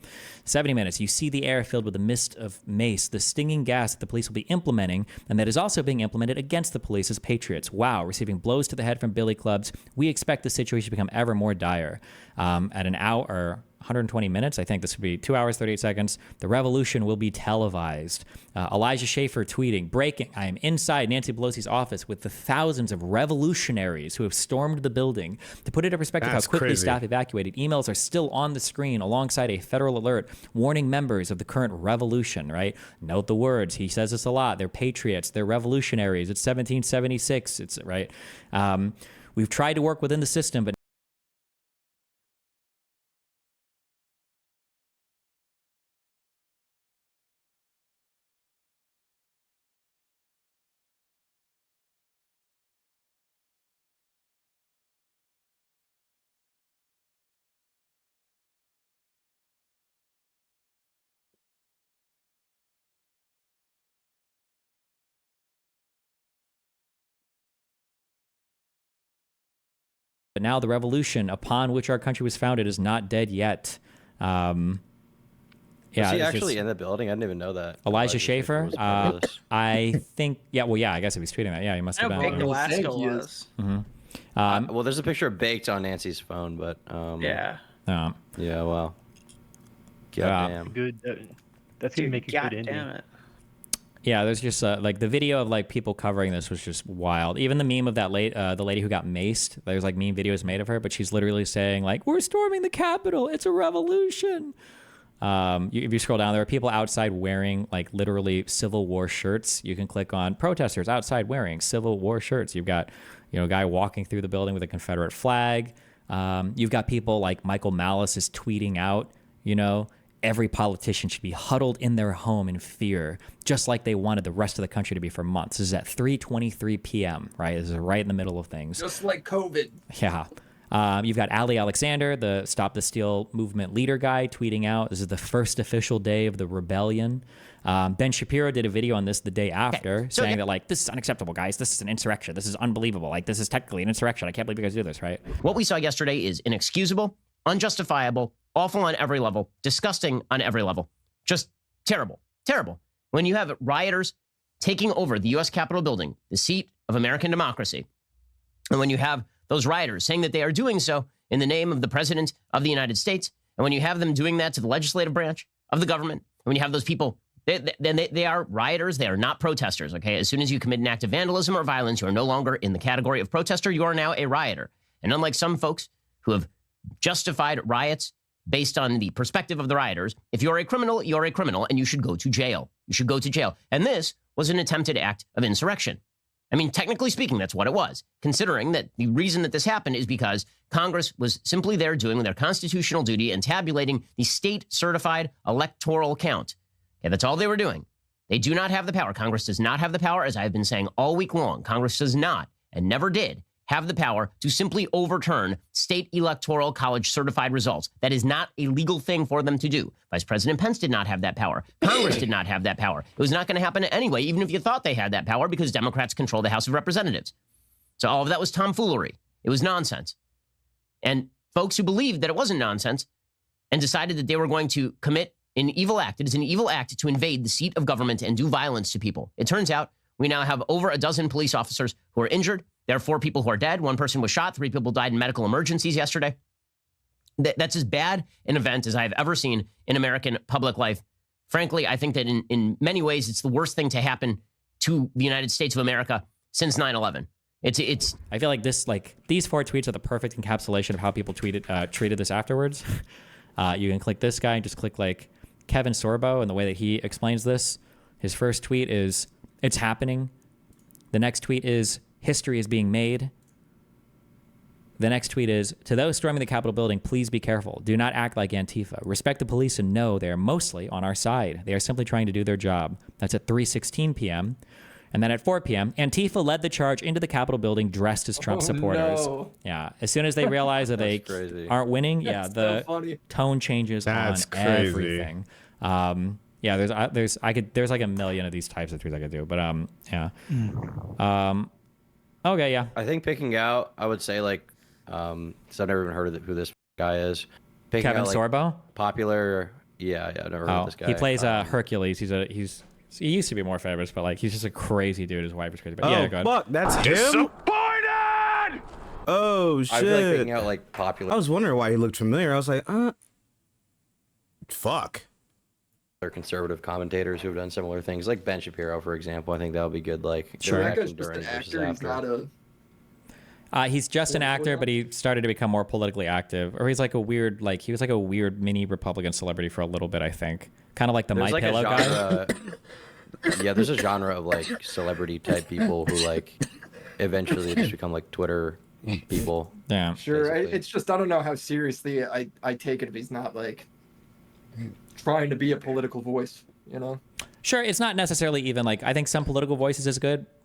70 minutes, you see the air filled with a mist of mace, the stinging gas that the police will be implementing, and that is also being implemented against the police as patriots. Wow, receiving blows to the head from billy clubs. We expect the situation to become ever more dire. At an hour, or 120 minutes, I think this would be 2 hours, 38 seconds, the revolution will be televised. Elijah Schaffer tweeting, breaking, I am inside Nancy Pelosi's office with the thousands of revolutionaries who have stormed the building. To put it in perspective That's how quickly crazy. staff evacuated, emails are still on the screen alongside a federal alert warning members of the current revolution, right? Note the words. He says this a lot. They're patriots. They're revolutionaries. It's 1776. It's right. We've tried to work within the system, but now the revolution upon which our country was founded is not dead yet. Yeah, Was he it's actually just- in the building? I didn't even know that. Elijah Schaffer? was part of this. I think, yeah, well, yeah, I guess if he's tweeting that, yeah, he must have I know been. Big Alaska was. Mm-hmm. Well, there's a picture of baked on Nancy's phone, but Yeah. yeah, well, Yeah. goddamn. Good. That's gonna make a God good ending. damn it. Yeah, there's just like the video of like people covering this was just wild. Even the meme of that the lady who got maced. There's like meme videos made of her, but she's literally saying like, "We're storming the Capitol. It's a revolution." If you scroll down, there are people outside wearing like literally Civil War shirts. You can click on protesters outside wearing Civil War shirts. You've got a guy walking through the building with a Confederate flag. You've got people like Michael Malice is tweeting out, every politician should be huddled in their home in fear, just like they wanted the rest of the country to be for months. This is at 3:23 p.m., right? This is right in the middle of things. Just like COVID. Yeah. You've got Ali Alexander, the Stop the Steal movement leader guy, tweeting out, this is the first official day of the rebellion. Ben Shapiro did a video on this the day after, saying that, like, this is unacceptable, guys. This is an insurrection. This is unbelievable. Like, this is technically an insurrection. I can't believe you guys do this, right? What we saw yesterday is inexcusable, unjustifiable, awful on every level, disgusting on every level. Just terrible. Terrible. When you have rioters taking over the U.S. Capitol building, the seat of American democracy, and when you have those rioters saying that they are doing so in the name of the President of the United States, and when you have them doing that to the legislative branch of the government, and when you have those people, they are rioters, they are not protesters, okay? As soon as you commit an act of vandalism or violence, you are no longer in the category of protester, you are now a rioter. And unlike some folks who have justified riots based on the perspective of the rioters, if you're a criminal, you're a criminal, and you should go to jail. You should go to jail. And this was an attempted act of insurrection. I mean, technically speaking, that's what it was, considering that the reason that this happened is because Congress was simply there doing their constitutional duty and tabulating the state-certified electoral count. Okay, that's all they were doing. They do not have the power. Congress does not have the power, as I've been saying all week long. Congress does not, and never did, have the power to simply overturn state electoral college certified results. That is not a legal thing for them to do. Vice President Pence did not have that power. Congress did not have that power. It was not going to happen anyway, even if you thought they had that power, because Democrats control the House of Representatives. So all of that was tomfoolery. It was nonsense. And folks who believed that it wasn't nonsense and decided that they were going to commit an evil act. It is an evil act to invade the seat of government and do violence to people. It turns out we now have over a dozen police officers who are injured. There are 4 people who are dead. 1 person was shot. 3 people died in medical emergencies yesterday. That's as bad an event as I've ever seen in American public life. Frankly, I think that in many ways, it's the worst thing to happen to the United States of America since 9/11. It's. I feel like these 4 tweets are the perfect encapsulation of how people treated this afterwards. You can click this guy and just click like Kevin Sorbo and the way that he explains this. His first tweet is, "It's happening." The next tweet is, "History is being made." The next tweet is, "To those storming the Capitol building, please be careful. Do not act like Antifa. Respect the police and know they are mostly on our side. They are simply trying to do their job." That's at 3:16 p.m. And then at 4 p.m., Antifa led the charge into the Capitol building dressed as Trump supporters. No. Yeah. As soon as they realize that they aren't winning, yeah, the tone changes on everything. Yeah, there's like a million of these types of tweets I could do, but yeah. Okay, yeah. I think picking out, I would say like, because I've never even heard of who this guy is. Picking Kevin out, like, Sorbo? Popular. Yeah, I've never heard of this guy. He plays Hercules. He used to be more famous, but like he's just a crazy dude. His wife is crazy. But yeah, go ahead. Fuck, that's him. Disappointed! Oh shit! I feel like picking out like popular. I was wondering why he looked familiar. I was like, fuck. Conservative commentators who have done similar things, like Ben Shapiro, for example. I think that would be good. Like, sure. That guy's just an actor. He's not a. He's just an actor, but he started to become more politically active. Or he's like a weird, he was like a weird mini Republican celebrity for a little bit, I think. Kind of like the There's My like Pillow guy. Yeah, there's a genre of like celebrity type people who like eventually just become like Twitter people. Yeah. Sure. It's just, I don't know how seriously I take it if he's not like trying to be a political voice, you know? Sure, it's not necessarily even like, I think some political voices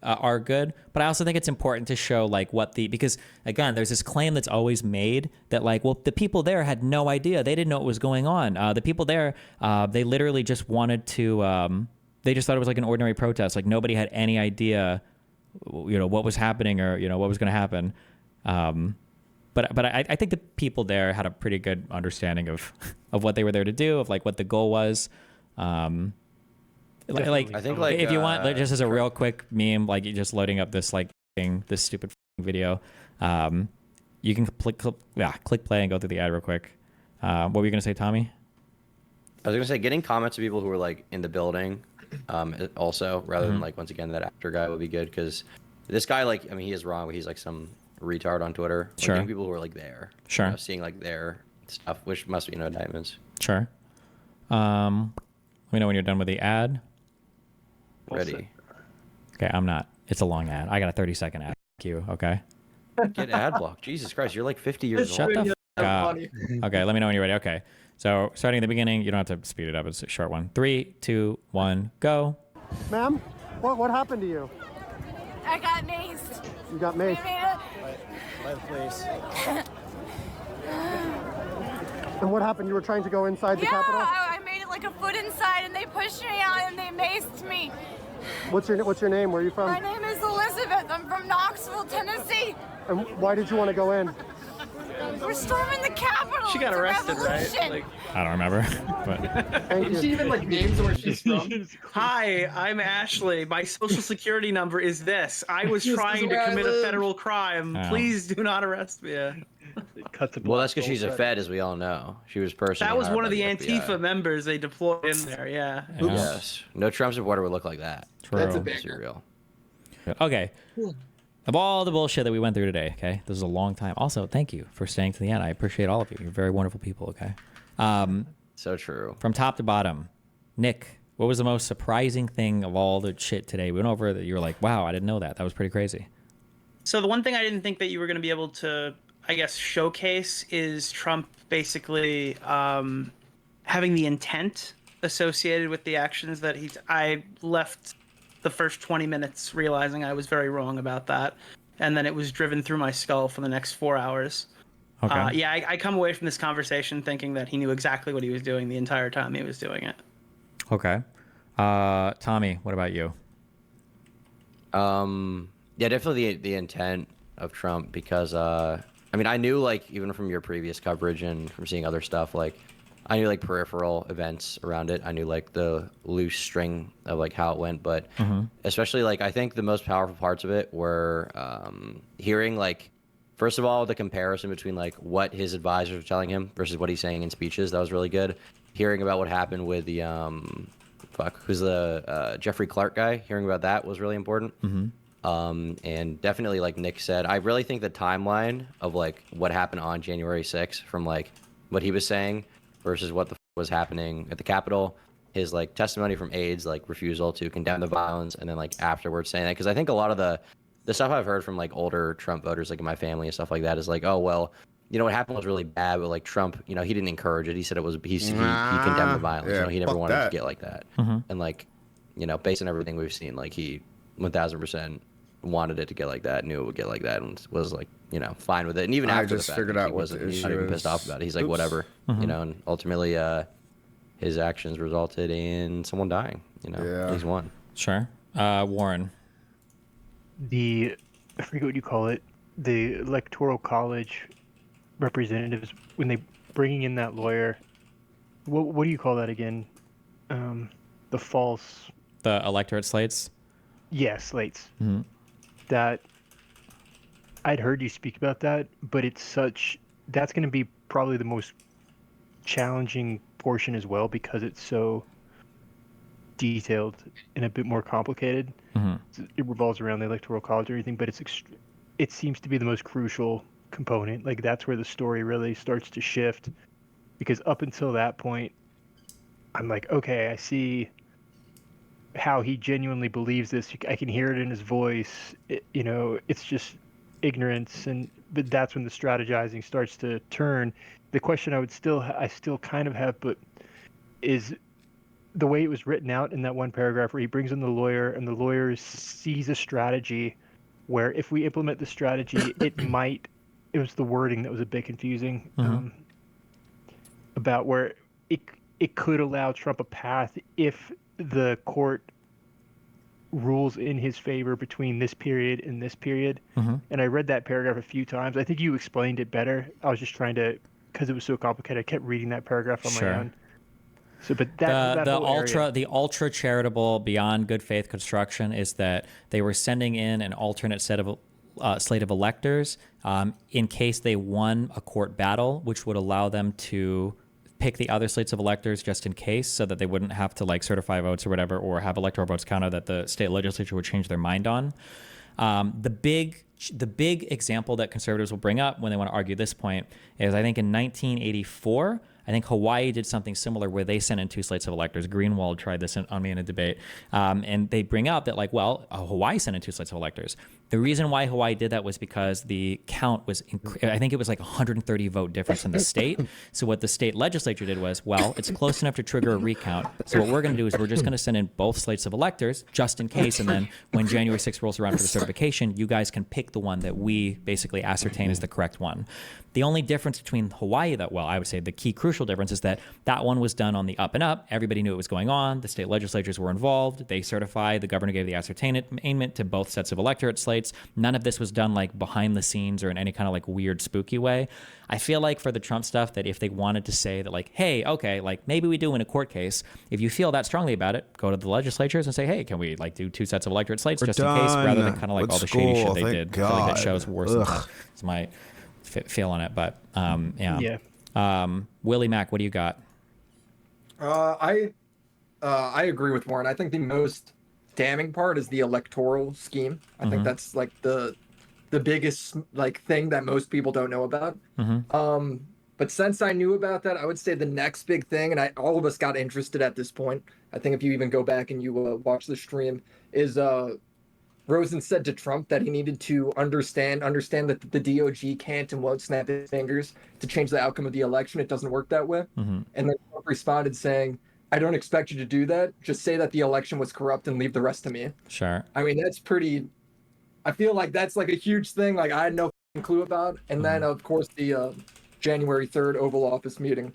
are good, but I also think it's important to show like because again, there's this claim that's always made that like, well, the people there had no idea. They didn't know what was going on. The people there, they literally just wanted to, they just thought it was like an ordinary protest. Like nobody had any idea, what was happening or, what was going to happen. But I think the people there had a pretty good understanding of what they were there to do, of like what the goal was. I think if you want, just as a real quick meme, like just loading up this this stupid video, you can click play and go through the ad real quick. What were you gonna say, Tommy? I was gonna say getting comments of people who were like in the building, also rather than like once again that actor guy would be good, because this guy he is wrong, but he's like some retard on Twitter. Like, sure. getting people who are like there. Sure. Seeing like their stuff, which must be no indictments. Sure. Let me know when you're done with the ad. Ready. Okay, I'm not. It's a long ad. I got a 30-second ad queue, okay? Get ad block. Jesus Christ, you're like 50 years Shut old. the f*** up. Okay, let me know when you're ready. Okay, so starting at the beginning, you don't have to speed it up. It's a short one. 3, 2, 1, go. Ma'am, what happened to you? I got maced. You got maced. Please. And what happened? You were trying to go inside the Capitol? I made it like a foot inside, and they pushed me out, and they maced me. What's your name? Where are you from? My name is Elizabeth. I'm from Knoxville, Tennessee. And why did you want to go in? We're storming the Capitol. She got arrested, right? I don't remember. But Did she even names where she's from? Hi, I'm Ashley. My social security number is this. I was trying to commit a federal crime. Oh. Please do not arrest me. Well, that's because she's a Fed, as we all know. She was personally. That was one of the hired by the Antifa members they deployed in there. Yeah. Yes. No Trump supporter would look like that. True. That's a banger. Real. Okay. Of all the bullshit that we went through today, okay? This is a long time. Also, thank you for staying to the end. I appreciate all of you. You're very wonderful people, okay? So true. From top to bottom, Nick, what was the most surprising thing of all the shit today? We went over that you were like, wow, I didn't know that. That was pretty crazy. So the one thing I didn't think that you were going to be able to, I guess, showcase is Trump basically having the intent associated with the actions that I left the first 20 minutes realizing I was very wrong about that. And then it was driven through my skull for the next 4 hours. Okay. Yeah, I come away from this conversation thinking that he knew exactly what he was doing the entire time he was doing it. Okay. Tommy, what about you? Yeah, definitely the intent of Trump, because I knew even from your previous coverage and from seeing other stuff, I knew peripheral events around it. I knew the loose string of how it went, but especially I think the most powerful parts of it were hearing first of all the comparison between what his advisors were telling him versus what he's saying in speeches. That was really good. Hearing about what happened with the who's the Jeffrey Clark guy. Hearing about that was really important. And definitely like Nick said, I really think the timeline of what happened on January 6th from what he was saying versus what the was happening at the Capitol, his like testimony from aides, like refusal to condemn the violence, and then like afterwards saying that, because I think a lot of the stuff I've heard from like older Trump voters, like in my family and stuff like that, is like, oh well, you know, what happened was really bad, but like Trump, you know, he didn't encourage it. He said it was he condemned the violence. You know, he never wanted it to get like that. And like, you know, based on everything we've seen, like he 1000% wanted it to get like that, knew it would get like that, and was like, you know, fine with it. And even after the fact, figured out he wasn't not even pissed off about it. He's like, whatever, you know. And ultimately, his actions resulted in someone dying. You know, at least one. Sure. Warren. I forget what you call it, the Electoral College representatives, when they bringing in that lawyer, what do you call that again? The electorate slates. Slates. That I'd heard you speak about that, but that's going to be probably the most challenging portion as well, because it's so detailed and a bit more complicated. It revolves around the Electoral College or anything, but it seems to be the most crucial component. Like, that's where the story really starts to shift, because up until that point, I'm like, okay, I see how he genuinely believes this. I can hear it in his voice. You know, it's just ignorance, but that's when the strategizing starts to turn. The question I still kind of have, but is the way it was written out in that one paragraph where he brings in the lawyer, and the lawyer sees a strategy where if we implement the strategy, it was the wording that was a bit confusing, about where it could allow Trump a path if the court rules in his favor between this period and this period. And I read that paragraph a few times. I think you explained it better. I was just trying to, because it was so complicated, I kept reading that paragraph on my own. So, but the ultra charitable beyond good faith construction is that they were sending in an alternate slate of electors in case they won a court battle, which would allow them to pick the other slates of electors just in case, so that they wouldn't have to like certify votes or whatever, or have electoral votes counted that the state legislature would change their mind on. The big example that conservatives will bring up when they want to argue this point is, I think in 1984, I think Hawaii did something similar where they sent in 2 slates of electors. Greenwald tried this on me in a debate. And they bring up that, like, well, Hawaii sent in 2 slates of electors. The reason why Hawaii did that was because the count was, I think it was like 130 vote difference in the state. So what the state legislature did was, well, it's close enough to trigger a recount. So what we're going to do is we're just going to send in both slates of electors just in case. And then when January 6th rolls around for the certification, you guys can pick the one that we basically ascertain is the correct one. The only difference between Hawaii I would say the key crucial difference is that one was done on the up and up. Everybody knew it was going on. The state legislatures were involved. They certified. The governor gave the ascertainment to both sets of electorate slates. None of this was done like behind the scenes or in any kind of like weird spooky way. I feel like for the Trump stuff, that if they wanted to say that, like, hey, okay, like maybe we do in a court case, if you feel that strongly about it, go to the legislatures and say, hey, can we like do 2 sets of electorate slates just in case, rather than kind of like all the shady shit they did. I feel like that shows worse than that. It's my feel on it, but Willie Mack, what do you got? I agree with Warren. I think the most damning part is the electoral scheme. I think that's like the biggest like thing that most people don't know about. But since I knew about that, I would say the next big thing, and all of us got interested at this point, I think if you even go back and you watch the stream, is Rosen said to Trump that he needed to understand that the DOJ can't and won't snap his fingers to change the outcome of the election. It doesn't work that way. And then Trump responded saying, I don't expect you to do that. Just say that the election was corrupt and leave the rest to me. Sure. I mean, that's pretty, I feel like that's like a huge thing. Like I had no clue about. And then of course the January 3rd Oval Office meeting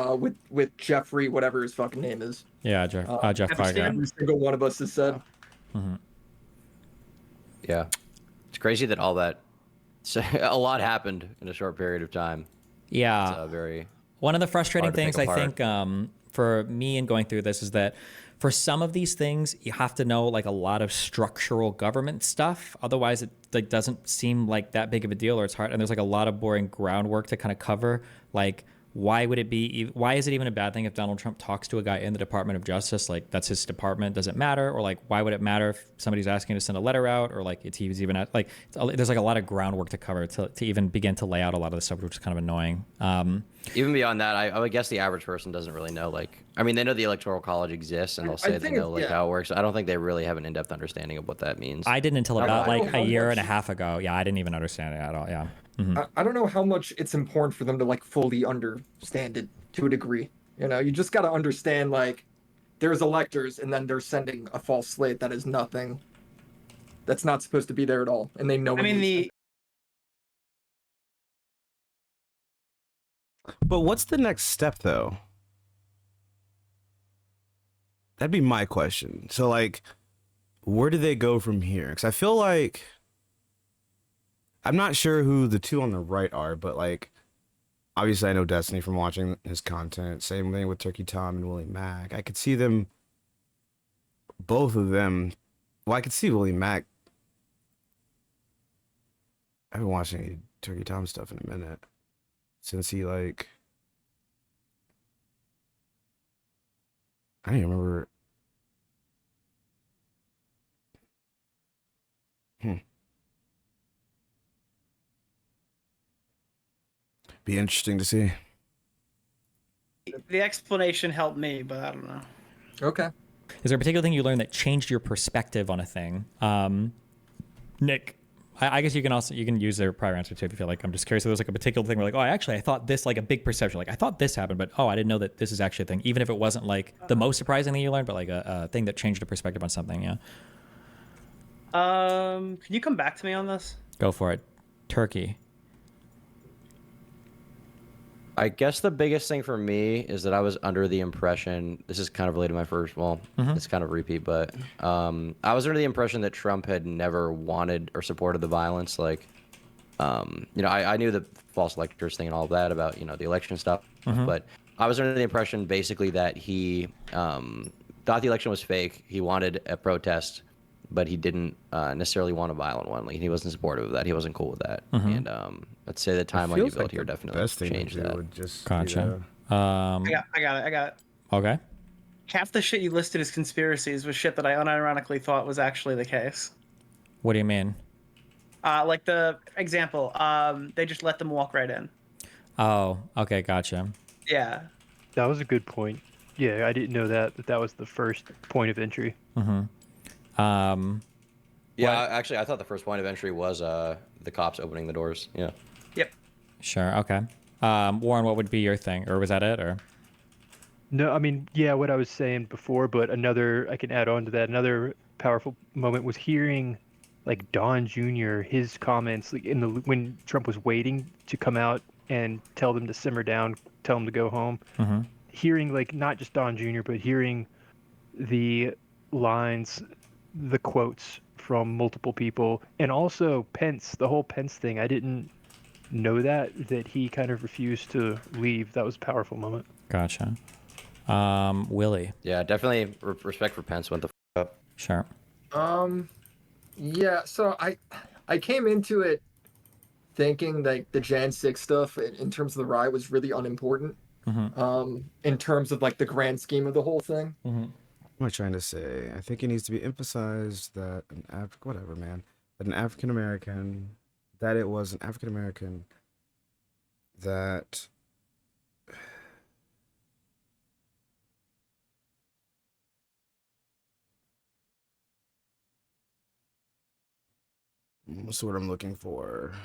with Jeffrey, whatever his fucking name is. Yeah, Jeff Clark. Every single one of us has said. Yeah, it's crazy that a lot happened in a short period of time. Yeah, it's one of the frustrating things I think for me in going through this is that for some of these things you have to know like a lot of structural government stuff. Otherwise, it like doesn't seem like that big of a deal, or it's hard. And there's like a lot of boring groundwork to kind of cover, like why would it be? Why is it even a bad thing if Donald Trump talks to a guy in the Department of Justice? Like, that's his department. Does it matter? Or like, why would it matter if somebody's asking to send a letter out? Or like, he's even at like, there's like a lot of groundwork to cover to even begin to lay out a lot of the stuff, which is kind of annoying. Even beyond that, I would guess the average person doesn't really know. Like, I mean, they know the Electoral College exists, and they'll say they know like how it works. I don't think they really have an in-depth understanding of what that means. I didn't until about like a year and a half ago. Yeah, I didn't even understand it at all. Yeah. I don't know how much it's important for them to like fully understand it to a degree. You know, you just got to understand like there's electors and then they're sending a false slate that is nothing. That's not supposed to be there at all, and they know. I mean, But what's the next step though? That'd be my question. So like, where do they go from here? Because I feel like I'm not sure who the two on the right are, but like, obviously I know Destiny from watching his content. Same thing with Turkey Tom and Willie Mack. I could see them, both of them. Well, I could see Willie Mack. I haven't watched any Turkey Tom stuff in a minute since he like. I don't even remember. Be interesting to see. the explanation helped me, but I don't know. Okay. Is there a particular thing you learned that changed your perspective on a thing? Nick, I guess you can use their prior answer too if you feel like. I'm just curious if there's like a particular thing where like, oh, I thought this, like a big perception, like I thought this happened, but oh, I didn't know that this is actually a thing, even if it wasn't like the most surprising thing you learned, but like a thing that changed your perspective on something. Yeah. Can you come back to me on this? Go for it. Turkey. I guess the biggest thing for me is that I was under the impression, this is kind of related to my first, well, it's kind of a repeat, but I was under the impression that Trump had never wanted or supported the violence. Like, I knew the false electors thing and all of that about, the election stuff, but I was under the impression basically that he thought the election was fake. He wanted a protest, but he didn't necessarily want a violent one. Like, he wasn't supportive of that. He wasn't cool with that. And let's say the timeline you built here definitely changed that. Gotcha. I got it. Okay. Half the shit you listed as conspiracies was shit that I unironically thought was actually the case. What do you mean? Like the example, they just let them walk right in. Oh, okay, gotcha. Yeah. That was a good point. Yeah, I didn't know that was the first point of entry. Actually, I thought the first point of entry was the cops opening the doors. Yeah. Yep. Sure. Okay. Warren, what would be your thing, or was that it, or? No, I mean, yeah, what I was saying before, but I can add on to that. Another powerful moment was hearing, like, Don Jr., his comments, like, when Trump was waiting to come out and tell them to simmer down, tell them to go home. Hearing, like, not just Don Jr., but hearing the lines, the quotes from multiple people, and also Pence, the whole Pence thing. I didn't know that he kind of refused to leave. That was a powerful moment. Gotcha. Willie. Yeah, definitely respect for Pence went the up. Sure. Yeah, so I came into it thinking like the Jan 6 stuff in terms of the riot was really unimportant. In terms of like the grand scheme of the whole thing. What am I trying to say? I think it needs to be emphasized that an African American, that it was an African American that what's the word I'm looking for?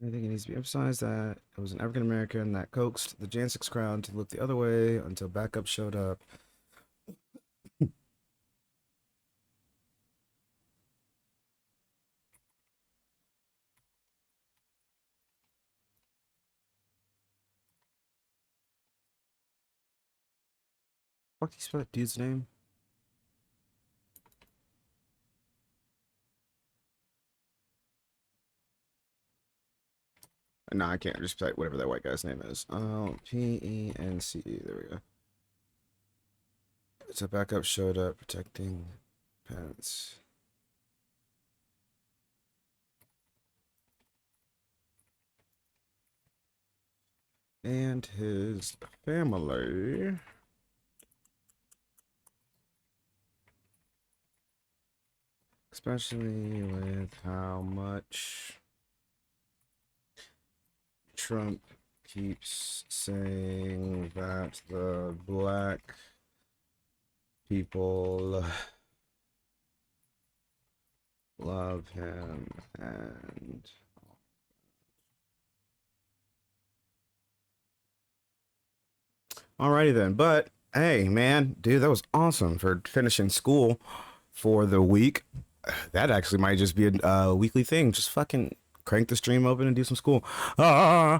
I think it needs to be emphasized that it was an African American that coaxed the Jan 6 crowd to look the other way until backup showed up. Fuck, do you spell that dude's name? No, I can't. Just type whatever that white guy's name is. Oh, P-E-N-C-E. There we go. It's a backup showed up protecting Pence. And his family. Especially with how much Trump keeps saying that the black people love him and alrighty then. But hey, man, dude, that was awesome for finishing school for the week. That actually might just be a weekly thing. Just fucking crank the stream open and do some school. Bye.